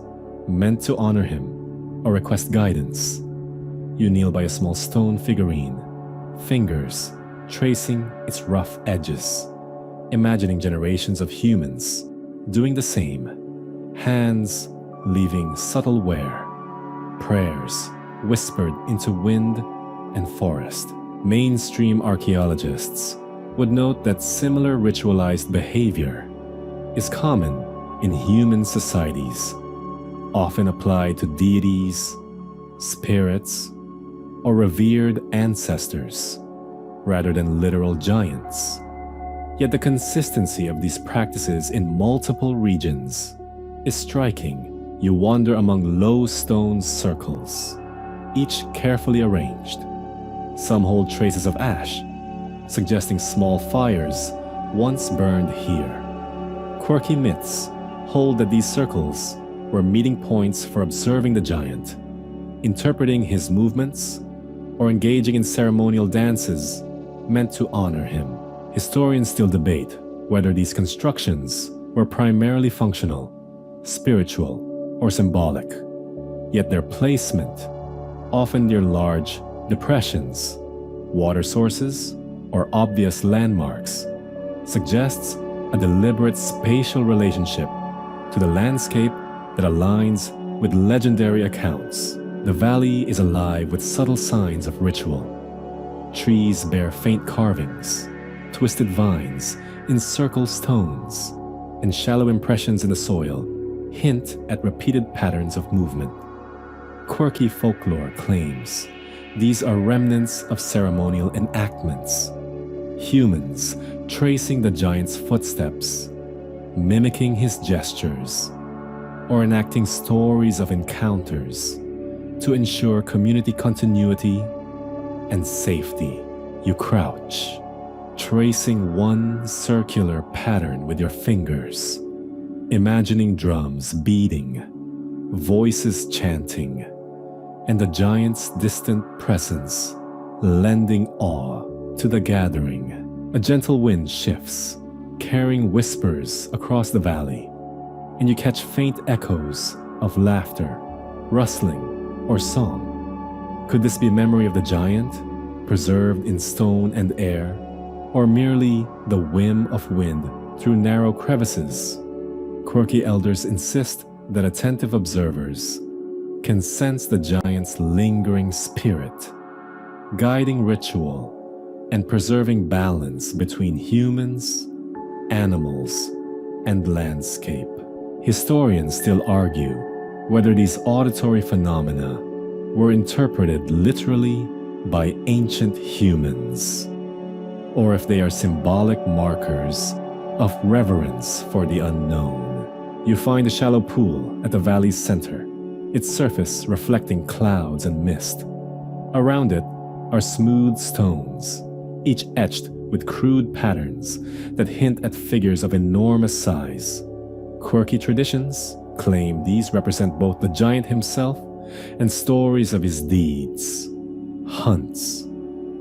meant to honor him or request guidance. You kneel by a small stone figurine, fingers tracing its rough edges, imagining generations of humans doing the same, hands leaving subtle wear, prayers whispered into wind and forest. Mainstream archaeologists would note that similar ritualized behavior is common in human societies, often applied to deities, spirits, or revered ancestors, rather than literal giants. Yet the consistency of these practices in multiple regions is striking. You wander among low stone circles, each carefully arranged. Some hold traces of ash, suggesting small fires once burned here. Quirky myths hold that these circles were meeting points for observing the giant, interpreting his movements, or engaging in ceremonial dances meant to honor him. Historians still debate whether these constructions were primarily functional, spiritual, or symbolic, yet their placement, often near large depressions, water sources, or obvious landmarks, suggests a deliberate spatial relationship to the landscape that aligns with legendary accounts. The valley is alive with subtle signs of ritual. Trees bear faint carvings, twisted vines encircle stones, and shallow impressions in the soil hint at repeated patterns of movement. Quirky folklore claims these are remnants of ceremonial enactments, humans tracing the giant's footsteps, mimicking his gestures, or enacting stories of encounters to ensure community continuity and safety. You crouch, tracing one circular pattern with your fingers, imagining drums beating, voices chanting, and the giant's distant presence lending awe to the gathering. A gentle wind shifts, carrying whispers across the valley, and you catch faint echoes of laughter, rustling, or song. Could this be memory of the giant, preserved in stone and air, or merely the whim of wind through narrow crevices? Quirky elders insist that attentive observers can sense the giant's lingering spirit, guiding ritual and preserving balance between humans, animals, and landscape. Historians still argue whether these auditory phenomena were interpreted literally by ancient humans, or if they are symbolic markers of reverence for the unknown. You find a shallow pool at the valley's center, its surface reflecting clouds and mist. Around it are smooth stones, each etched with crude patterns that hint at figures of enormous size. Quirky traditions claim these represent both the giant himself and stories of his deeds, hunts,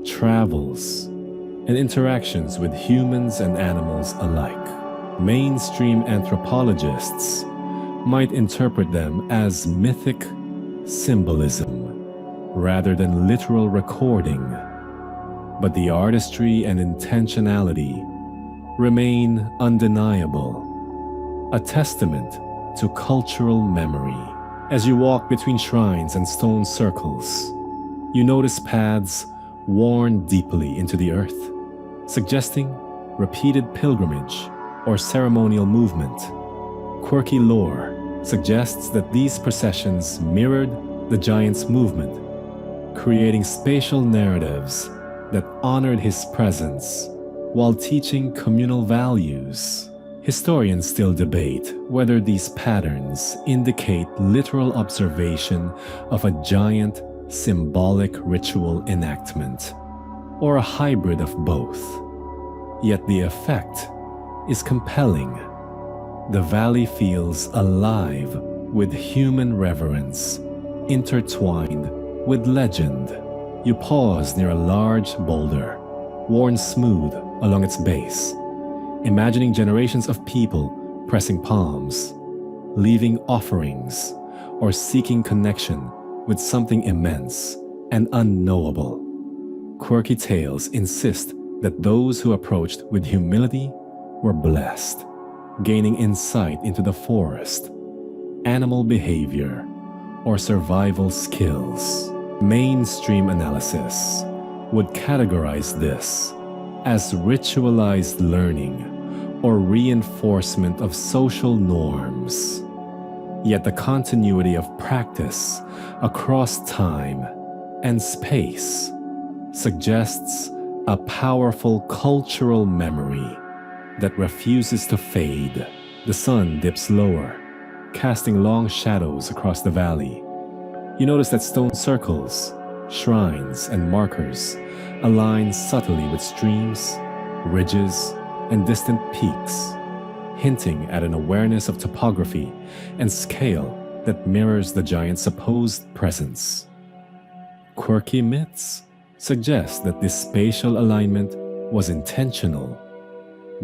travels, and interactions with humans and animals alike. Mainstream anthropologists might interpret them as mythic symbolism rather than literal recording, but the artistry and intentionality remain undeniable, a testament to cultural memory. As you walk between shrines and stone circles, you notice paths worn deeply into the earth, suggesting repeated pilgrimage or ceremonial movement. Quirky lore suggests that these processions mirrored the giant's movement, creating spatial narratives that honored his presence while teaching communal values. Historians still debate whether these patterns indicate literal observation of a giant symbolic ritual enactment, or a hybrid of both. Yet the effect is compelling. The valley feels alive with human reverence, intertwined with legend. You pause near a large boulder, worn smooth along its base, imagining generations of people pressing palms, leaving offerings, or seeking connection with something immense and unknowable. Quirky tales insist that those who approached with humility were blessed, gaining insight into the forest, animal behavior, or survival skills. Mainstream analysis would categorize this as ritualized learning or reinforcement of social norms. Yet the continuity of practice across time and space suggests a powerful cultural memory that refuses to fade. The sun dips lower, casting long shadows across the valley. You notice that stone circles, shrines, and markers align subtly with streams, ridges, and distant peaks, hinting at an awareness of topography and scale that mirrors the giant's supposed presence. Quirky myths suggest that this spatial alignment was intentional,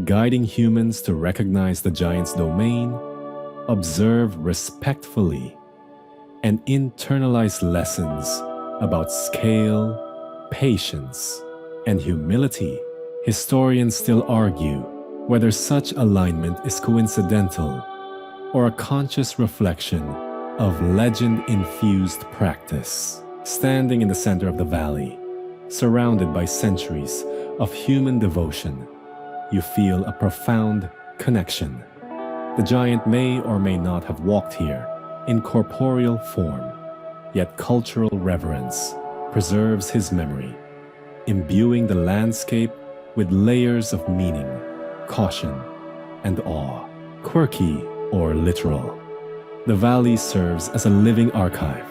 guiding humans to recognize the giant's domain, observe respectfully, and internalize lessons about scale, patience, and humility. Historians still argue whether such alignment is coincidental or a conscious reflection of legend-infused practice. Standing in the center of the valley, surrounded by centuries of human devotion, you feel a profound connection. The giant may or may not have walked here in corporeal form, yet cultural reverence preserves his memory, imbuing the landscape with layers of meaning, caution, and awe. Quirky or literal, the valley serves as a living archive,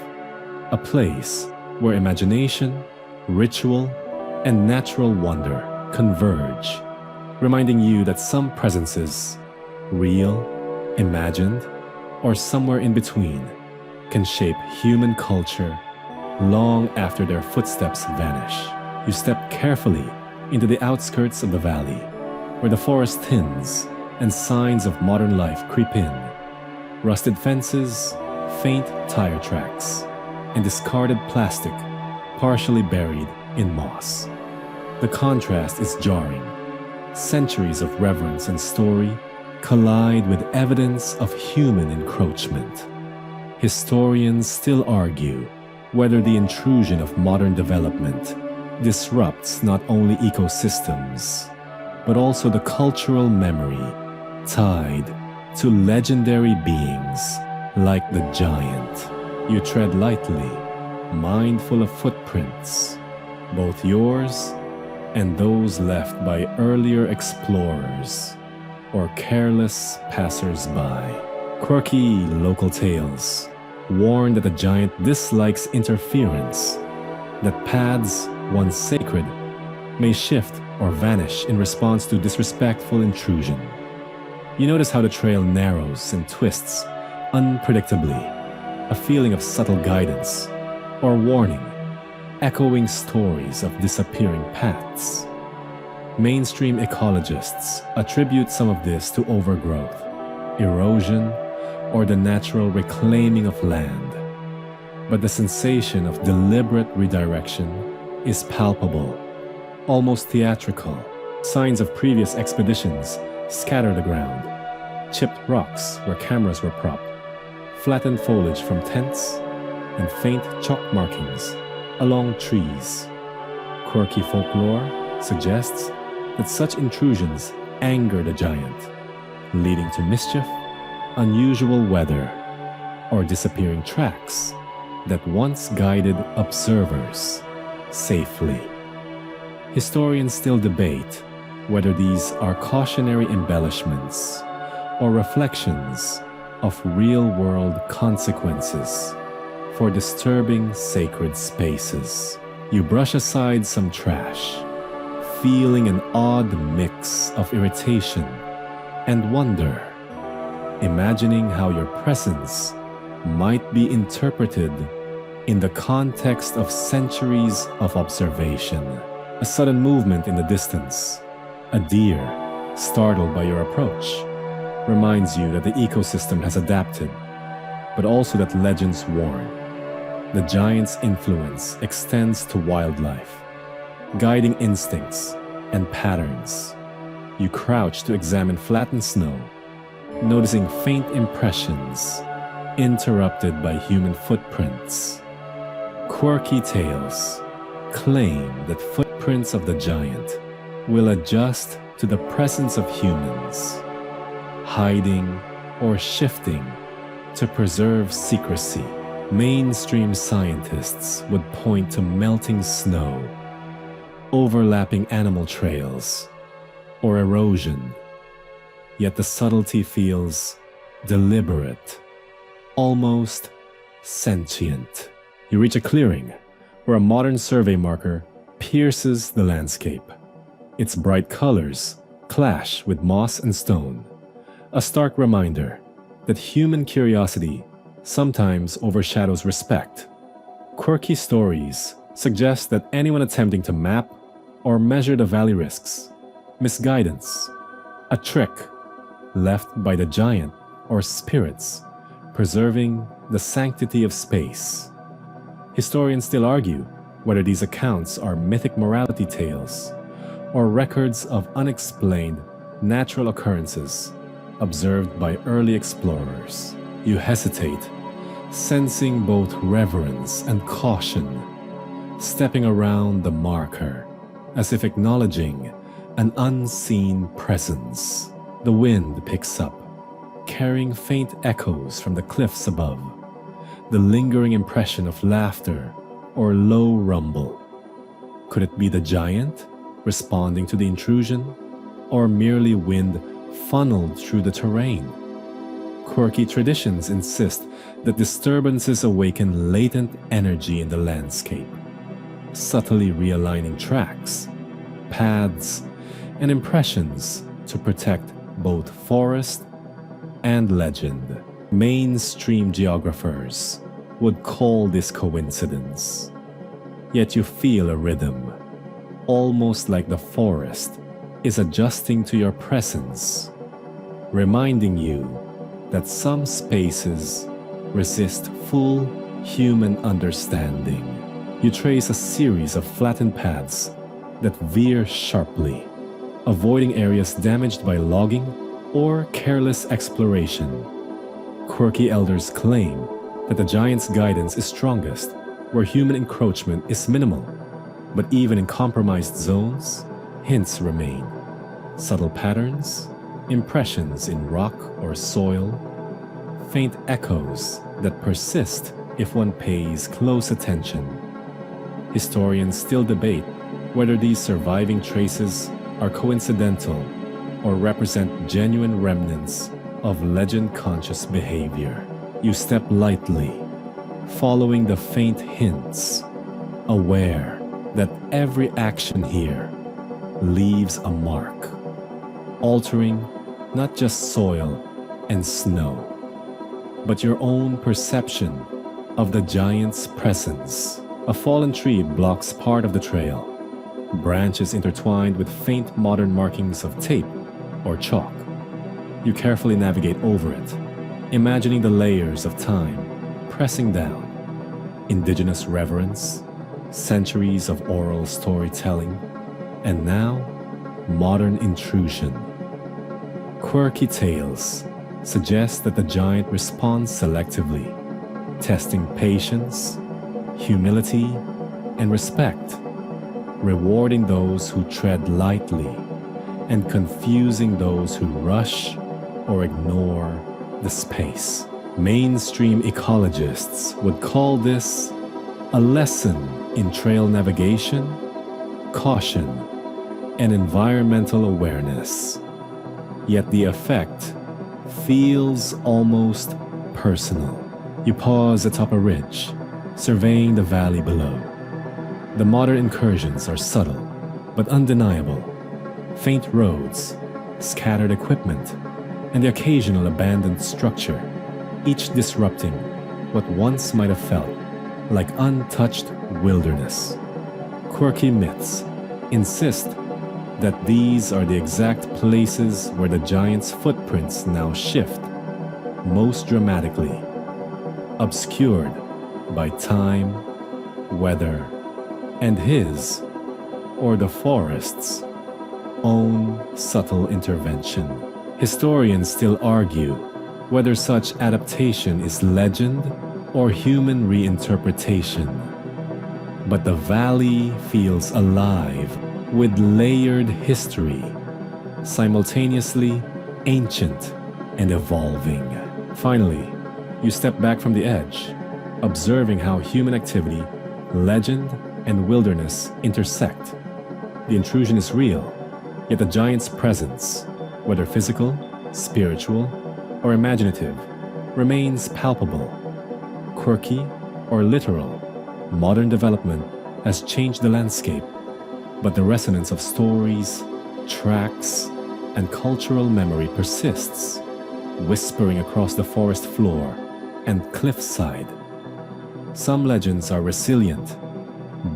a place where imagination, ritual, and natural wonder converge, reminding you that some presences, real, imagined, or somewhere in between, can shape human culture long after their footsteps vanish. You step carefully into the outskirts of the valley, where the forest thins and signs of modern life creep in. Rusted fences, faint tire tracks, and discarded plastic partially buried in moss. The contrast is jarring. Centuries of reverence and story collide with evidence of human encroachment. Historians still argue whether the intrusion of modern development disrupts not only ecosystems, but also the cultural memory tied to legendary beings like the giant. You tread lightly, mindful of footprints, both yours and those left by earlier explorers. or careless passers-by. Quirky local tales warn that the giant dislikes interference, that paths, once sacred, may shift or vanish in response to disrespectful intrusion. You notice how the trail narrows and twists unpredictably, a feeling of subtle guidance or warning, echoing stories of disappearing paths. Mainstream ecologists attribute some of this to overgrowth, erosion, or the natural reclaiming of land. But the sensation of deliberate redirection is palpable, almost theatrical. Signs of previous expeditions scatter the ground, chipped rocks where cameras were propped, flattened foliage from tents, and faint chalk markings along trees. Quirky folklore suggests that such intrusions anger the giant, leading to mischief, unusual weather, or disappearing tracks that once guided observers safely. Historians still debate whether these are cautionary embellishments or reflections of real-world consequences for disturbing sacred spaces. You brush aside some trash, feeling an odd mix of irritation and wonder, imagining how your presence might be interpreted in the context of centuries of observation. A sudden movement in the distance, a deer startled by your approach, reminds you that the ecosystem has adapted, but also that legends warn. The giant's influence extends to wildlife, guiding instincts and patterns. You crouch to examine flattened snow, noticing faint impressions interrupted by human footprints. Quirky tales claim that footprints of the giant will adjust to the presence of humans, hiding or shifting to preserve secrecy. Mainstream scientists would point to melting snow, overlapping animal trails, or erosion. Yet the subtlety feels deliberate, almost sentient. You reach a clearing where a modern survey marker pierces the landscape. Its bright colors clash with moss and stone, a stark reminder that human curiosity sometimes overshadows respect. Quirky stories suggest that anyone attempting to map or measure the valley risks misguidance, a trick left by the giant or spirits preserving the sanctity of space. Historians still argue whether these accounts are mythic morality tales or records of unexplained natural occurrences observed by early explorers. You hesitate, sensing both reverence and caution, stepping around the marker as if acknowledging an unseen presence. The wind picks up, carrying faint echoes from the cliffs above, the lingering impression of laughter or low rumble. Could it be the giant responding to the intrusion, or merely wind funneled through the terrain? Quirky traditions insist that disturbances awaken latent energy in the landscape, subtly realigning tracks, paths, and impressions to protect both forest and legend. Mainstream geographers would call this coincidence. Yet you feel a rhythm, almost like the forest is adjusting to your presence, reminding you that some spaces resist full human understanding. You trace a series of flattened paths that veer sharply, avoiding areas damaged by logging or careless exploration. Quirky elders claim that the giant's guidance is strongest where human encroachment is minimal, but even in compromised zones, hints remain. Subtle patterns, impressions in rock or soil, faint echoes that persist if one pays close attention. Historians still debate whether these surviving traces are coincidental or represent genuine remnants of legend-conscious behavior. You step lightly, following the faint hints, aware that every action here leaves a mark, altering not just soil and snow, but your own perception of the giant's presence. A fallen tree blocks part of the trail, branches intertwined with faint modern markings of tape or chalk. You carefully navigate over it, imagining the layers of time pressing down. Indigenous reverence, centuries of oral storytelling, and now modern intrusion. Quirky tales suggest that the giant responds selectively, testing patience, humility, and respect, rewarding those who tread lightly and confusing those who rush or ignore the space. Mainstream ecologists would call this a lesson in trail navigation, caution, and environmental awareness. Yet the effect feels almost personal. You pause atop a ridge, surveying the valley below. The modern incursions are subtle, but undeniable. Faint roads, scattered equipment, and the occasional abandoned structure, each disrupting what once might have felt like untouched wilderness. Quirky myths insist that these are the exact places where the giant's footprints now shift, most dramatically, obscured by time, weather, and his, or the forest's, own subtle intervention. Historians still argue whether such adaptation is legend or human reinterpretation. But the valley feels alive with layered history, simultaneously ancient and evolving. Finally, you step back from the edge, observing how human activity, legend, and wilderness intersect. The intrusion is real, yet the giant's presence, whether physical, spiritual, or imaginative, remains palpable. Quirky or literal, modern development has changed the landscape, but the resonance of stories, tracks, and cultural memory persists, whispering across the forest floor and cliffside. Some legends are resilient,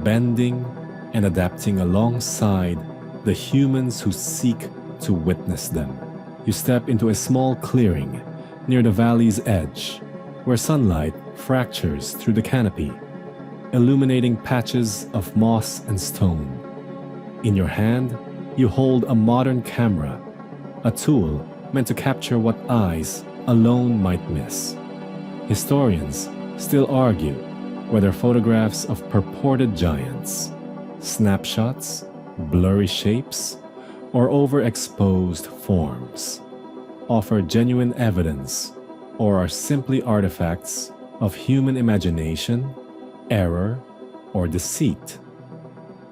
bending and adapting alongside the humans who seek to witness them. You step into a small clearing near the valley's edge, where sunlight fractures through the canopy, illuminating patches of moss and stone. In your hand, you hold a modern camera, a tool meant to capture what eyes alone might miss. Historians still argue whether photographs of purported giants, snapshots, blurry shapes, or overexposed forms offer genuine evidence or are simply artifacts of human imagination, error, or deceit.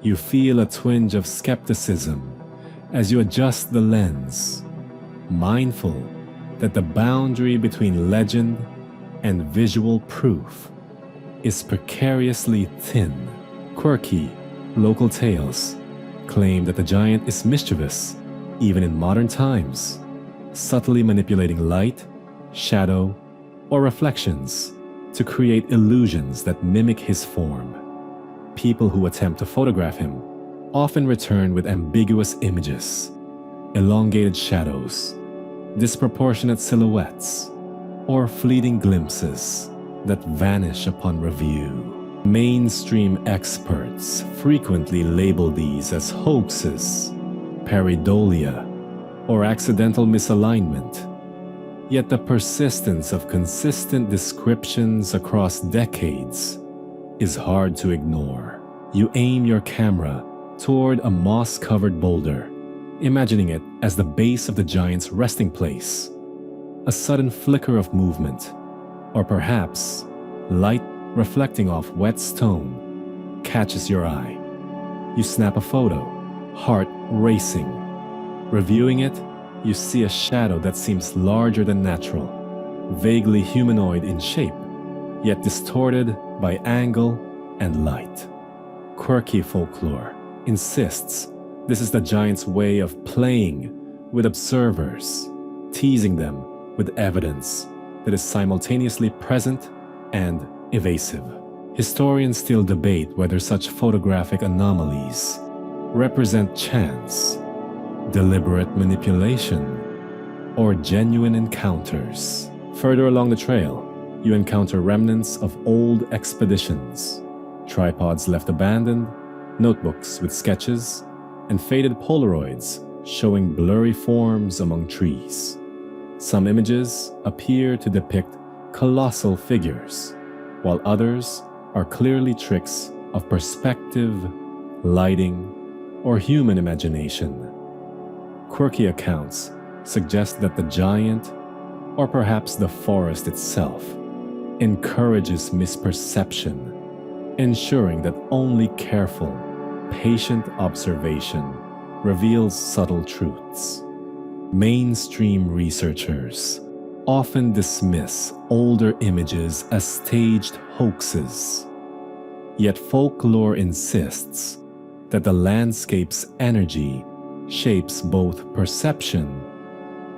You feel a twinge of skepticism as you adjust the lens, mindful that the boundary between legend and visual proof is precariously thin. Quirky, local tales claim that the giant is mischievous, even in modern times, subtly manipulating light, shadow, or reflections to create illusions that mimic his form. People who attempt to photograph him often return with ambiguous images, elongated shadows, disproportionate silhouettes, or fleeting glimpses that vanish upon review. Mainstream experts frequently label these as hoaxes, pareidolia, or accidental misalignment. Yet the persistence of consistent descriptions across decades is hard to ignore. You aim your camera toward a moss-covered boulder, imagining it as the base of the giant's resting place. A sudden flicker of movement, or perhaps light reflecting off wet stone, catches your eye. You snap a photo, heart racing. Reviewing it, you see a shadow that seems larger than natural, vaguely humanoid in shape, yet distorted by angle and light. Quirky folklore insists this is the giant's way of playing with observers, teasing them with evidence that is simultaneously present and evasive. Historians still debate whether such photographic anomalies represent chance, deliberate manipulation, or genuine encounters. Further along the trail, you encounter remnants of old expeditions, tripods left abandoned, notebooks with sketches, and faded Polaroids showing blurry forms among trees. Some images appear to depict colossal figures, while others are clearly tricks of perspective, lighting, or human imagination. Quirky accounts suggest that the giant, or perhaps the forest itself, encourages misperception, ensuring that only careful, patient observation reveals subtle truths. Mainstream researchers often dismiss older images as staged hoaxes. Yet folklore insists that the landscape's energy shapes both perception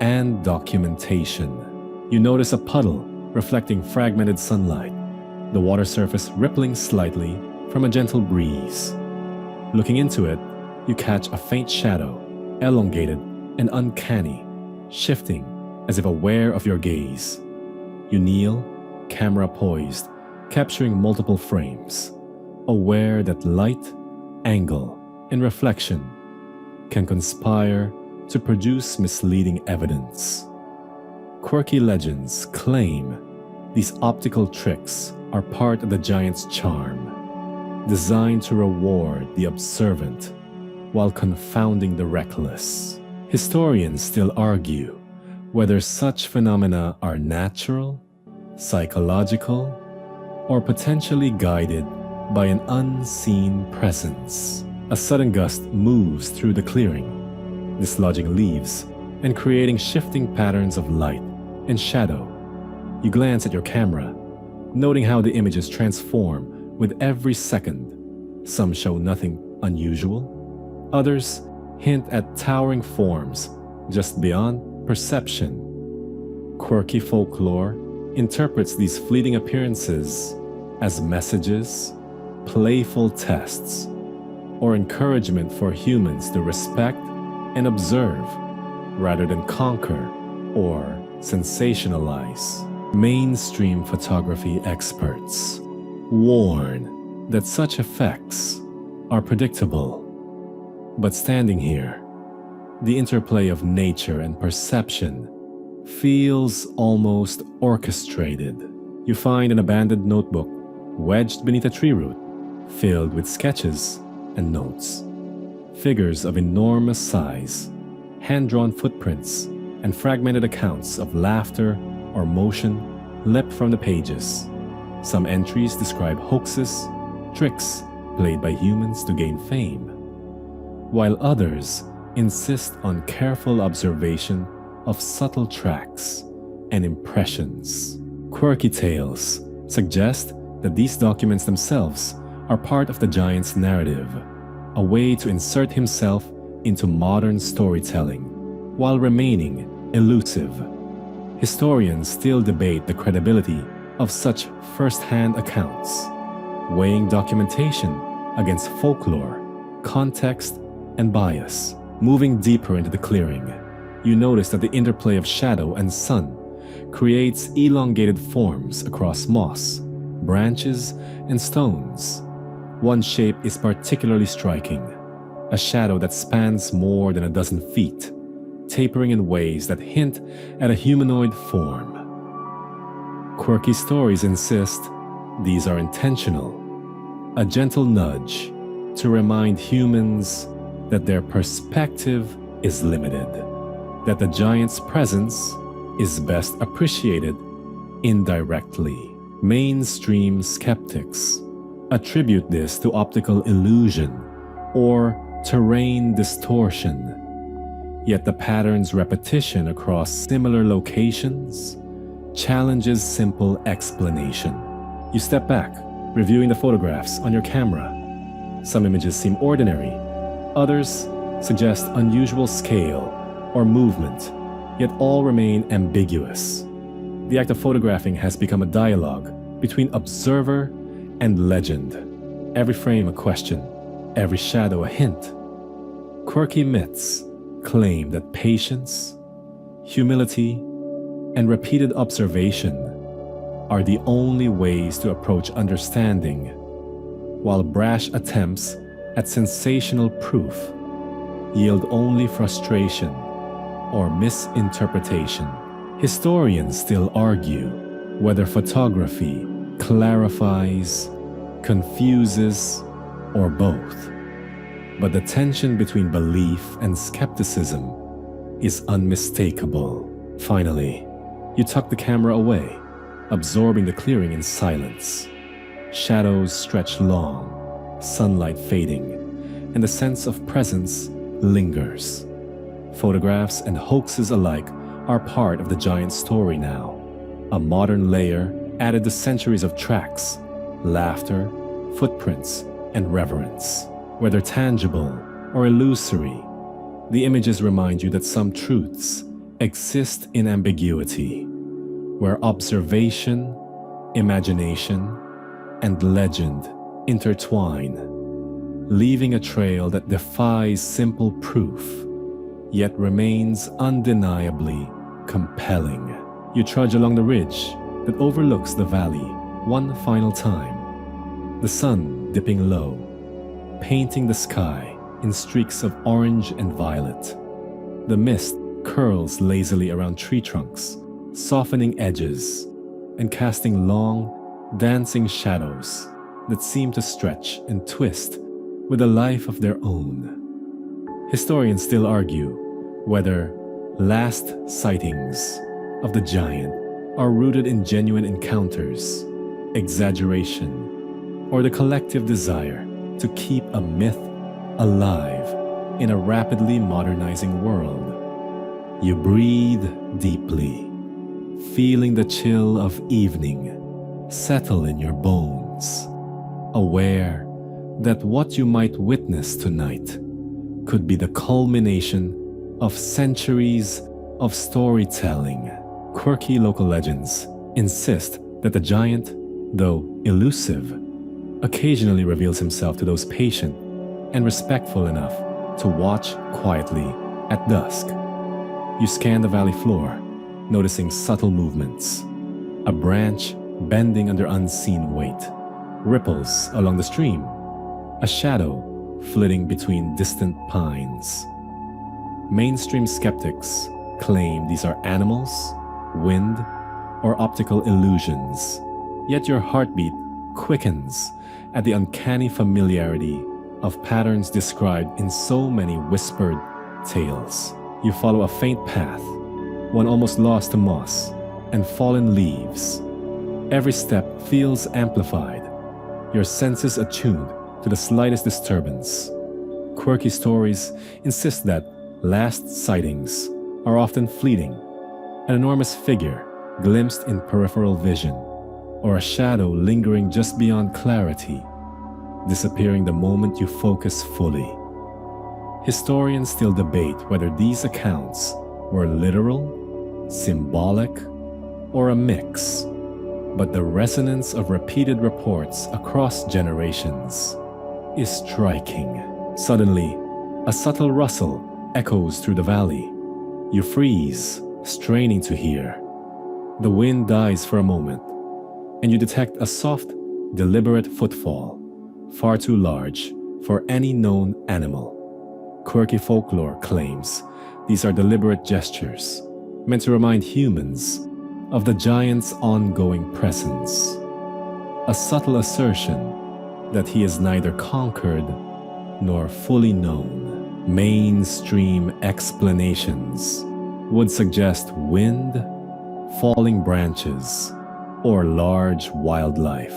and documentation. You notice a puddle reflecting fragmented sunlight, the water surface rippling slightly from a gentle breeze. Looking into it, you catch a faint shadow, elongated and uncanny, shifting as if aware of your gaze. You kneel, camera poised, capturing multiple frames, aware that light, angle, and reflection can conspire to produce misleading evidence. Quirky legends claim these optical tricks are part of the giant's charm, designed to reward the observant while confounding the reckless. Historians still argue whether such phenomena are natural, psychological, or potentially guided by an unseen presence. A sudden gust moves through the clearing, dislodging leaves and creating shifting patterns of light and shadow. You glance at your camera, noting how the images transform with every second. Some show nothing unusual, others hint at towering forms just beyond perception. Quirky folklore interprets these fleeting appearances as messages, playful tests, or encouragement for humans to respect and observe rather than conquer or sensationalize. Mainstream photography experts warn that such effects are predictable. But standing here, the interplay of nature and perception feels almost orchestrated. You find an abandoned notebook wedged beneath a tree root, filled with sketches and notes. Figures of enormous size, hand-drawn footprints, and fragmented accounts of laughter or motion leapt from the pages. Some entries describe hoaxes, tricks played by humans to gain fame, while others insist on careful observation of subtle tracks and impressions. Quirky tales suggest that these documents themselves are part of the giant's narrative, a way to insert himself into modern storytelling while remaining elusive. Historians still debate the credibility of such first-hand accounts, weighing documentation against folklore, context, and bias. Moving deeper into the clearing, you notice that the interplay of shadow and sun creates elongated forms across moss, branches, and stones. One shape is particularly striking, a shadow that spans more than a dozen feet, tapering in ways that hint at a humanoid form. Quirky stories insist these are intentional, a gentle nudge to remind humans that their perspective is limited, that the giant's presence is best appreciated indirectly. Mainstream skeptics attribute this to optical illusion or terrain distortion, Yet the pattern's repetition across similar locations challenges simple explanation. You step back, reviewing the photographs on your camera. Some images seem ordinary, others suggest unusual scale or movement, yet all remain ambiguous. The act of photographing has become a dialogue between observer and legend. Every frame a question, every shadow a hint. Quirky myths claim that patience, humility, and repeated observation are the only ways to approach understanding, while brash attempts at sensational proof yield only frustration or misinterpretation. Historians still argue whether photography clarifies, confuses, or both. But the tension between belief and skepticism is unmistakable. Finally, you tuck the camera away, absorbing the clearing in silence. Shadows stretch long, sunlight fading, and the sense of presence lingers. Photographs and hoaxes alike are part of the giant story now. A modern layer added to centuries of tracks, laughter, footprints, and reverence. Whether tangible or illusory, the images remind you that some truths exist in ambiguity, where observation, imagination, and legend intertwine, leaving a trail that defies simple proof, yet remains undeniably compelling. You trudge along the ridge that overlooks the valley one final time, the sun dipping low, painting the sky in streaks of orange and violet. The mist curls lazily around tree trunks, softening edges and casting long, dancing shadows that seem to stretch and twist with a life of their own. Historians still argue whether last sightings of the giant are rooted in genuine encounters, exaggeration, or the collective desire to keep a myth alive in a rapidly modernizing world. You breathe deeply, feeling the chill of evening settle in your bones, aware that what you might witness tonight could be the culmination of centuries of storytelling. Quirky local legends insist that the giant, though elusive, occasionally reveals himself to those patient and respectful enough to watch quietly at dusk. You scan the valley floor, noticing subtle movements. A branch bending under unseen weight, ripples along the stream, a shadow flitting between distant pines. Mainstream skeptics claim these are animals, wind, or optical illusions, yet your heartbeat quickens at the uncanny familiarity of patterns described in so many whispered tales. You follow a faint path, one almost lost to moss and fallen leaves. Every step feels amplified, your senses attuned to the slightest disturbance. Quirky stories insist that last sightings are often fleeting, an enormous figure glimpsed in peripheral vision, or a shadow lingering just beyond clarity, disappearing the moment you focus fully. Historians still debate whether these accounts were literal, symbolic, or a mix, but the resonance of repeated reports across generations is striking. Suddenly, a subtle rustle echoes through the valley. You freeze, straining to hear. The wind dies for a moment, and you detect a soft, deliberate footfall, far too large for any known animal. Quirky folklore claims these are deliberate gestures, meant to remind humans of the giant's ongoing presence. A subtle assertion that he is neither conquered nor fully known. Mainstream explanations would suggest wind, falling branches, or large wildlife.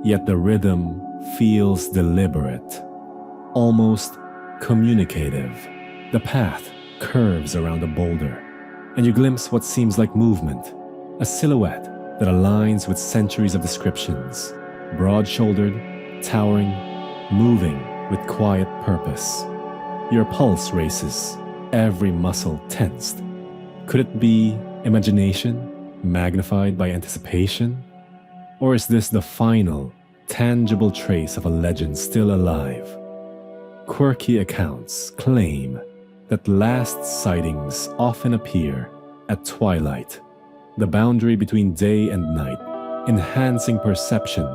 Yet the rhythm feels deliberate, almost communicative. The path curves around a boulder, and you glimpse what seems like movement, a silhouette that aligns with centuries of descriptions, broad-shouldered, towering, moving with quiet purpose. Your pulse races, every muscle tensed. Could it be imagination, magnified by anticipation? Or is this the final, tangible trace of a legend still alive? Quirky accounts claim that last sightings often appear at twilight, the boundary between day and night, enhancing perception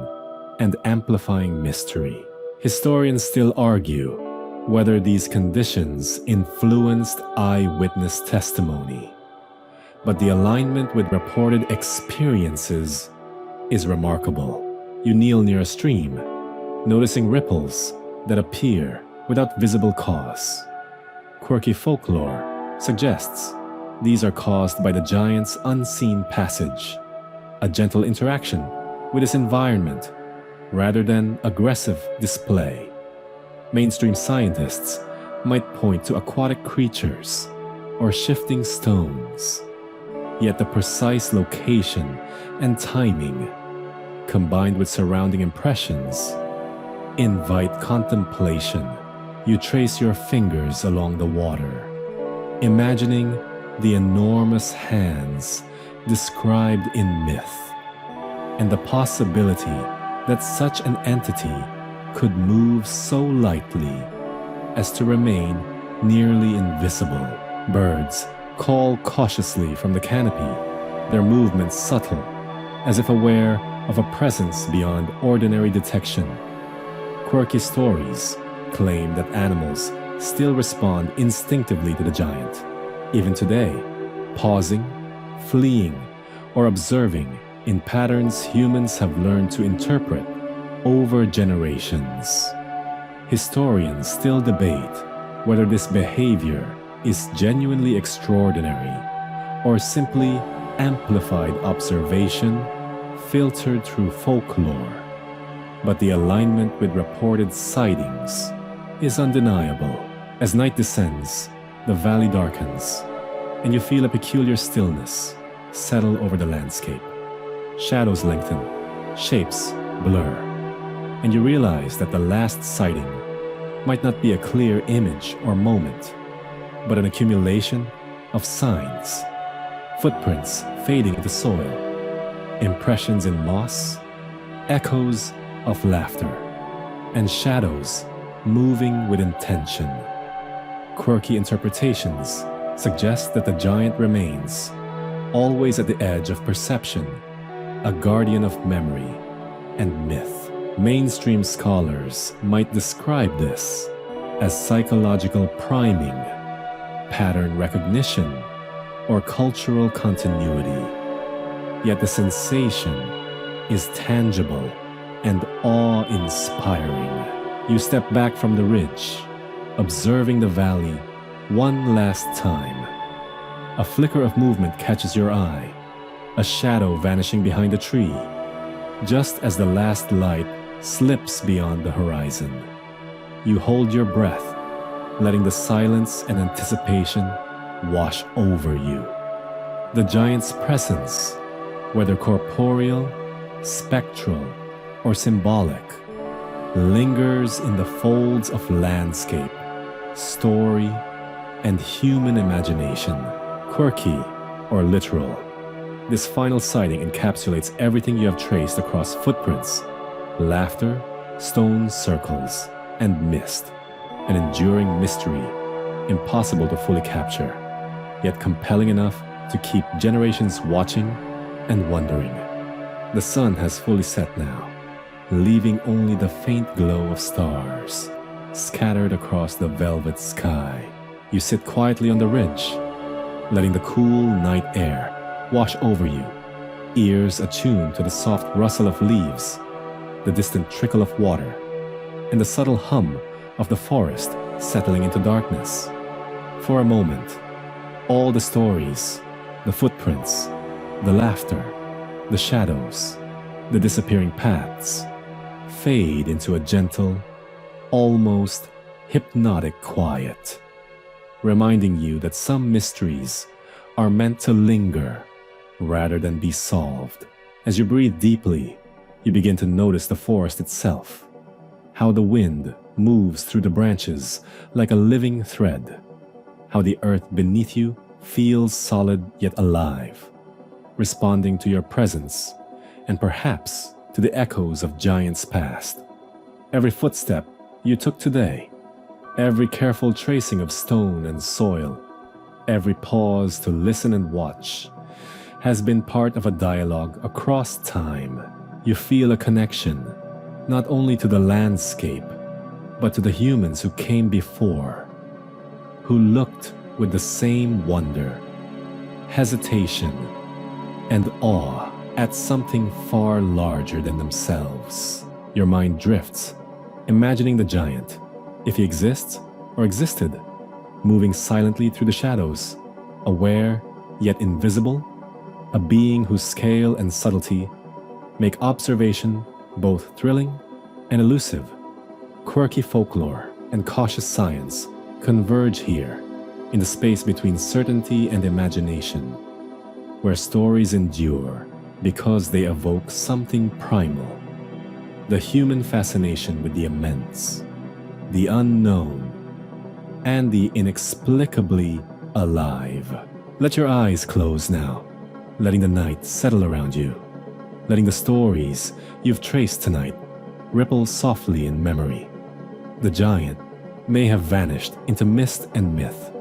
and amplifying mystery. Historians still argue whether these conditions influenced eyewitness testimony, but the alignment with reported experiences is remarkable. You kneel near a stream, noticing ripples that appear without visible cause. Quirky folklore suggests these are caused by the giant's unseen passage, a gentle interaction with his environment rather than aggressive display. Mainstream scientists might point to aquatic creatures or shifting stones, yet the precise location and timing, combined with surrounding impressions, invite contemplation. You trace your fingers along the water, imagining the enormous hands described in myth, and the possibility that such an entity could move so lightly as to remain nearly invisible. Birds call cautiously from the canopy, their movements subtle, as if aware of a presence beyond ordinary detection. Quirky stories claim that animals still respond instinctively to the giant, even today, pausing, fleeing, or observing in patterns humans have learned to interpret over generations. Historians still debate whether this behavior is genuinely extraordinary or simply amplified observation filtered through folklore. But the alignment with reported sightings is undeniable. As night descends, the valley darkens, and you feel a peculiar stillness settle over the landscape. Shadows lengthen, shapes blur, and you realize that the last sighting might not be a clear image or moment, but an accumulation of signs, footprints fading into soil, impressions in moss, echoes of laughter, and shadows moving with intention. Quirky interpretations suggest that the giant remains always at the edge of perception, a guardian of memory and myth. Mainstream scholars might describe this as psychological priming, pattern recognition, or cultural continuity. Yet the sensation is tangible and awe-inspiring. You step back from the ridge, observing the valley one last time. A flicker of movement catches your eye, a shadow vanishing behind a tree, just as the last light slips beyond the horizon. You hold your breath, letting the silence and anticipation wash over you. The giant's presence, whether corporeal, spectral, or symbolic, lingers in the folds of landscape, story, and human imagination. Quirky or literal, this final sighting encapsulates everything you have traced across footprints, laughter, stone circles, and mist, an enduring mystery impossible to fully capture, yet compelling enough to keep generations watching and wondering. The sun has fully set now, leaving only the faint glow of stars scattered across the velvet sky. You sit quietly on the ridge, letting the cool night air wash over you, ears attuned to the soft rustle of leaves, the distant trickle of water, and the subtle hum of the forest settling into darkness. For a moment, all the stories, the footprints, the laughter, the shadows, the disappearing paths, fade into a gentle, almost hypnotic quiet. reminding you that some mysteries are meant to linger rather than be solved. As you breathe deeply, you begin to notice the forest itself, how the wind moves through the branches like a living thread, how the earth beneath you feels solid yet alive, responding to your presence and perhaps to the echoes of giants past. Every footstep you took today, every careful tracing of stone and soil, every pause to listen and watch, has been part of a dialogue across time. You feel a connection, not only to the landscape, but to the humans who came before, who looked with the same wonder, hesitation, and awe at something far larger than themselves. Your mind drifts, imagining the giant, if he exists or existed, moving silently through the shadows, aware yet invisible, a being whose scale and subtlety make observation both thrilling and elusive. Quirky folklore and cautious science converge here, in the space between certainty and imagination, where stories endure because they evoke something primal, the human fascination with the immense, the unknown, and the inexplicably alive. Let your eyes close now, letting the night settle around you, letting the stories you've traced tonight ripple softly in memory. The giant may have vanished into mist and myth,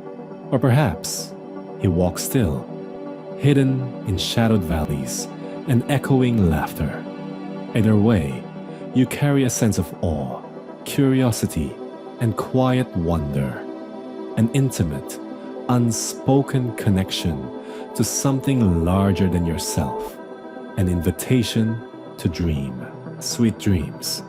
or perhaps he walks still, hidden in shadowed valleys and echoing laughter. Either way, you carry a sense of awe, curiosity, and quiet wonder, an intimate, unspoken connection to something larger than yourself, an invitation to dream. Sweet dreams.